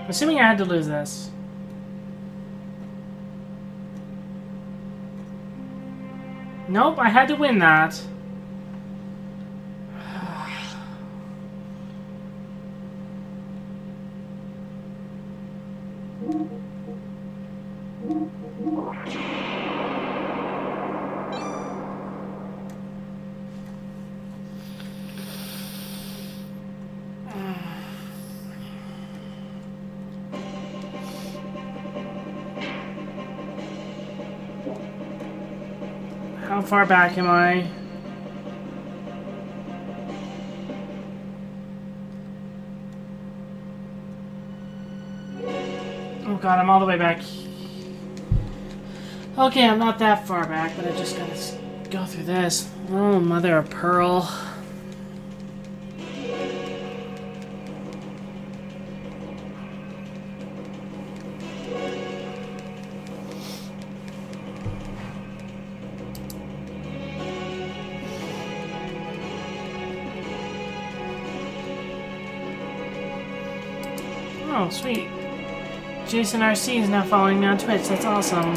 Assuming I had to lose this. Nope, I had to win that. How far back am I? Oh god, I'm all the way back. Okay, I'm not that far back, but I just gotta go through this. Oh, mother of pearl. Oh, sweet. Jason RC is now following me on Twitch. That's awesome.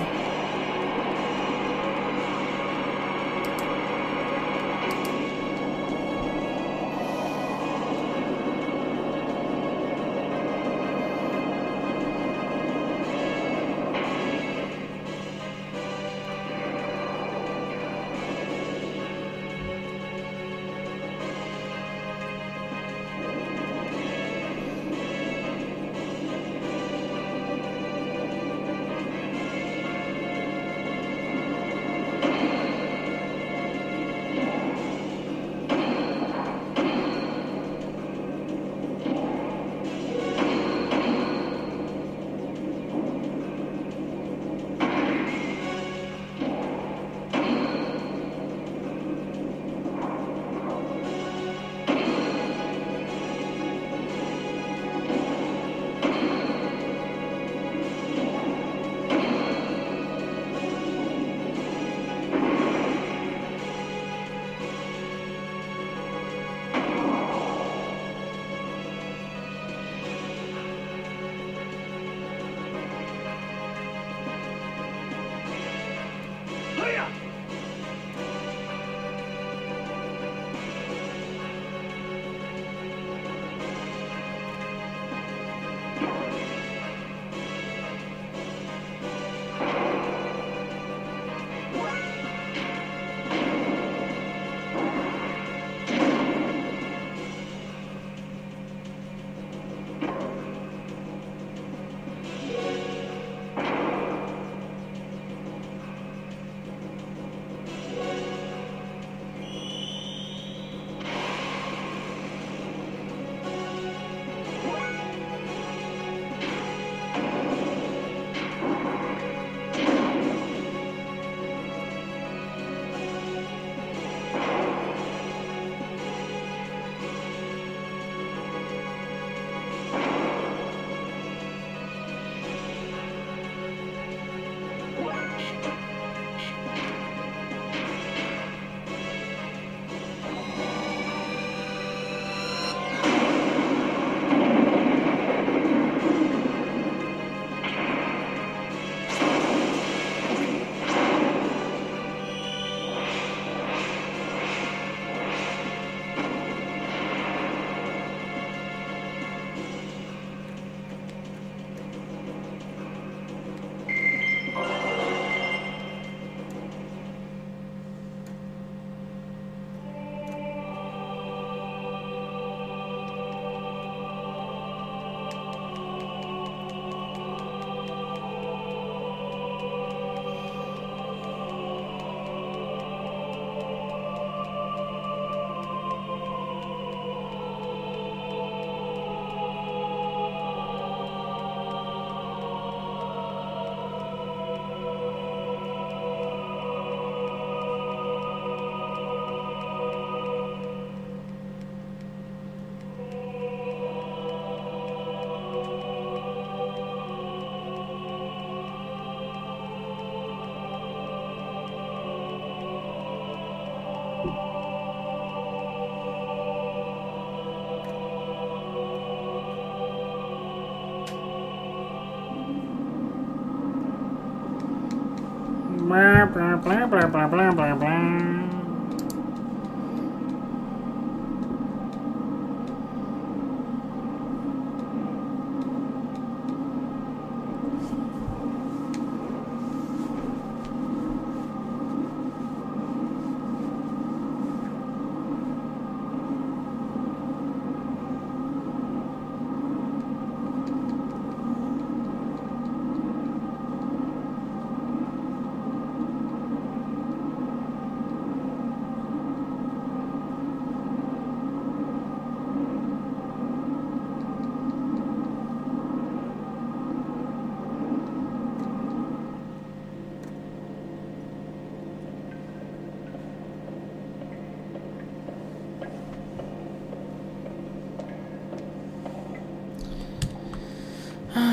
blah, blah, blah, blah, blah, blah, blah.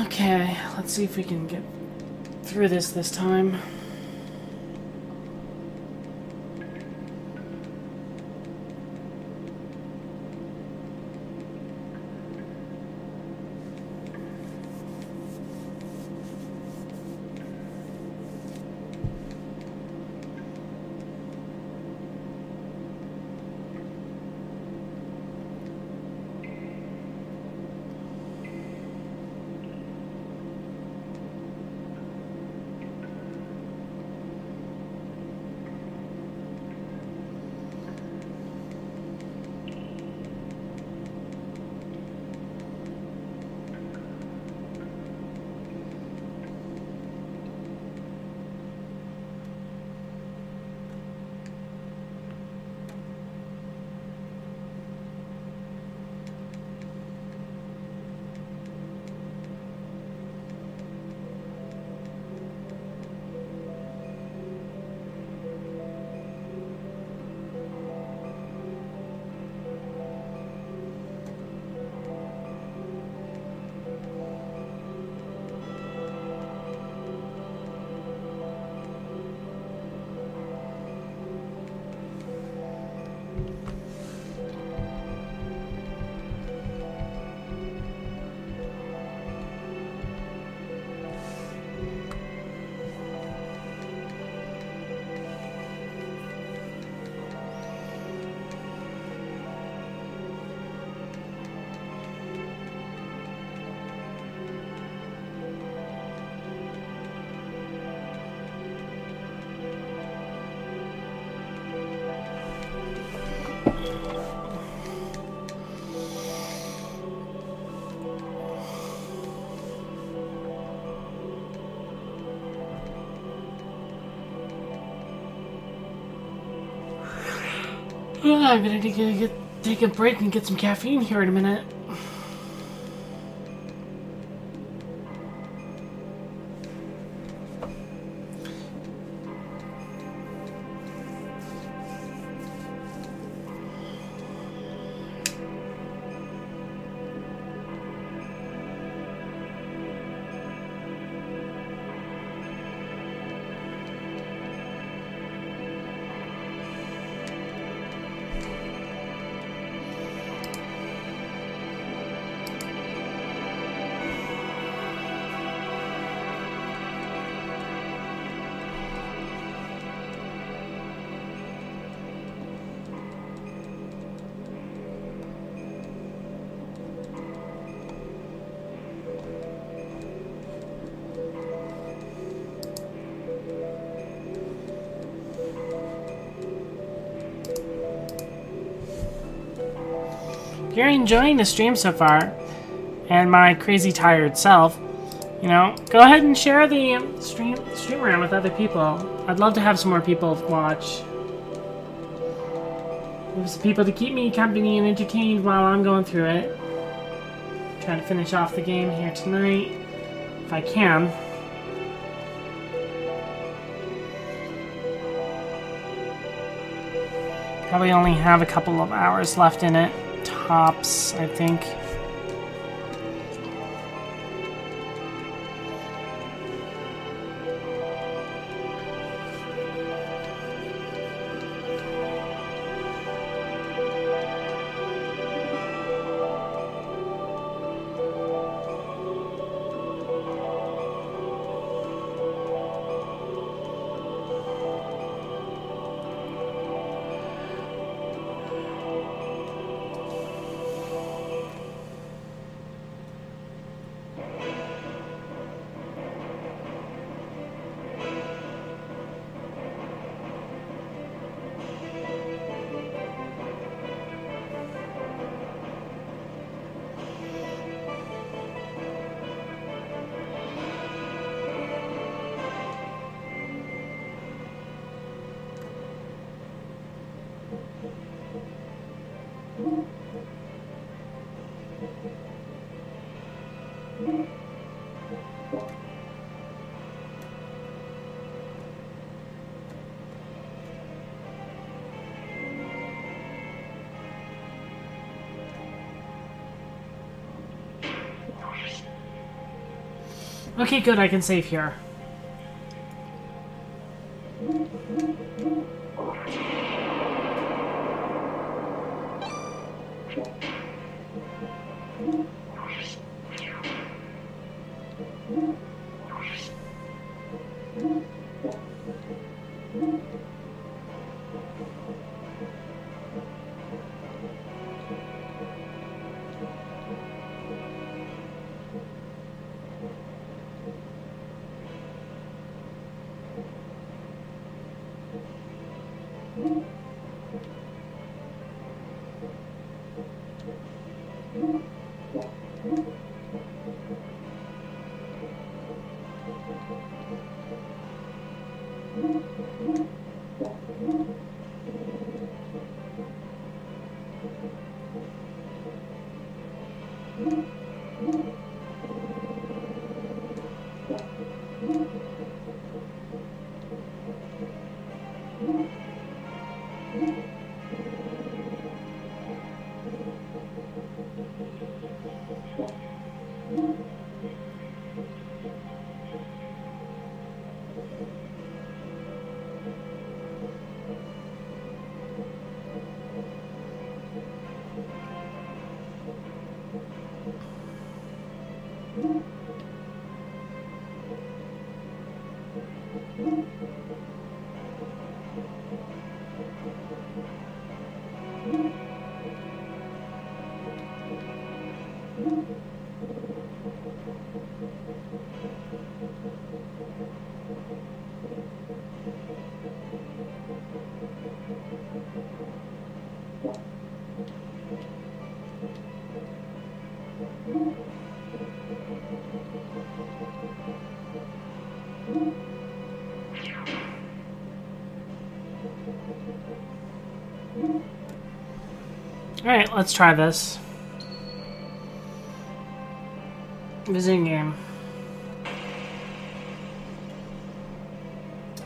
Okay, let's see if we can get through this time. I'm gonna need to take a break and get some caffeine here in a minute. If you're enjoying the stream so far, and my crazy tired self, you know, go ahead and share the stream around with other people. I'd love to have some more people watch. There's some people to keep me company and entertained while I'm going through it. Trying to finish off the game here tonight, if I can. Probably only have a couple of hours left in it. Tops, I think. Okay, good, I can save here. Alright, let's try this. Visiting game.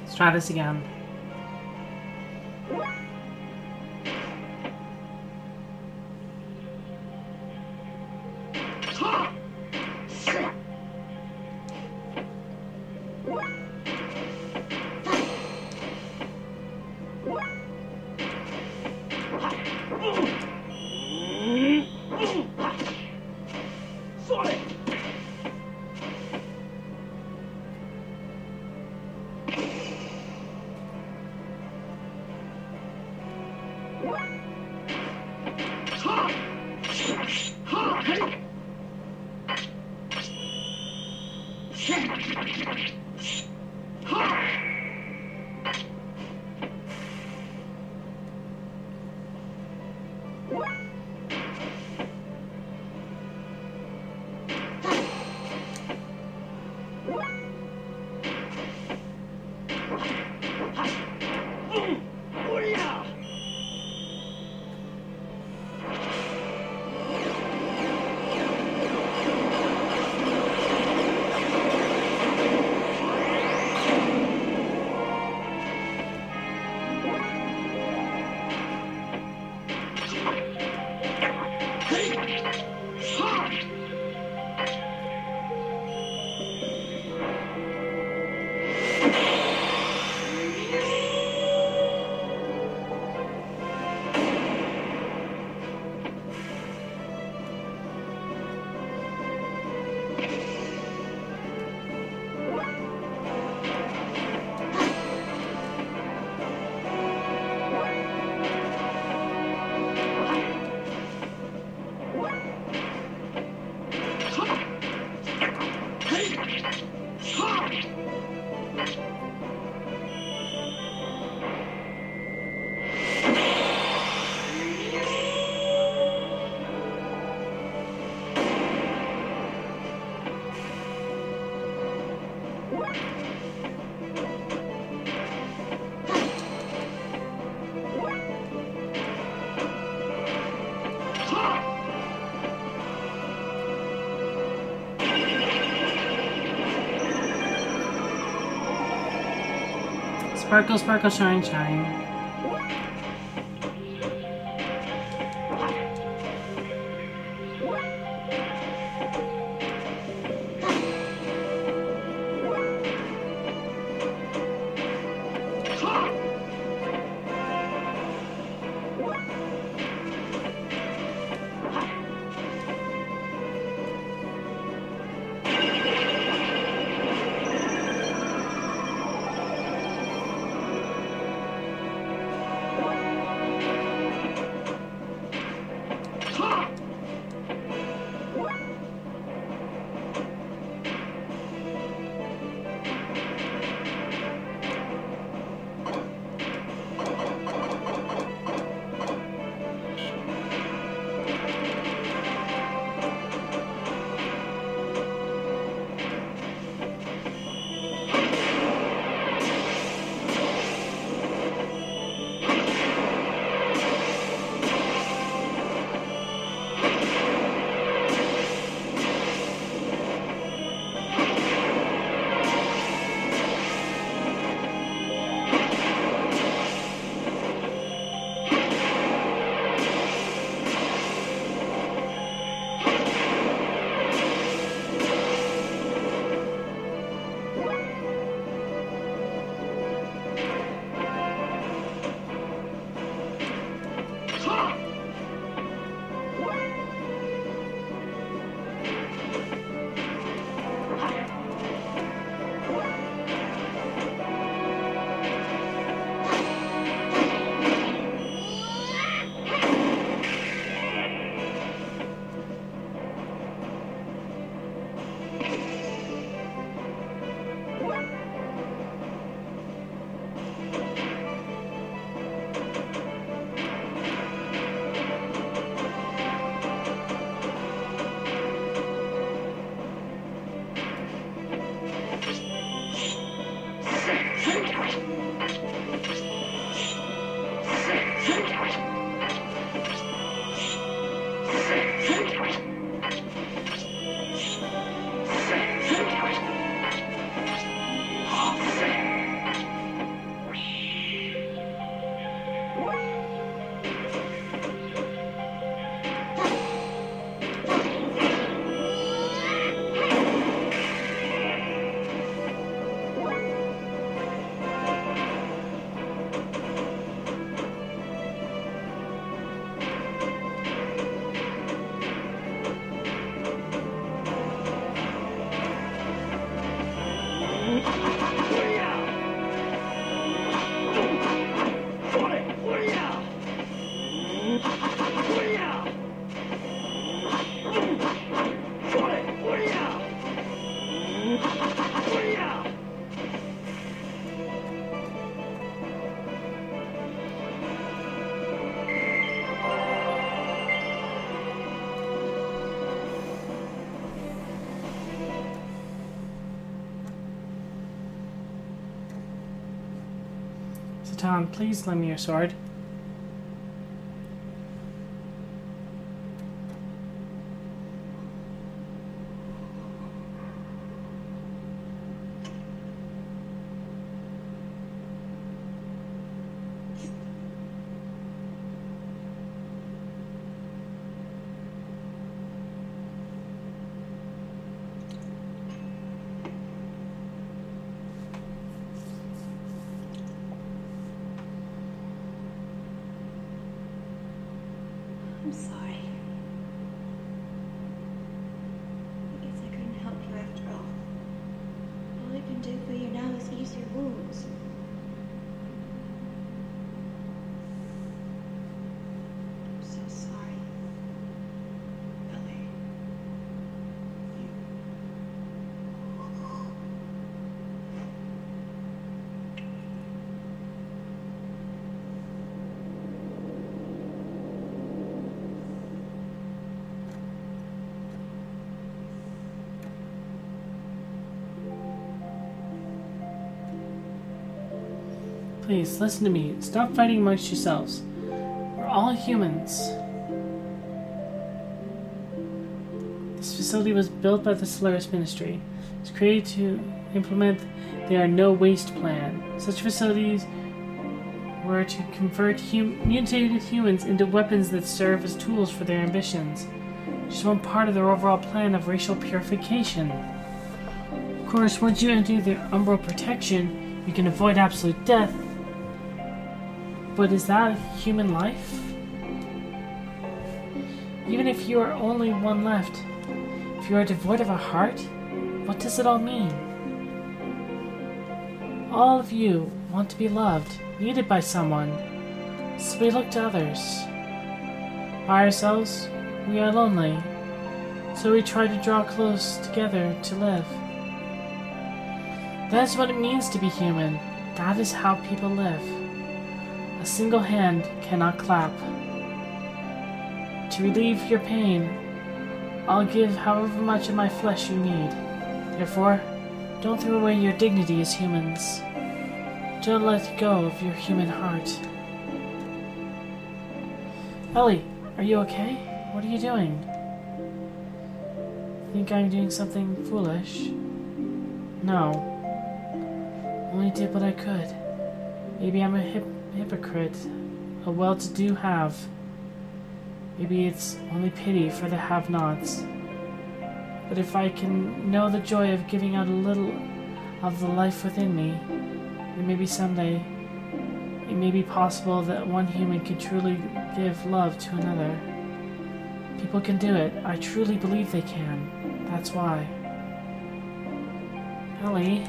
Let's try this again. Sparkle, sparkle, shine, shine. Tom, please lend me your sword. I'm sorry. I guess I couldn't help you after all. All I can do for you now is ease your wounds. I'm so sorry. Ellie. Please, listen to me. Stop fighting amongst yourselves. We're all humans. This facility was built by the Solaris Ministry. It was created to implement their no-waste plan. Such facilities were to convert mutated humans into weapons that serve as tools for their ambitions. Just one part of their overall plan of racial purification. Of course, once you enter their umbral protection, you can avoid absolute death. But is that human life? Even if you are only one left, if you are devoid of a heart, what does it all mean? All of you want to be loved, needed by someone, so we look to others. By ourselves, we are lonely, so we try to draw close together to live. That is what it means to be human. That is how people live. A single hand cannot clap. To relieve your pain, I'll give however much of my flesh you need. Therefore, don't throw away your dignity as humans. Don't let go of your human heart. Ellie, are you okay? What are you doing? Think I'm doing something foolish? No. Only did what I could. Maybe I'm a hypocrite, a well-to-do have. Maybe it's only pity for the have-nots. But if I can know the joy of giving out a little of the life within me, then maybe someday it may be possible that one human can truly give love to another. People can do it. I truly believe they can. That's why. Ellie.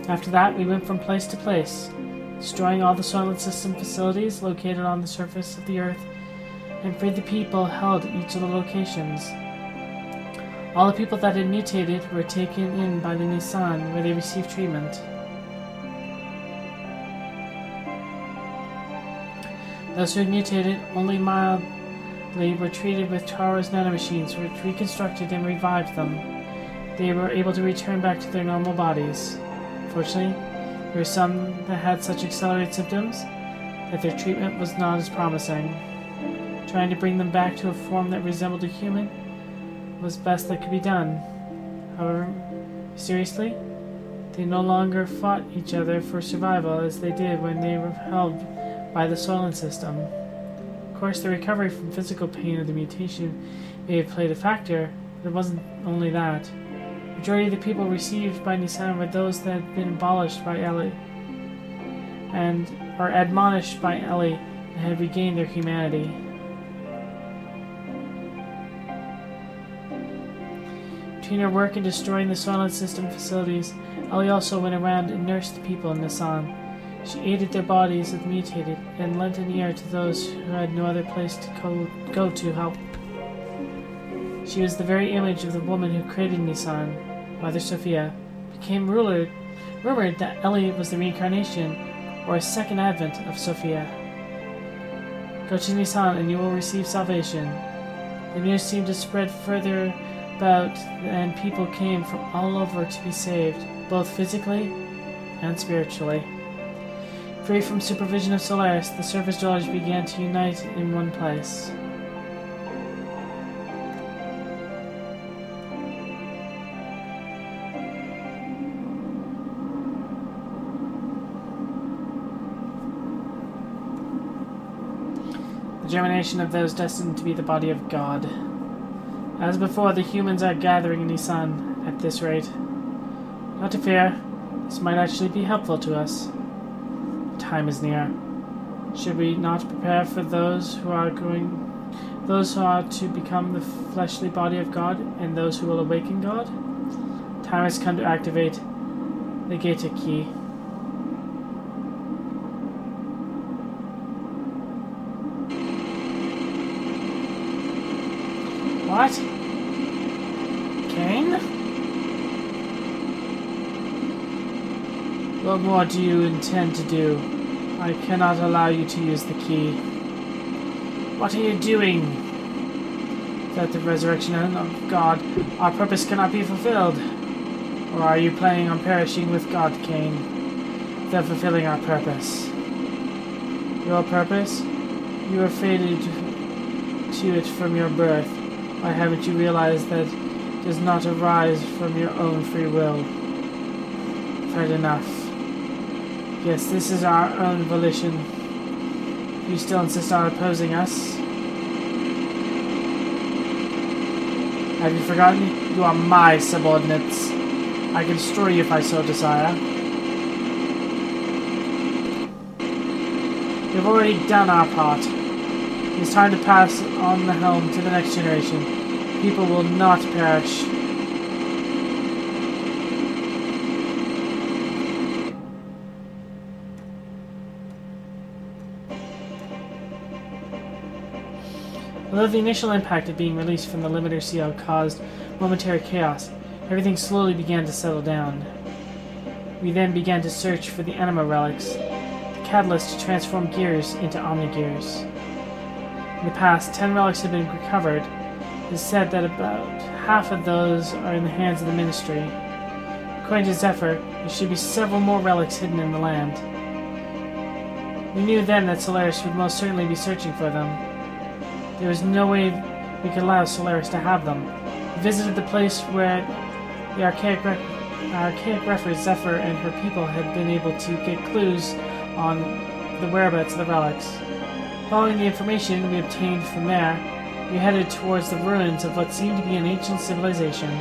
After that, we went from place to place, destroying all the Soylent System facilities located on the surface of the Earth, and freed the people held at each of the locations. All the people that had mutated were taken in by the Nissan, where they received treatment. Those who had mutated only mildly were treated with Tara's nanomachines, which reconstructed and revived them. They were able to return back to their normal bodies. Fortunately, there were some that had such accelerated symptoms that their treatment was not as promising. Trying to bring them back to a form that resembled a human was best that could be done. However, seriously, they no longer fought each other for survival as they did when they were held by the Soylent System. Of course, the recovery from physical pain of the mutation may have played a factor, but it wasn't only that. The majority of the people received by Nissan were those that had been abolished by Ellie, and are admonished by Ellie and had regained their humanity. Between her work in destroying the Soylent System facilities, Ellie also went around and nursed the people in Nissan. She aided their bodies that mutated and lent an ear to those who had no other place to go to help. She was the very image of the woman who created Nissan, Mother Sophia. It became rumored that Ellie was the reincarnation, or a second advent of Sophia. Go to Nissan and you will receive salvation. The news seemed to spread further about, and people came from all over to be saved, both physically and spiritually. Free from supervision of Solaris, the surface dwellers began to unite in one place. The germination of those destined to be the body of God. As before, the humans are gathering in the sun at this rate. Not to fear, this might actually be helpful to us. Time is near. Should we not prepare for those who are to become the fleshly body of God, and those who will awaken God? Time has come to activate the Geta key. What? Cain? What more do you intend to do? I cannot allow you to use the key. What are you doing? Without the resurrection of God, our purpose cannot be fulfilled. Or are you planning on perishing with God, Cain, without fulfilling our purpose? Your purpose? You were fated to it from your birth. Why haven't you realized that it does not arise from your own free will? Fair enough. Yes, this is our own volition. You still insist on opposing us? Have you forgotten? You are my subordinates. I can destroy you if I so desire. We've already done our part. It's time to pass on the helm to the next generation. People will not perish. Although the initial impact of being released from the limiter seal caused momentary chaos, everything slowly began to settle down. We then began to search for the anima relics, the catalyst to transform gears into Omnigears. In the past, 10 relics have been recovered. It is said that about half of those are in the hands of the Ministry. According to Zephyr, there should be several more relics hidden in the land. We knew then that Solaris would most certainly be searching for them. There was no way we could allow Solaris to have them. We visited the place where the archaic referee Zephyr and her people had been able to get clues on the whereabouts of the relics. Following the information we obtained from there, we headed towards the ruins of what seemed to be an ancient civilization.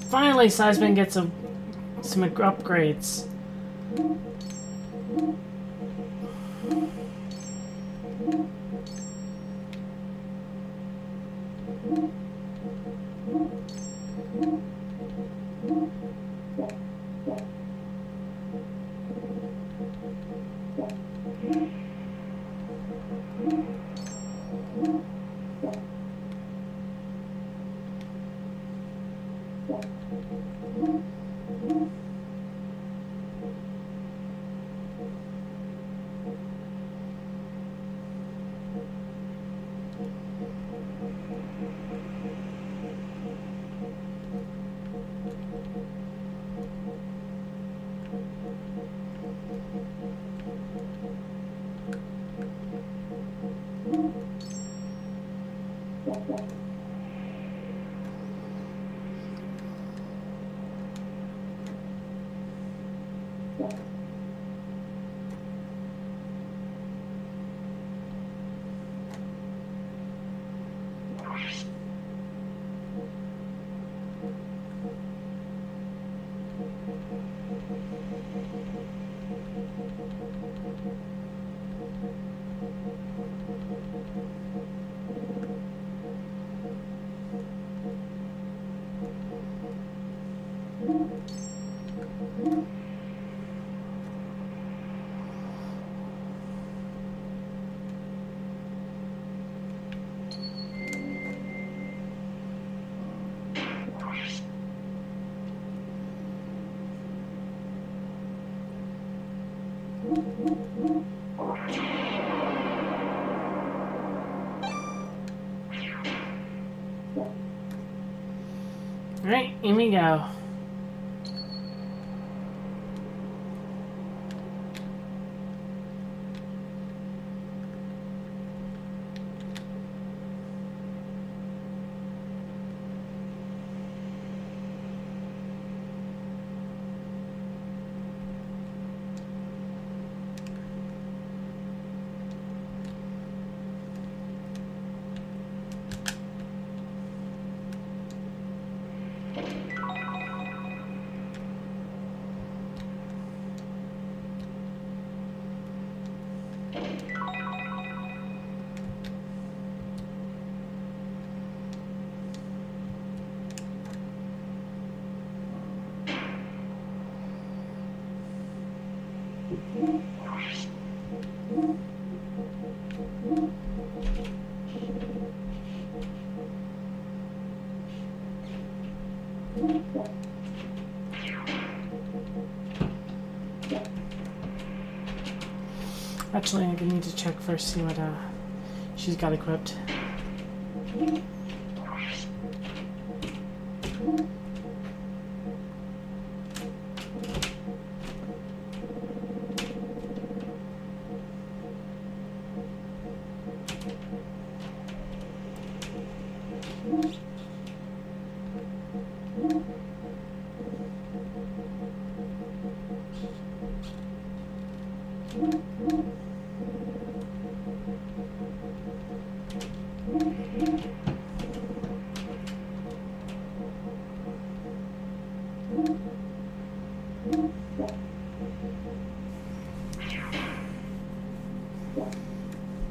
Finally, Seisman gets some upgrades. Alright, here we go. Actually, I need to check first, see what she's got equipped.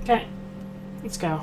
Okay, let's go.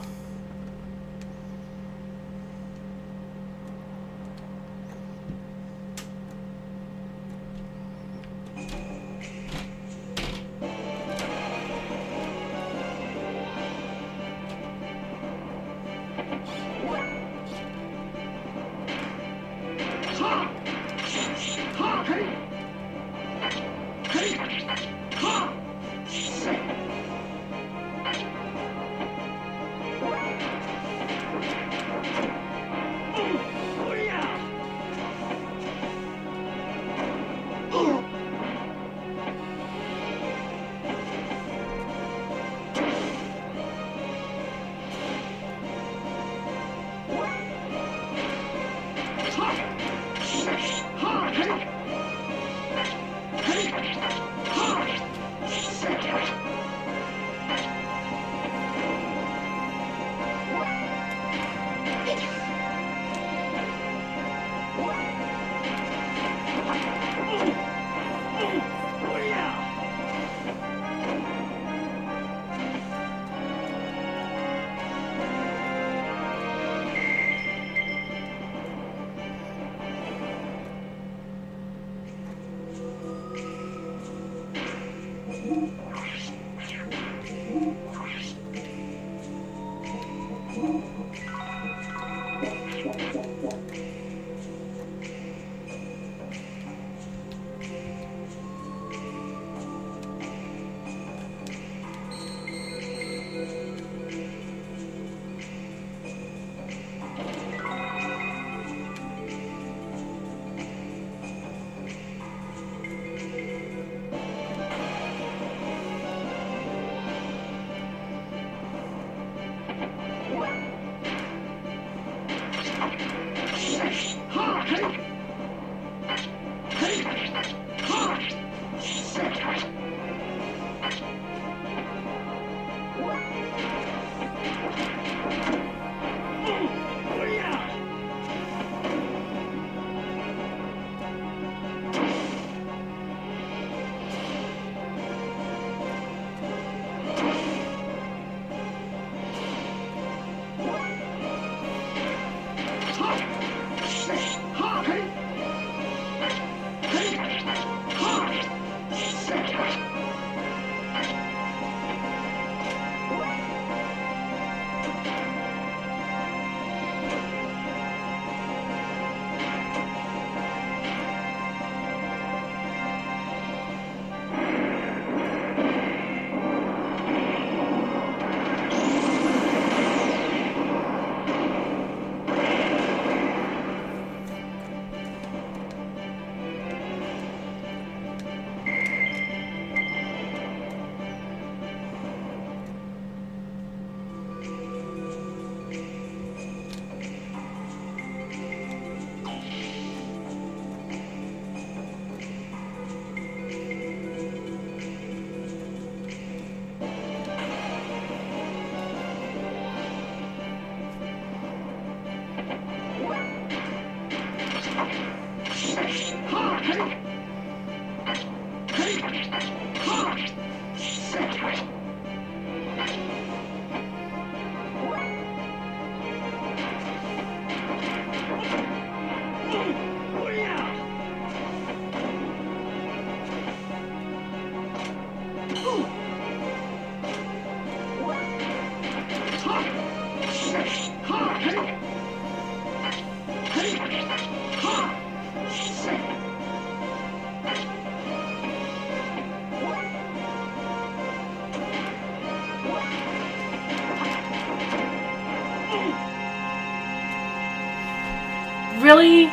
Really?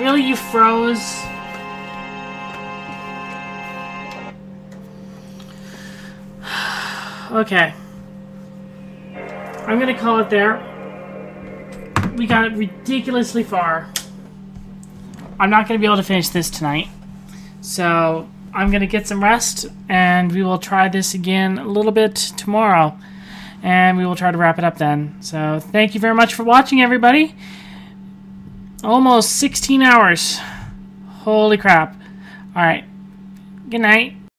Really, you froze? Okay. I'm gonna call it there. We got ridiculously far. I'm not gonna be able to finish this tonight. So, I'm gonna get some rest, and we will try this again a little bit tomorrow. And we will try to wrap it up then. So, thank you very much for watching, everybody. Almost 16 hours. Holy crap. Alright. Good night.